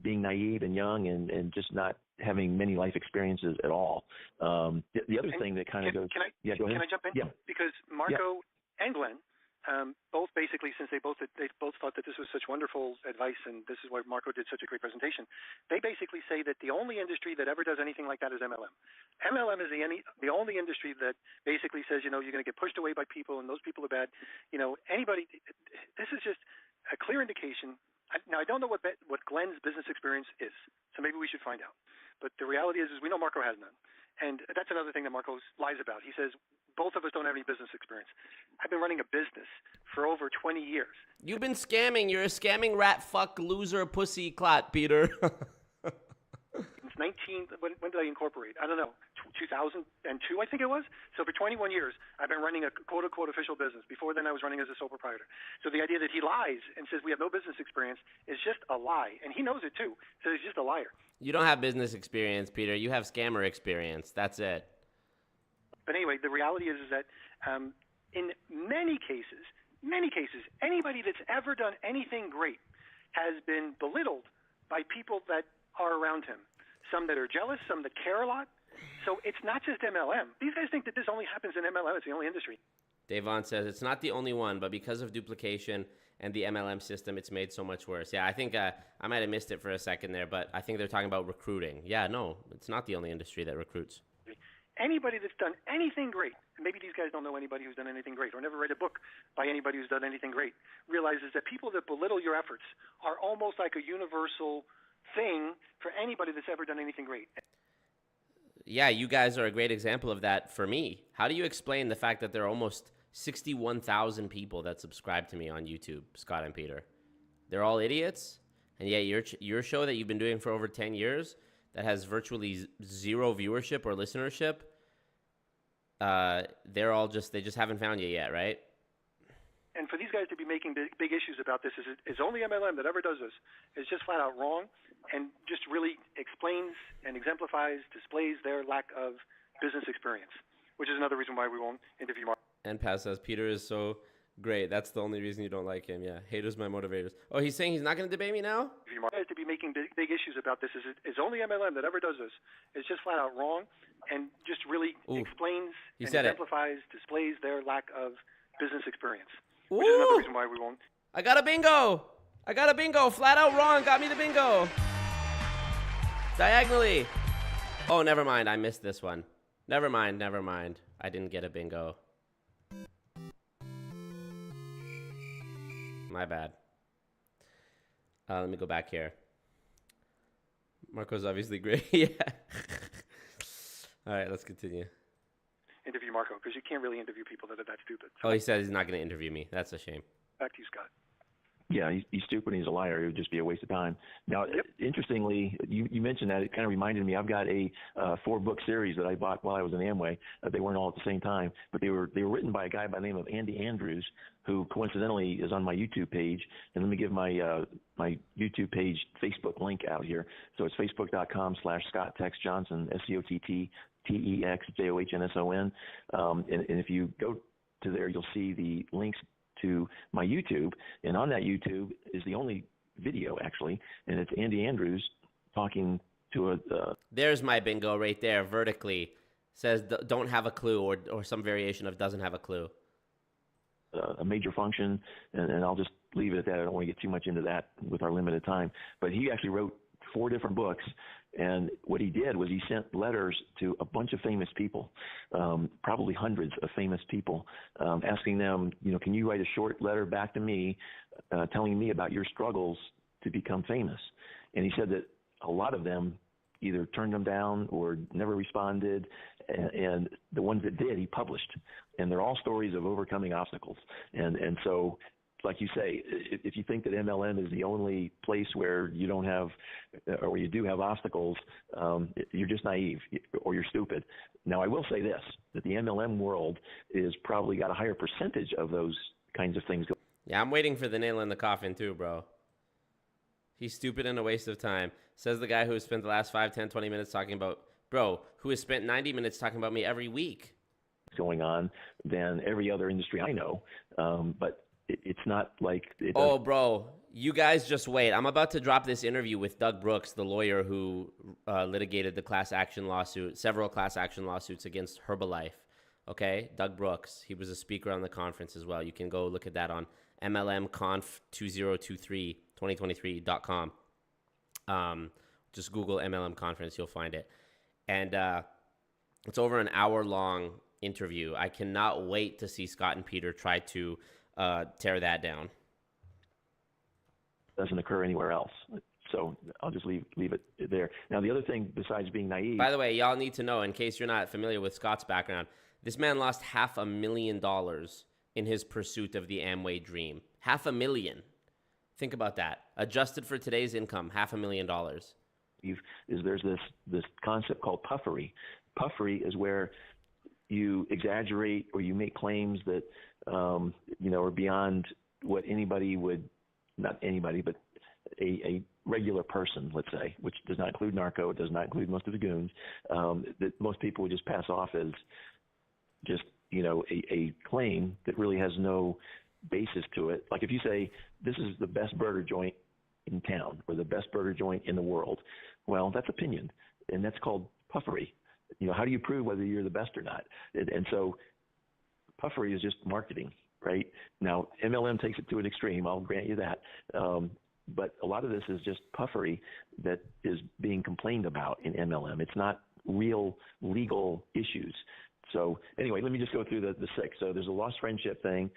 being naive and young and just not having many life experiences at all. The other thing that kind of goes... Can I go ahead. Can I jump in? Yeah. Because Marco and Glenn, both basically, since they both thought that this was such wonderful advice, and this is why Marco did such a great presentation, they basically say that the only industry that ever does anything like that is MLM. MLM is the only industry that basically says, you're going to get pushed away by people, and those people are bad. Anybody... This is just a clear indication. Now, I don't know what Glenn's business experience is, so maybe we should find out. But the reality is we know Marco has none. And that's another thing that Marco lies about. He says, both of us don't have any business experience. I've been running a business for over 20 years. You've been scamming. You're a scamming rat, fuck, loser, pussy, clot, Peter. Since when did I incorporate? I don't know, 2002, I think it was. So for 21 years, I've been running a quote-unquote official business. Before then, I was running as a sole proprietor. So the idea that he lies and says we have no business experience is just a lie. And he knows it, too. So he's just a liar. You don't have business experience, Peter. You have scammer experience. That's it. But anyway, the reality is that in many cases, anybody that's ever done anything great has been belittled by people that are around him. Some that are jealous, some that care a lot. So it's not just MLM. These guys think that this only happens in MLM. It's the only industry. Davon says it's not the only one, but because of duplication and the MLM system, it's made so much worse. Yeah, I think I might have missed it for a second there, but I think they're talking about recruiting. Yeah, no, it's not the only industry that recruits. Anybody that's done anything great, and maybe these guys don't know anybody who's done anything great or never read a book by anybody who's done anything great, realizes that people that belittle your efforts are almost like a universal thing for anybody that's ever done anything great. Yeah, you guys are a great example of that for me. How do you explain the fact that there are almost 61,000 people that subscribe to me on YouTube, Scott and Peter? They're all idiots, and yet your show that you've been doing for over 10 years that has virtually zero viewership or listenership, they just haven't found you yet, right? And for these guys to be making big issues about this is only MLM that ever does this. It's just flat out wrong and just really explains and exemplifies, displays their lack of business experience, which is another reason why we won't interview Mark. And Paz says, Peter is so Great. That's the only reason you don't like him. Yeah. Haters my motivators. Oh, he's saying he's not going to debate me now? To be making big issues about this is only MLM that ever does this. It's just flat out wrong and just really explains and exemplifies, displays their lack of business experience. Which is another reason why we won't. I got a bingo. Flat out wrong. Got me the bingo. Diagonally. Oh, never mind. I missed this one. Never mind. I didn't get a bingo. My bad. Let me go back here. Marco's obviously great. Yeah. All right, let's continue. Interview Marco, because you can't really interview people that are that stupid. So he said he's not going to interview me. That's a shame. Back to you, Scott. Yeah, he's stupid and he's a liar. It would just be a waste of time. Now, interestingly, you mentioned that. It kind of reminded me, I've got a 4-book series that I bought while I was in Amway. They weren't all at the same time, but they were written by a guy by the name of Andy Andrews, who coincidentally is on my YouTube page. And let me give my my YouTube page Facebook link out here. So it's facebook.com/ScottTexJohnson, ScottTexJohnson. And if you go to there, you'll see the links to my YouTube, and on that YouTube is the only video actually, and it's Andy Andrews talking to There's my bingo right there, vertically. Says don't have a clue, or some variation of doesn't have a clue. A major function, and I'll just leave it at that. I don't want to get too much into that with our limited time. But he actually wrote 4 different books, and what he did was he sent letters to a bunch of famous people, probably hundreds of famous people, asking them, can you write a short letter back to me telling me about your struggles to become famous? And he said that a lot of them either turned them down or never responded, and the ones that did, he published. And they're all stories of overcoming obstacles. And so, like you say, if you think that MLM is the only place where you don't have, or where you do have obstacles, you're just naive or you're stupid. Now, I will say this, that the MLM world is probably got a higher percentage of those kinds of things. Yeah, I'm waiting for the nail in the coffin too, bro. He's stupid and a waste of time. Says the guy who has spent the last 5, 10, 20 minutes talking about, bro, who has spent 90 minutes talking about me every week. Going on than every other industry I know. But it's not like... Oh, bro, you guys just wait. I'm about to drop this interview with Doug Brooks, the lawyer who litigated the several class action lawsuits against Herbalife. Okay, Doug Brooks. He was a speaker on the conference as well. You can go look at that on MLMconf2023.com. Just Google MLM conference, you'll find it. And it's over an hour-long interview. I cannot wait to see Scott and Peter try to tear that down. Doesn't occur anywhere else. So I'll just leave it there. Now, the other thing besides being naive... By the way, y'all need to know, in case you're not familiar with Scott's background, this man lost $500,000 in his pursuit of the Amway dream. $500,000. Think about that. Adjusted for today's income, $500,000. There's this concept called puffery. Puffery is where you exaggerate or you make claims that are beyond what anybody would, not anybody, but a regular person, let's say, which does not include narco, it does not include most of the goons, that most people would just pass off as just a claim that really has no basis to it. Like if you say this is the best burger joint in town or the best burger joint in the world, well, that's opinion, and that's called puffery. How do you prove whether you're the best or not? And so puffery is just marketing, right? Now, MLM takes it to an extreme, I'll grant you that. But a lot of this is just puffery that is being complained about in MLM. It's not real legal issues. So anyway, let me just go through the 6. So there's a lost friendship thing.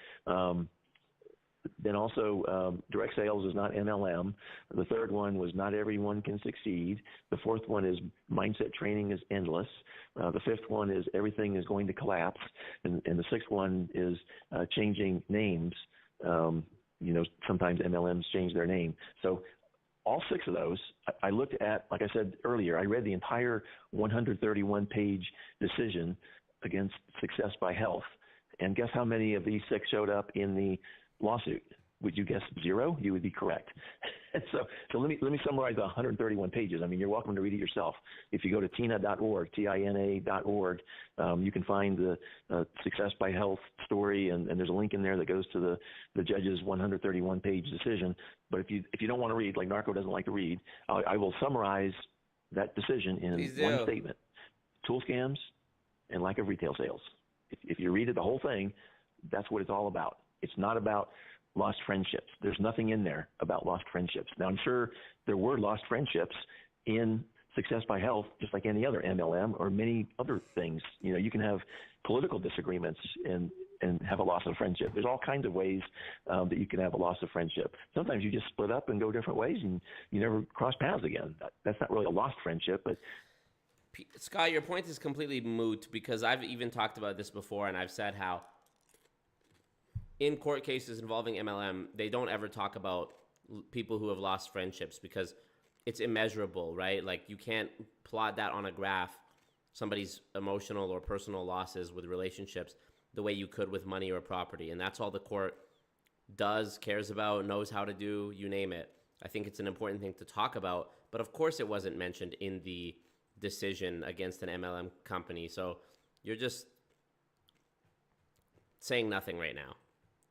Then also direct sales is not MLM. The third one was not everyone can succeed. The fourth one is mindset training is endless. The fifth one is everything is going to collapse. And the sixth one is changing names. Sometimes MLMs change their name. So all 6 of those, I looked at, like I said earlier, I read the entire 131-page decision against Success by Health. And guess how many of these 6 showed up in the lawsuit? would you guess 0? You would be correct. So let me summarize the 131 pages. I mean, you're welcome to read it yourself. If you go to tina.org, TINA.org, you can find the Success by Health story, and there's a link in there that goes to the judge's 131-page decision. But if you don't want to read, like Narco doesn't like to read, I will summarize that decision in one statement: tool scams and lack of retail sales. If you read it, the whole thing, that's what it's all about. It's not about lost friendships. There's nothing in there about lost friendships. Now, I'm sure there were lost friendships in Success by Health, just like any other MLM or many other things. You know, you can have political disagreements and have a loss of friendship. There's all kinds of ways that you can have a loss of friendship. Sometimes you just split up and go different ways, and you never cross paths again. That's not really a lost friendship, but Scott, your point is completely moot, because I've even talked about this before, and I've said how in court cases involving MLM, they don't ever talk about people who have lost friendships because it's immeasurable, right? Like, you can't plot that on a graph, somebody's emotional or personal losses with relationships, the way you could with money or property. And that's all the court does, cares about, knows how to do, you name it. I think it's an important thing to talk about, but of course it wasn't mentioned in the decision against an MLM company. So you're just saying nothing right now.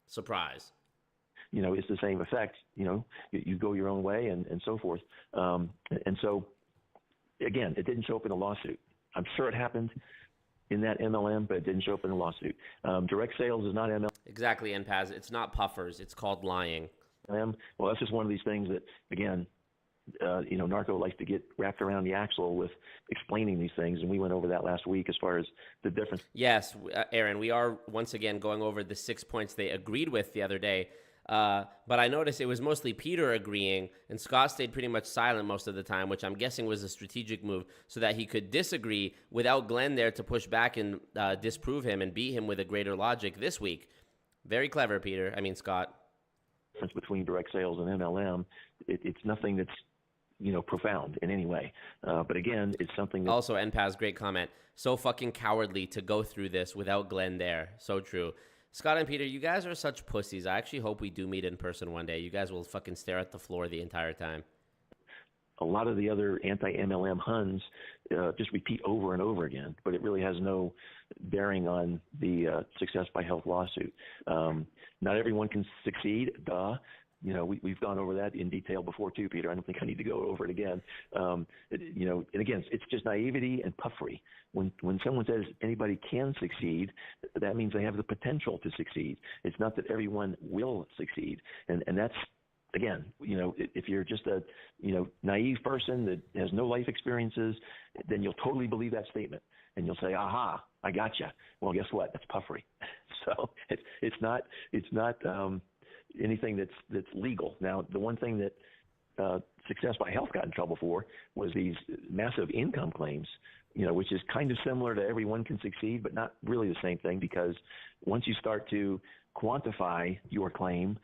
Surprise. You know, it's the same effect. You know, you go your own way and so forth. And so, again, it didn't show up in a lawsuit. I'm sure it happened in that MLM, but it didn't show up in a lawsuit. Direct sales is not MLM. Exactly, NPAS. It's not puffers. It's called lying. Well, that's just one of these things that, again, you know, Narco likes to get wrapped around the axle with explaining these things, and we went over that last week as far as the difference. Yes, Aaron, we are once again going over the 6 points they agreed with the other day, but I noticed it was mostly Peter agreeing, and Scott stayed pretty much silent most of the time, which I'm guessing was a strategic move so that he could disagree without Glenn there to push back and disprove him and beat him with a greater logic this week. Very clever, Peter. I mean, Scott. Difference between direct sales and MLM, it's nothing that's, you know, profound in any way. But again, it's something that... Also, NPAS, great comment. So fucking cowardly to go through this without Glenn there. So true. Scott and Peter, you guys are such pussies. I actually hope we do meet in person one day. You guys will fucking stare at the floor the entire time. A lot of the other anti-MLM Huns just repeat over and over again, but it really has no bearing on the Success by Health lawsuit. Not everyone can succeed, duh. You know, we've gone over that in detail before too, Peter. I don't think I need to go over it again. You know, and again, it's just naivety and puffery. When someone says anybody can succeed, that means they have the potential to succeed. It's not that everyone will succeed. And that's, again, you know, if you're just a, you know, naive person that has no life experiences, then you'll totally believe that statement. And you'll say, aha, I gotcha. Well, guess what? That's puffery. So it's not anything that's legal. Now, the one thing that Success by Health got in trouble for was these massive income claims, you know, which is kind of similar to everyone can succeed, but not really the same thing, because once you start to quantify your claim,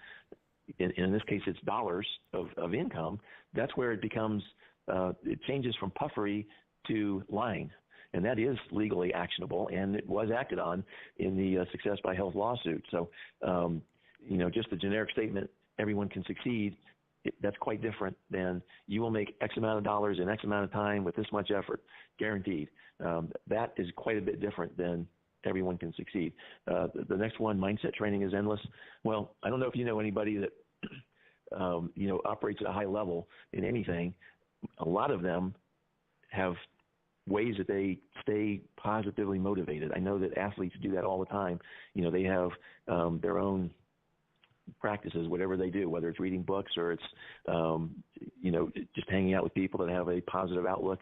in this case it's dollars of income, that's where it becomes, it changes from puffery to lying. And that is legally actionable, and it was acted on in the Success by Health lawsuit. So, you know, just the generic statement, everyone can succeed, that's quite different than you will make X amount of dollars in X amount of time with this much effort, guaranteed. That is quite a bit different than everyone can succeed. The next one, mindset training is endless. Well, I don't know if you know anybody that, you know, operates at a high level in anything. A lot of them have ways that they stay positively motivated. I know that athletes do that all the time. You know, they have their own practices, whatever they do, whether it's reading books or it's, you know, just hanging out with people that have a positive outlook.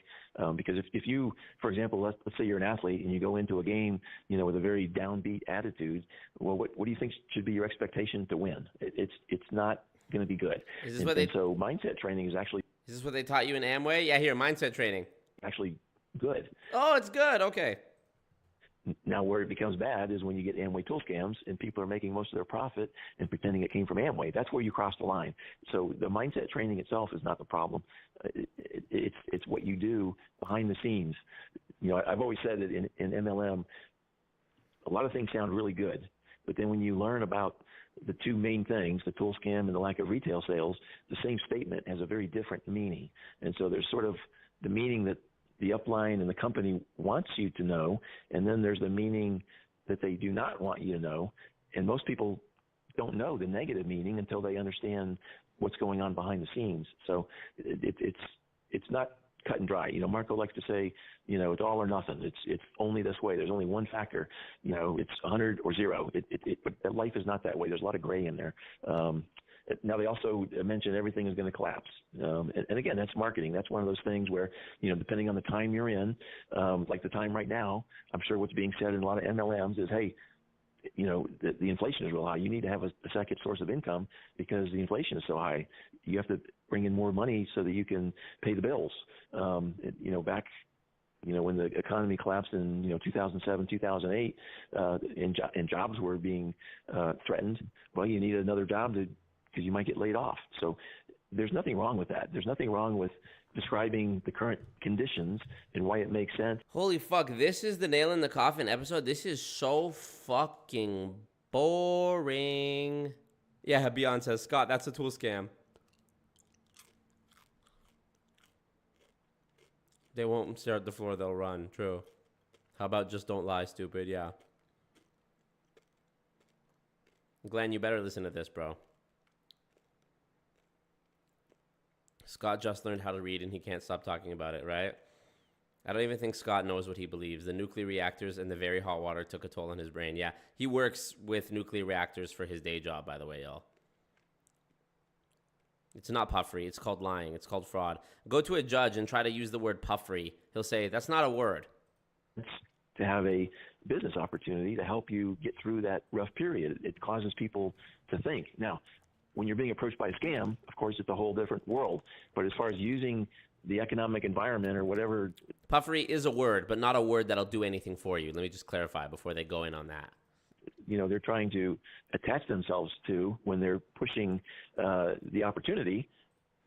Because if you, for example, let's say you're an athlete and you go into a game, you know, with a very downbeat attitude, well, what do you think should be your expectation to win? It's not going to be good. Is this so mindset training is actually... Is this what they taught you in Amway? Yeah, here, mindset training. Actually good. Oh, it's good. Okay. Now, where it becomes bad is when you get Amway tool scams and people are making most of their profit and pretending it came from Amway. That's where you cross the line. So the mindset training itself is not the problem. It's what you do behind the scenes. You know, I've always said that in MLM, a lot of things sound really good, but then when you learn about the two main things, the tool scam and the lack of retail sales, the same statement has a very different meaning. And so there's sort of the meaning that the upline and the company wants you to know, and then there's the meaning that they do not want you to know. And most people don't know the negative meaning until they understand what's going on behind the scenes. So it's not cut and dry. Marco likes to say, it's all or nothing. It's only this way. There's only one factor. It's 100 or 0. But life is not that way. There's a lot of gray in there. Now, they also mention everything is going to collapse. And again, that's marketing. That's one of those things where, depending on the time you're in, like the time right now, I'm sure what's being said in a lot of MLMs is, hey, the inflation is real high. You need to have a second source of income because the inflation is so high. You have to bring in more money so that you can pay the bills. Back, when the economy collapsed in, 2007, 2008, and jobs were being threatened, well, you need another job because you might get laid off. So there's nothing wrong with that. There's nothing wrong with describing the current conditions and why it makes sense. Holy fuck, this is the nail in the coffin episode. This is so fucking boring. Yeah, Beyond says, Scott, that's a tool scam. They won't stare at the floor, they'll run. True. How about just don't lie, stupid? Yeah. Glenn, you better listen to this, bro. Scott just learned how to read and he can't stop talking about it, right? I don't even think Scott knows what he believes. The nuclear reactors and the very hot water took a toll on his brain. Yeah, he works with nuclear reactors for his day job, by the way, y'all. It's not puffery. It's called lying. It's called fraud. Go to a judge and try to use the word puffery. He'll say, that's not a word. To have a business opportunity to help you get through that rough period. It causes people to think. Now, when you're being approached by a scam, of course, it's a whole different world. But as far as using the economic environment or whatever. Puffery is a word, but not a word that'll do anything for you. Let me just clarify before they go in on that. They're trying to attach themselves to when they're pushing the opportunity.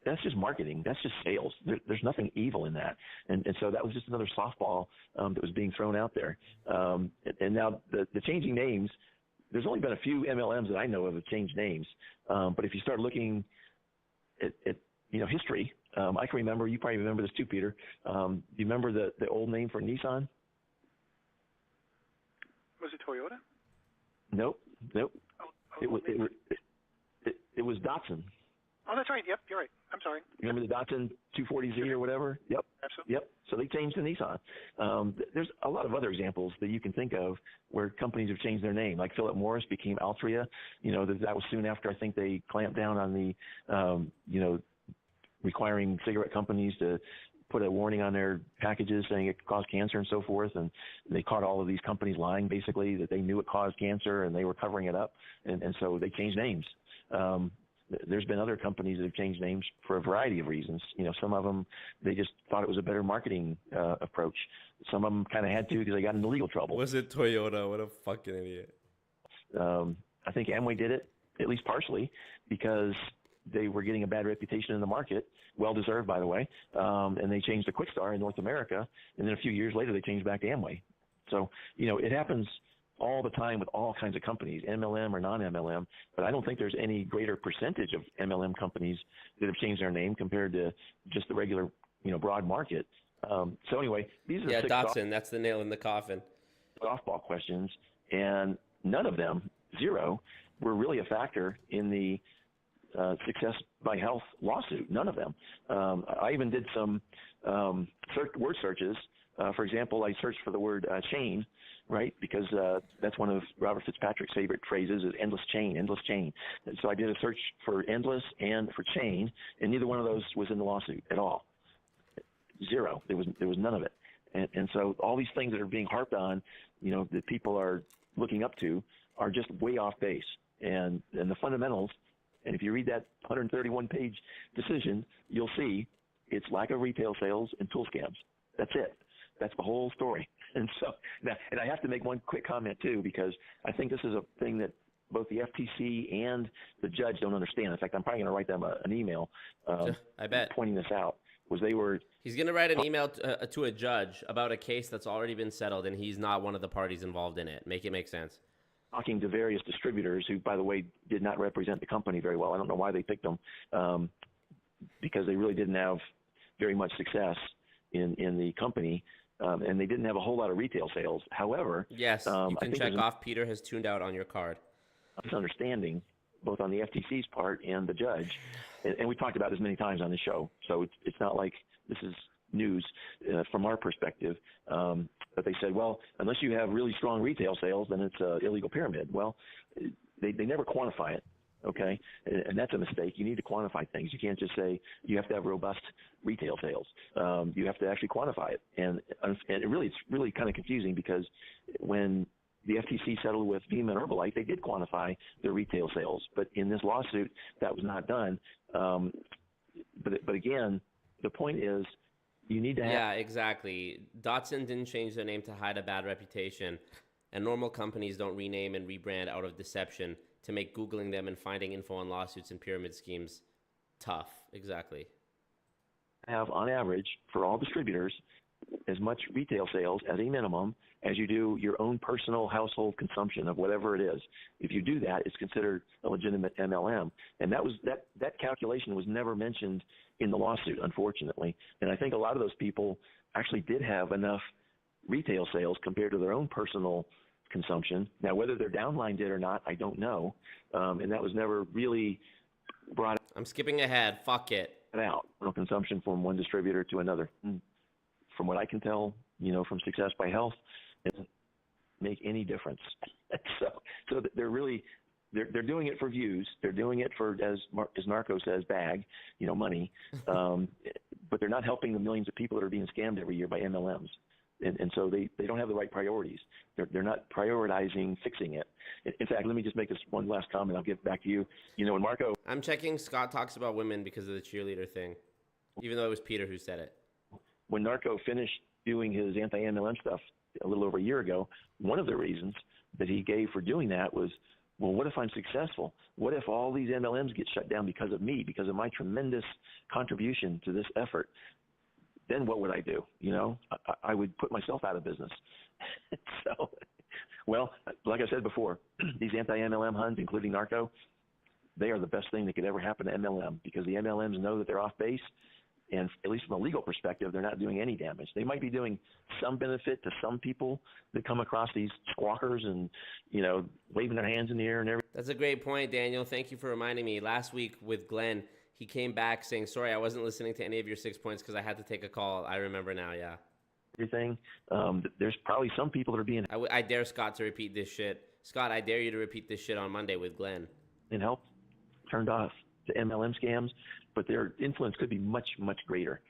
That's just marketing. That's just sales. There's nothing evil in that. And so that was just another softball that was being thrown out there. And now the changing names, there's only been a few MLMs that I know of that changed names. But if you start looking at history, I can remember, you probably remember this too, Peter. Do you remember the old name for Nissan? Was it Toyota? Nope. It was Datsun. Oh, that's right. Yep, you're right. I'm sorry. Remember the Datsun 240Z or whatever? Yep. Absolutely. Yep. So they changed to Nissan. There's a lot of other examples that you can think of where companies have changed their name. Like Philip Morris became Altria. That was soon after I think they clamped down on the, requiring cigarette companies to put a warning on their packages saying it could cause cancer and so forth. And they caught all of these companies lying, basically, that they knew it caused cancer and they were covering it up. And so they changed names. There's been other companies that have changed names for a variety of reasons. Some of them, they just thought it was a better marketing approach. Some of them kind of had to because they got into legal trouble. Was it Toyota? What a fucking idiot. I think Amway did it, at least partially, because they were getting a bad reputation in the market, well-deserved, by the way, and they changed to Quickstar in North America, and then a few years later they changed back to Amway. So, it happens all the time with all kinds of companies, MLM or non-MLM, but I don't think there's any greater percentage of MLM companies that have changed their name compared to just the regular, broad market. So anyway, these are Datsun, that's the nail in the coffin. Softball questions, and none of them, 0, were really a factor in the Success by Health lawsuit. None of them. I even did some word searches. For example, I searched for the word chain, right? Because that's one of Robert Fitzpatrick's favorite phrases is endless chain, endless chain. And so I did a search for endless and for chain, and neither one of those was in the lawsuit at all. 0. There was none of it. And so all these things that are being harped on, that people are looking up to are just way off base. And the fundamentals, and if you read that 131-page decision, you'll see it's lack of retail sales and tool scams. That's it. That's the whole story. And so, and I have to make one quick comment too, because I think this is a thing that both the FTC and the judge don't understand. In fact, I'm probably going to write them an email. I bet. Pointing this out. He's going to write an email to a judge about a case that's already been settled, and he's not one of the parties involved in it. Make it make sense. talking to various distributors who, by the way, did not represent the company very well. I don't know why they picked them, because they really didn't have very much success in the company, and they didn't have a whole lot of retail sales. However, yes, you can check off Peter has tuned out on your card. Misunderstanding, both on the FTC's part and the judge, and we talked about this many times on the show, so it's not like this is news from our perspective. But they said, well, unless you have really strong retail sales, then it's an illegal pyramid. Well, they never quantify it, okay? And that's a mistake. You need to quantify things. You can't just say you have to have robust retail sales. You have to actually quantify it. And it's really kind of confusing, because when the FTC settled with Vima and Herbalife, they did quantify their retail sales. But in this lawsuit, that was not done. But again, the point is, you need to have... Yeah, exactly. Dotson didn't change their name to hide a bad reputation, and normal companies don't rename and rebrand out of deception to make Googling them and finding info on lawsuits and pyramid schemes tough. Exactly. Have, on average, for all distributors, as much retail sales as a minimum as you do your own personal household consumption of whatever it is. If you do that, it's considered a legitimate MLM. And that calculation was never mentioned in the lawsuit, unfortunately. And I think a lot of those people actually did have enough retail sales compared to their own personal consumption. Now, whether their downline did or not, I don't know. And that was never really brought I'm skipping ahead. Fuck it. out, consumption from one distributor to another. From what I can tell, from Success by Health, it doesn't make any difference. So they're really, they're doing it for views. They're doing it for, as Marco says, bag, money. But they're not helping the millions of people that are being scammed every year by MLMs. And so they don't have the right priorities. They're not prioritizing fixing it. In fact, let me just make this one last comment. I'll give it back to you. When Marco... I'm checking Scott talks about women because of the cheerleader thing, even though it was Peter who said it. When Narco finished doing his anti-MLM stuff a little over a year ago, one of the reasons that he gave for doing that was, well, what if I'm successful? What if all these MLMs get shut down because of me, because of my tremendous contribution to this effort? Then what would I do? I would put myself out of business. So, well, like I said before, these anti-MLM Huns, including Narco, they are the best thing that could ever happen to MLM, because the MLMs know that they're off base. And at least from a legal perspective, they're not doing any damage. They might be doing some benefit to some people that come across these squawkers and, waving their hands in the air and everything. That's a great point, Daniel. Thank you for reminding me. Last week with Glenn, he came back saying, sorry, I wasn't listening to any of your 6 points because I had to take a call. I remember now, yeah. Everything. There's probably some people that are being... I dare Scott to repeat this shit. Scott, I dare you to repeat this shit on Monday with Glenn. And help turned off to MLM scams, but their influence could be much, much greater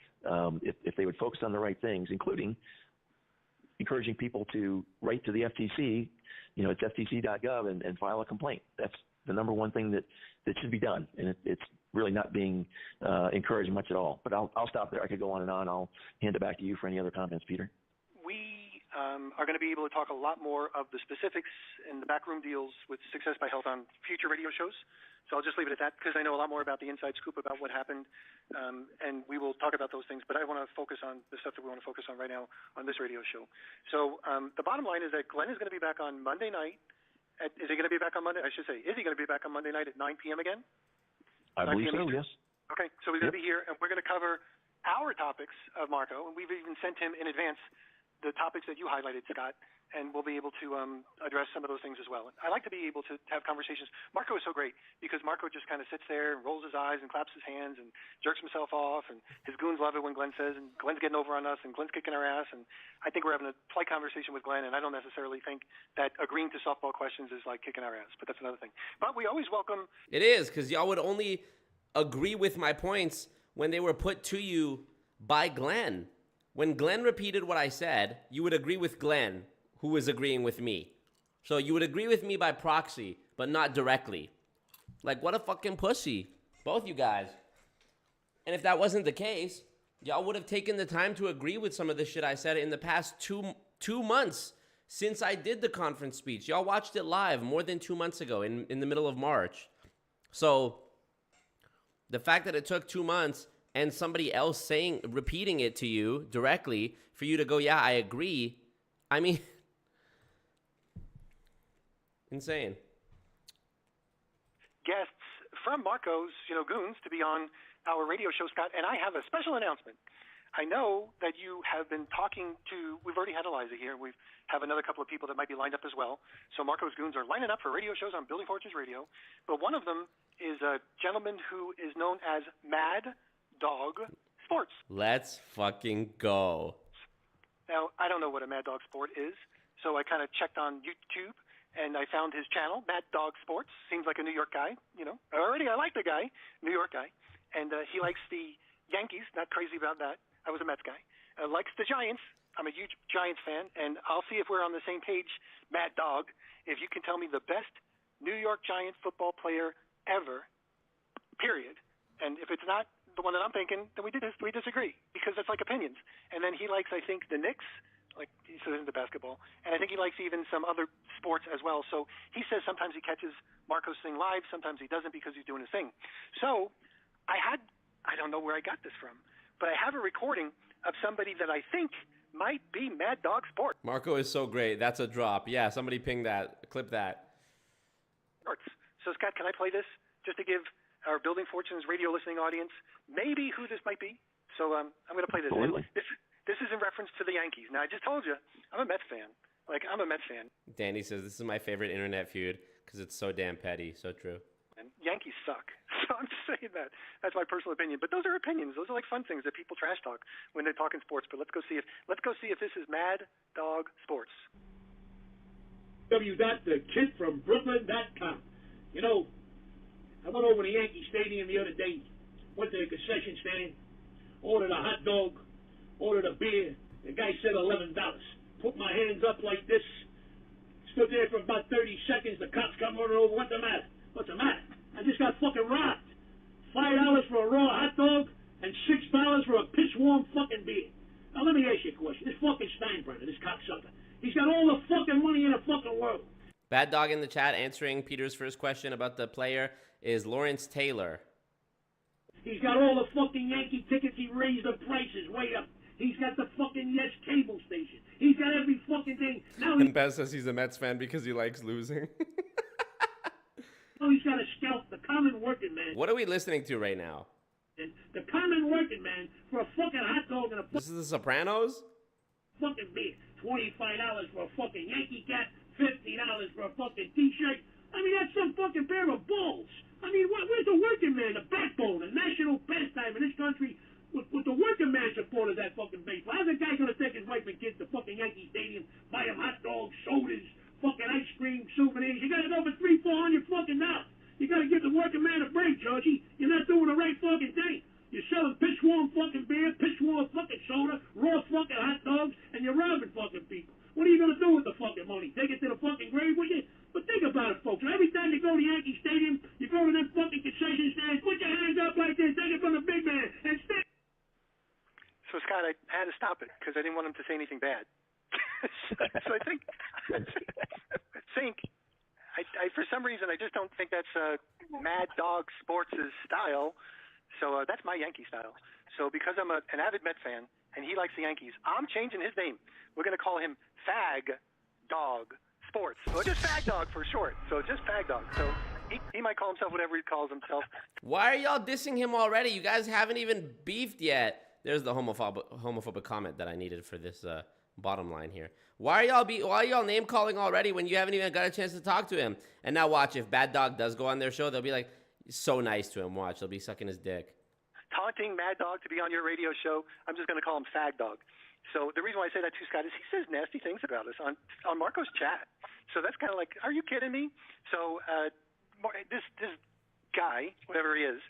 if they would focus on the right things, including encouraging people to write to the FTC. It's ftc.gov and file a complaint. That's the number one thing that should be done, and it's really not being encouraged much at all. But I'll stop there. I could go on and on. I'll hand it back to you for any other comments, Peter. We are going to be able to talk a lot more of the specifics and the backroom deals with Success by Health on future radio shows. So I'll just leave it at that, because I know a lot more about the inside scoop about what happened, and we will talk about those things. But I want to focus on the stuff that we want to focus on right now on this radio show. So the bottom line is that Glenn is going to be back on Monday night. Is he going to be back on Monday? I should say, is he going to be back on Monday night at 9 p.m. again? I believe so, yes. Okay, so he's going to be here, and we're going to cover our topics of Marco, and we've even sent him in advance the topics that you highlighted, Scott, and we'll be able to address some of those things as well. I like to be able to have conversations. Marco is so great because Marco just kind of sits there and rolls his eyes and claps his hands and jerks himself off, and his goons love it when Glenn says, and Glenn's getting over on us, and Glenn's kicking our ass, and I think we're having a polite conversation with Glenn, and I don't necessarily think that agreeing to softball questions is like kicking our ass, but that's another thing. But we always welcome... It is, because y'all would only agree with my points when they were put to you by Glenn. When Glenn repeated what I said, you would agree with Glenn, who was agreeing with me. So you would agree with me by proxy, but not directly. Like, what a fucking pussy. Both you guys. And if that wasn't the case, y'all would have taken the time to agree with some of the shit I said in the past two months since I did the conference speech. Y'all watched it live more than 2 months ago in the middle of March. So the fact that it took 2 months and somebody else repeating it to you directly for you to go, yeah, I agree. I mean, Insane. Guests from Marco's, goons to be on our radio show, Scott. And I have a special announcement. I know that you have been talking to, we've already had Eliza here. We have another couple of people that might be lined up as well. So Marco's goons are lining up for radio shows on Building Fortunes Radio. But one of them is a gentleman who is known as Mad Dog Sports. Let's fucking go. Now, I don't know what a Mad Dog Sport is, so I kind of checked on YouTube, and I found his channel, Mad Dog Sports. Seems like a New York guy, Already I like the guy, New York guy. And he likes the Yankees, not crazy about that. I was a Mets guy. Likes the Giants. I'm a huge Giants fan, and I'll see if we're on the same page, Mad Dog, if you can tell me the best New York Giant football player ever, period. And if it's not the one that I'm thinking, then we disagree, because that's like opinions. And then he likes, I think, the Knicks, like he says into basketball, and I think he likes even some other sports as well. So he says sometimes he catches Marco's thing live, sometimes he doesn't because he's doing his thing. So I don't know where I got this from, but I have a recording of somebody that I think might be Mad Dog Sport. Marco is so great. That's a drop. Yeah, somebody ping that. Clip that. So, Scott, can I play this just to give our Building Fortunes radio listening audience maybe who this might be? So I'm going to play this. This is in reference to the Yankees. Now, I just told you, I'm a Mets fan. I'm a Mets fan. Danny says, this is my favorite internet feud because it's so damn petty. So true. And Yankees suck. So I'm just saying that. That's my personal opinion. But those are opinions. Those are like fun things that people trash talk when they're talking sports. But let's go see if this is Mad Dog Sports. www.thekidfrombrooklyn.com. I went over to Yankee Stadium the other day. Went to the concession stand, ordered a hot dog, ordered a beer. The guy said $11. Put my hands up like this. Stood there for about 30 seconds. The cops come running over. What's the matter? What's the matter? I just got fucking robbed. $5 for a raw hot dog and $6 for a piss-warm fucking beer. Now, let me ask you a question. This fucking Steinbrenner, this cocksucker, he's got all the fucking money in the fucking world. Bad Dog in the chat answering Peter's first question about the player is Lawrence Taylor. He's got all the fucking Yankee tickets. He raised the prices way up. He's got the fucking Yes cable station. He's got every fucking thing. Now and Beth says he's a Mets fan because he likes losing. Oh, he's got to scalp the common working man. What are we listening to right now? The common working man for a fucking hot dog and a This is The Sopranos? fucking beer. $25 for a fucking Yankee cap, $50 for a fucking T-shirt. I mean, that's some fucking pair of balls. I mean, where's the working man, the backbone, the national pastime in this country with the working man support of that fucking baseball? How's a guy going to take his wife and kids to fucking Yankee Stadium, buy them hot dogs, sodas, fucking ice cream, souvenirs? You got to go for $300-400 fucking dollars. You got to give the working man a break, Georgie. You're not doing the right fucking thing. You're selling piss-warm fucking beer, piss-warm fucking soda, raw fucking hot dogs, and you're robbing fucking people. What are you going to do with the fucking money? Take it to the fucking grave with you? But think about it, folks. Every time you go to Yankee Stadium, you go to them fucking concession stands, put your hands up like this, take it from the big man, and stay. So, Scott, I had to stop it because I didn't want him to say anything bad. So I think for some reason, I just don't think that's Mad Dog Sports' style. So that's my Yankee style. So because I'm an avid Met fan and he likes the Yankees, I'm changing his name. We're going to call him Fag Dog Sports. Or just Fag Dog for short. So just Fag Dog. So he might call himself whatever he calls himself. Why are y'all dissing him already? You guys haven't even beefed yet. There's the homophobic comment that I needed for this bottom line here. Why are y'all name calling already when you haven't even got a chance to talk to him? And now watch, if Bad Dog does go on their show, they'll be like so nice to him. Watch, they'll be sucking his dick. Taunting Mad Dog to be on your radio show, I'm just going to call him Fag Dog. So the reason why I say that too, Scott, is he says nasty things about us on Marco's chat. So that's kind of like, are you kidding me? So this guy, whatever he is,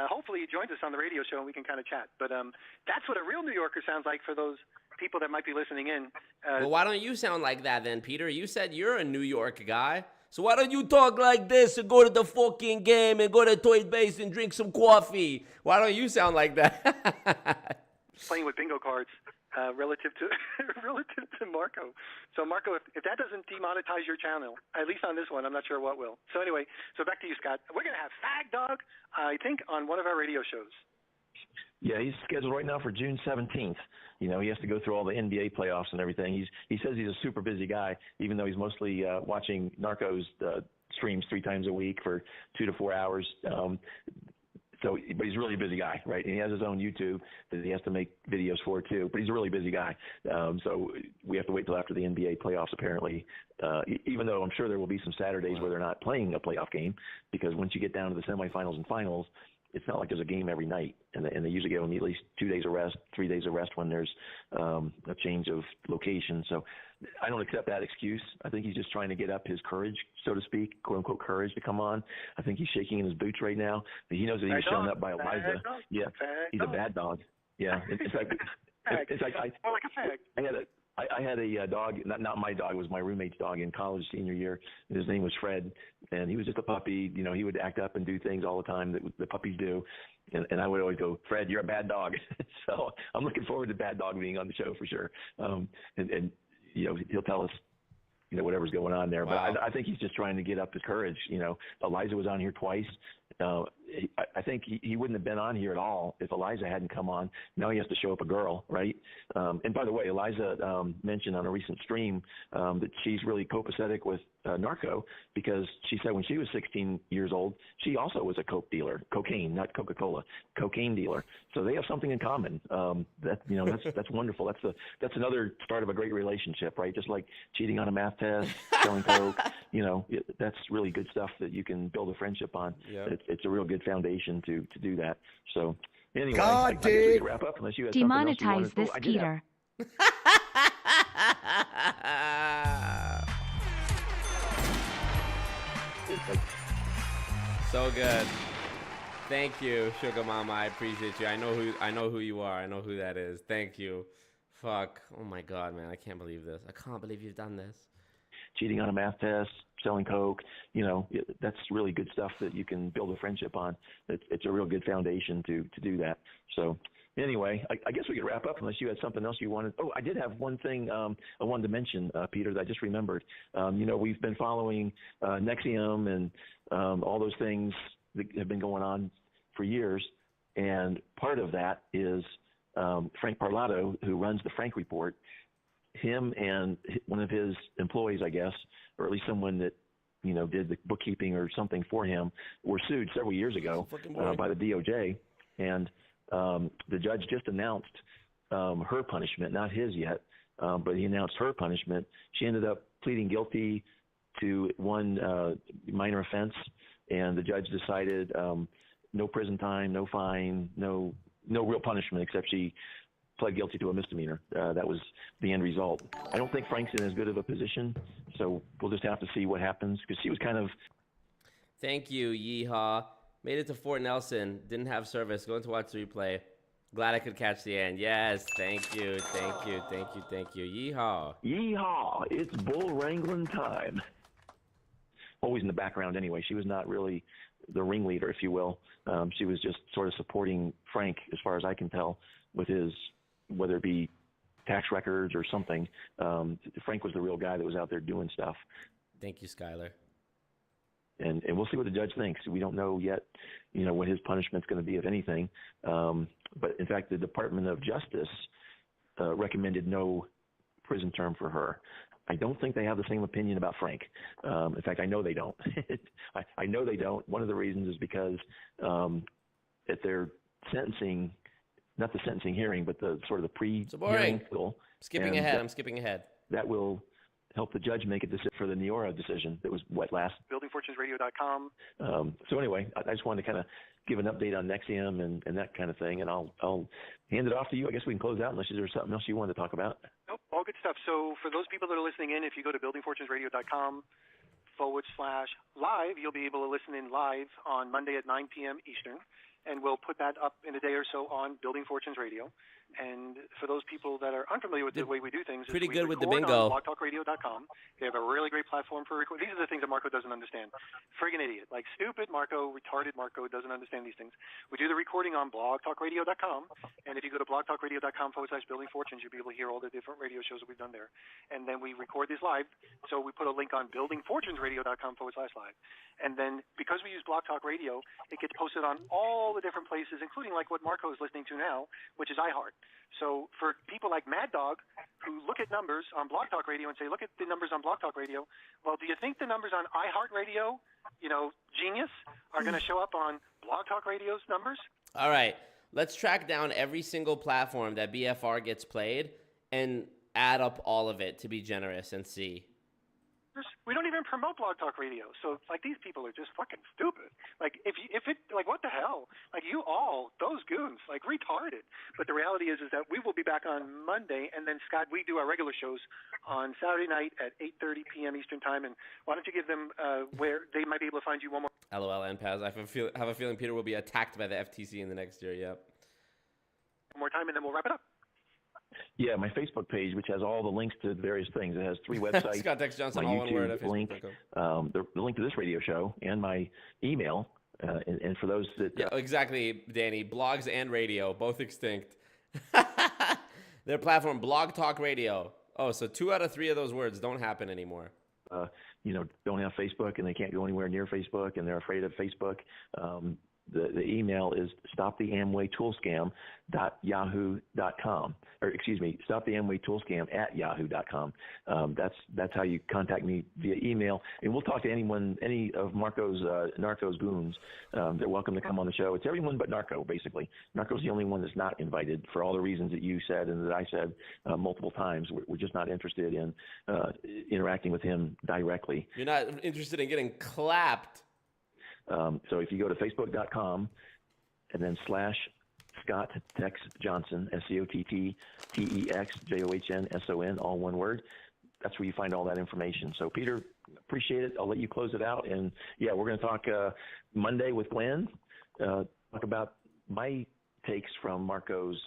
hopefully he joins us on the radio show and we can kind of chat. But that's what a real New Yorker sounds like for those people that might be listening in. Well, why don't you sound like that then, Peter? You said you're a New York guy. So why don't you talk like this and go to the fucking game and go to third base and drink some coffee? Why don't you sound like that? Playing with bingo cards relative to Marco. So Marco, if that doesn't demonetize your channel, at least on this one, I'm not sure what will. So anyway, so back to you, Scott. We're going to have Fag Dog, I think, on one of our radio shows. Yeah, he's scheduled right now for June 17th. You know, he has to go through all the NBA playoffs and everything. He says he's a super busy guy, even though he's mostly watching Narcos streams 3 times a week for 2 to 4 hours. But he's a really busy guy, right? And he has his own YouTube that he has to make videos for too. But he's a really busy guy. So we have to wait till after the NBA playoffs, apparently. Even though I'm sure there will be some Saturdays where they're not playing a playoff game, because once you get down to the semifinals and finals, it's not like there's a game every night, and they usually give them at least 2 days of rest, 3 days of rest when there's a change of location. So I don't accept that excuse. I think he's just trying to get up his courage, so to speak, quote unquote courage, to come on. I think he's shaking in his boots right now. He knows that he was shown up by Eliza. Yeah, he's a bad dog. Yeah, it's like I had a dog, not my dog, it was my roommate's dog in college senior year. His name was Fred, and he was just a puppy. You know, he would act up and do things all the time that the puppies do. And I would always go, Fred, you're a bad dog. So I'm looking forward to Bad Dog being on the show for sure. And you know, he'll tell us, you know, whatever's going on there. Wow. But I think he's just trying to get up his courage. You know, Eliza was on here twice. I think he wouldn't have been on here at all if Eliza hadn't come on. Now he has to show up a girl, right? And by the way, Eliza mentioned on a recent stream that she's really copacetic with narco, because she said when she was 16 years old, she also was a coke dealer, cocaine, not Coca-Cola, cocaine dealer. So they have something in common. That's wonderful. That's another start of a great relationship, right? Just like cheating on a math test, selling coke. You know, that's really good stuff that you can build a friendship on. Yep. It's a real good foundation to do that. So anyway, I guess we can wrap up unless you had demonetize this, Peter. So good. Thank you, Sugar Mama. I appreciate you. I know who you are. I know who that is. Thank you. Fuck. Oh my God, man. I can't believe this. I can't believe you've done this. Cheating on a math test, selling coke, you know, that's really good stuff that you can build a friendship on. It's a real good foundation to do that. So anyway, I guess we could wrap up unless you had something else you wanted. Oh, I did have one thing I wanted to mention, Peter, that I just remembered. You know, we've been following Nexium and all those things that have been going on for years. And part of that is Frank Parlato, who runs the Frank Report. Him and one of his employees, I guess, or at least someone that, you know, did the bookkeeping or something for him, were sued several years ago by the DOJ. And the judge just announced her punishment, not his yet, but he announced her punishment. She ended up pleading guilty to one minor offense, and the judge decided no prison time, no fine, no real punishment, except she pled guilty to a misdemeanor. That was the end result. I don't think Frank's in as good of a position, so we'll just have to see what happens, because she was kind of... Thank you, Yeehaw. Made it to Fort Nelson. Didn't have service. Going to watch the replay. Glad I could catch the end. Yes, thank you, thank you, thank you, thank you. Yeehaw. Yeehaw. It's bull wrangling time. Always in the background anyway. She was not really the ringleader, if you will. She was just sort of supporting Frank, as far as I can tell, with his... whether it be tax records or something. Frank was the real guy that was out there doing stuff. Thank you, Skylar. And we'll see what the judge thinks. We don't know yet, you know, what his punishment's going to be, if anything. But in fact, the Department of Justice recommended no prison term for her. I don't think they have the same opinion about Frank. In fact, I know they don't. I know they don't. One of the reasons is because at their sentencing, not the sentencing hearing, but the sort of the pre-hearing. I'm skipping ahead. That will help the judge make a decision for the Neora decision that was, buildingfortunesradio.com. So anyway, I just wanted to kind of give an update on Nexium and that kind of thing, and I'll hand it off to you. I guess we can close out unless there's something else you wanted to talk about. Nope, all good stuff. So for those people that are listening in, if you go to buildingfortunesradio.com/live, you'll be able to listen in live on Monday at 9 p.m. Eastern. And we'll put that up in a day or so on Building Fortunes Radio. And for those people that are unfamiliar with the way we do things, pretty good with the on bingo. blogtalkradio.com. They have a really great platform for recording. These are the things that Marco doesn't understand. Friggin' idiot. Like stupid Marco, retarded Marco doesn't understand these things. We do the recording on blogtalkradio.com. And if you go to blogtalkradio.com/Building Fortunes, you'll be able to hear all the different radio shows that we've done there. And then we record this live. So we put a link on buildingfortunesradio.com/live. And then because we use Blog Talk Radio, it gets posted on all all the different places, including like what Marco is listening to now, which is iHeart. So for people like Mad Dog who look at numbers on Blog Talk Radio and say, look at the numbers on Blog Talk Radio, well, do you think the numbers on iHeart Radio, genius, are going to show up on Blog Talk Radio's numbers? All right. Let's track down every single platform that BFR gets played and add up all of it to be generous and see. We don't even promote Blog Talk Radio, so like these people are just fucking stupid. Like if it like what the hell? Like you all those goons like retarded. But the reality is that we will be back on Monday, and then Scott, we do our regular shows on Saturday night at 8:30 p.m. Eastern time. And why don't you give them where they might be able to find you one more? LOL NPAS. I have a feeling Peter will be attacked by the FTC in the next year. Yep. One more time, and then we'll wrap it up. Yeah, my Facebook page, which has all the links to various things. It has 3 websites. Scott Tex Johnson, my all one word. YouTube link, the link to this radio show, and my email. And for those that... Yeah, exactly, Danny. Blogs and radio, both extinct. Their platform, Blog Talk Radio. Oh, so 2 out of 3 of those words don't happen anymore. Don't have Facebook, and they can't go anywhere near Facebook, and they're afraid of Facebook. The email is stoptheamwaytoolscam.yahoo.com, or excuse me, stoptheamwaytoolscam@yahoo.com. That's how you contact me via email, and we'll talk to any of Marco's Narco's goons. They're welcome to come on the show. It's everyone but Narco, basically. Narco's the only one that's not invited for all the reasons that you said and that I said multiple times. We're just not interested in interacting with him directly. You're not interested in getting clapped. So if you go to facebook.com and then /Scott Tex Johnson, SCOTTTEXJOHNSON, all one word, that's where you find all that information. So Peter, appreciate it. I'll let you close it out. And yeah, we're going to talk Monday with Glenn, talk about my takes from Marco's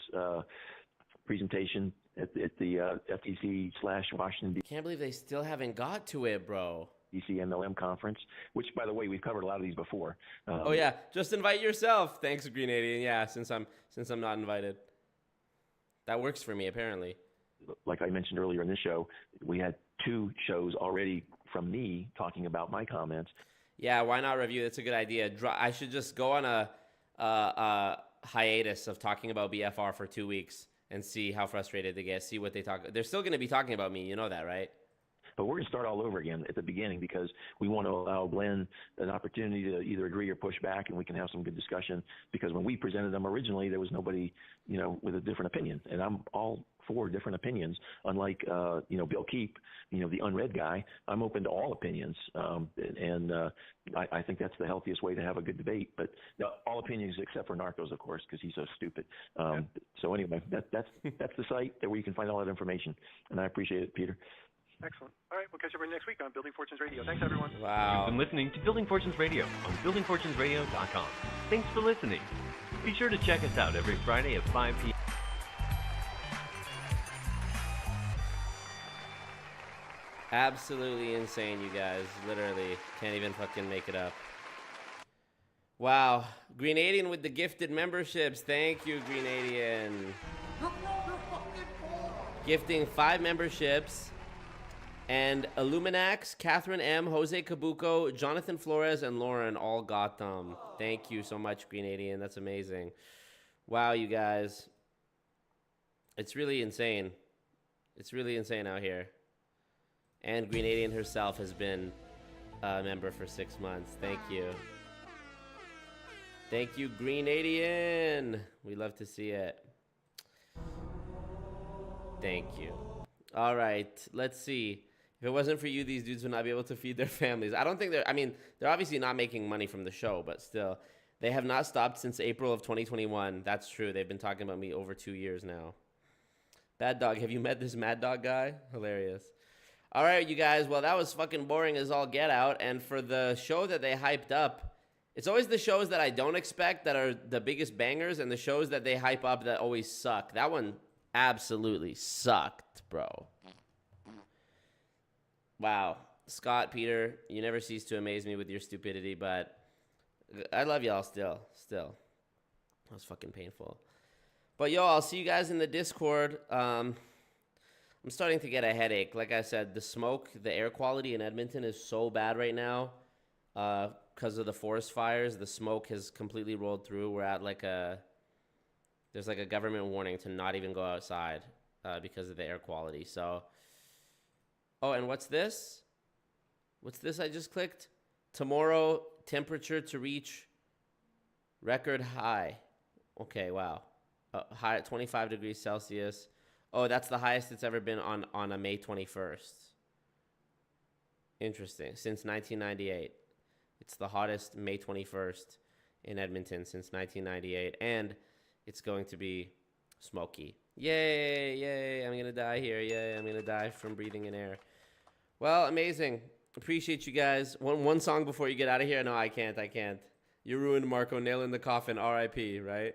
presentation at the FTC/Washington D.C. Can't believe they still haven't got to it, bro. DC MLM conference, which, by the way, we've covered a lot of these before. Oh yeah, just invite yourself. Thanks, Greenadian. Yeah, since I'm not invited, that works for me apparently. Like I mentioned earlier in this show, we had 2 shows already from me talking about my comments. Yeah, why not review? That's a good idea. I should just go on a hiatus of talking about BFR for 2 weeks and see how frustrated they get. See what they talk. They're still going to be talking about me. You know that, right? But we're going to start all over again at the beginning because we want to allow Glenn an opportunity to either agree or push back, and we can have some good discussion. Because when we presented them originally, there was nobody, with a different opinion. And I'm all for different opinions. Unlike, Bill Keep, the unread guy, I'm open to all opinions. I think that's the healthiest way to have a good debate. But all opinions except for Narcos, of course, because he's so stupid. So anyway, that's the site where you can find all that information. And I appreciate it, Peter. Excellent. All right, we'll catch everyone next week on Building Fortunes Radio. Thanks, everyone. Wow. You've been listening to Building Fortunes Radio on buildingfortunesradio.com. Thanks for listening. Be sure to check us out every Friday at 5 p.m. Absolutely insane, you guys. Literally. Can't even fucking make it up. Wow. Greenadian with the gifted memberships. Thank you, Greenadian. Gifting 5 memberships. And Illuminax, Catherine M., Jose Cabuco, Jonathan Flores, and Lauren all got them. Thank you so much, Greenadian. That's amazing. Wow, you guys. It's really insane. It's really insane out here. And Greenadian herself has been a member for 6 months. Thank you. Thank you, Greenadian. We love to see it. Thank you. All right, let's see. If it wasn't for you, these dudes would not be able to feed their families. I don't think they're obviously not making money from the show, but still. They have not stopped since April of 2021. That's true. They've been talking about me over 2 years now. Bad Dog, have you met this Mad Dog guy? Hilarious. All right, you guys. Well, that was fucking boring as all get out. And for the show that they hyped up, it's always the shows that I don't expect that are the biggest bangers, and the shows that they hype up that always suck. That one absolutely sucked, bro. Wow. Scott, Peter, you never cease to amaze me with your stupidity, but I love y'all still. That was fucking painful. But yo, I'll see you guys in the Discord. I'm starting to get a headache. Like I said, the smoke, the air quality in Edmonton is so bad right now. because of the forest fires, the smoke has completely rolled through. We're at like there's like a government warning to not even go outside because of the air quality. So, oh, and what's this? What's this I just clicked? Tomorrow, temperature to reach record high. Okay, wow. High at 25 degrees Celsius. Oh, that's the highest it's ever been on a May 21st. Interesting. Since 1998. It's the hottest May 21st in Edmonton since 1998. And it's going to be smoky. Yay, yay. I'm going to die here. Yay, I'm going to die from breathing in air. Well, amazing. Appreciate you guys. One song before you get out of here. No, I can't. You ruined Marco. Nail in the coffin. R.I.P., right?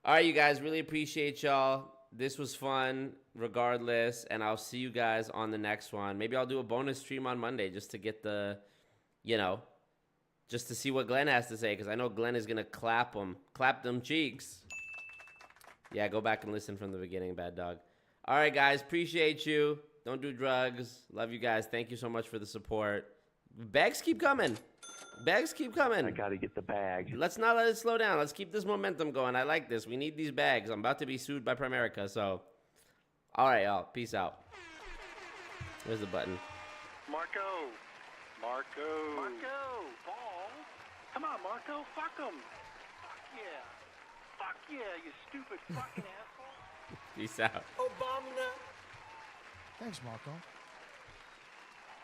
All right, you guys. Really appreciate y'all. This was fun regardless. And I'll see you guys on the next one. Maybe I'll do a bonus stream on Monday just to get the, just to see what Glenn has to say. Because I know Glenn is going to clap them cheeks. Yeah, go back and listen from the beginning, bad dog. All right, guys. Appreciate you. Don't do drugs. Love you guys. Thank you so much for the support. Bags keep coming. I got to get the bag. Let's not let it slow down. Let's keep this momentum going. I like this. We need these bags. I'm about to be sued by Primerica, so. All right, y'all. Peace out. Where's the button? Marco. Ball. Come on, Marco. Fuck him. Fuck yeah, you stupid fucking asshole. Peace out. Obama. Thanks, Marco.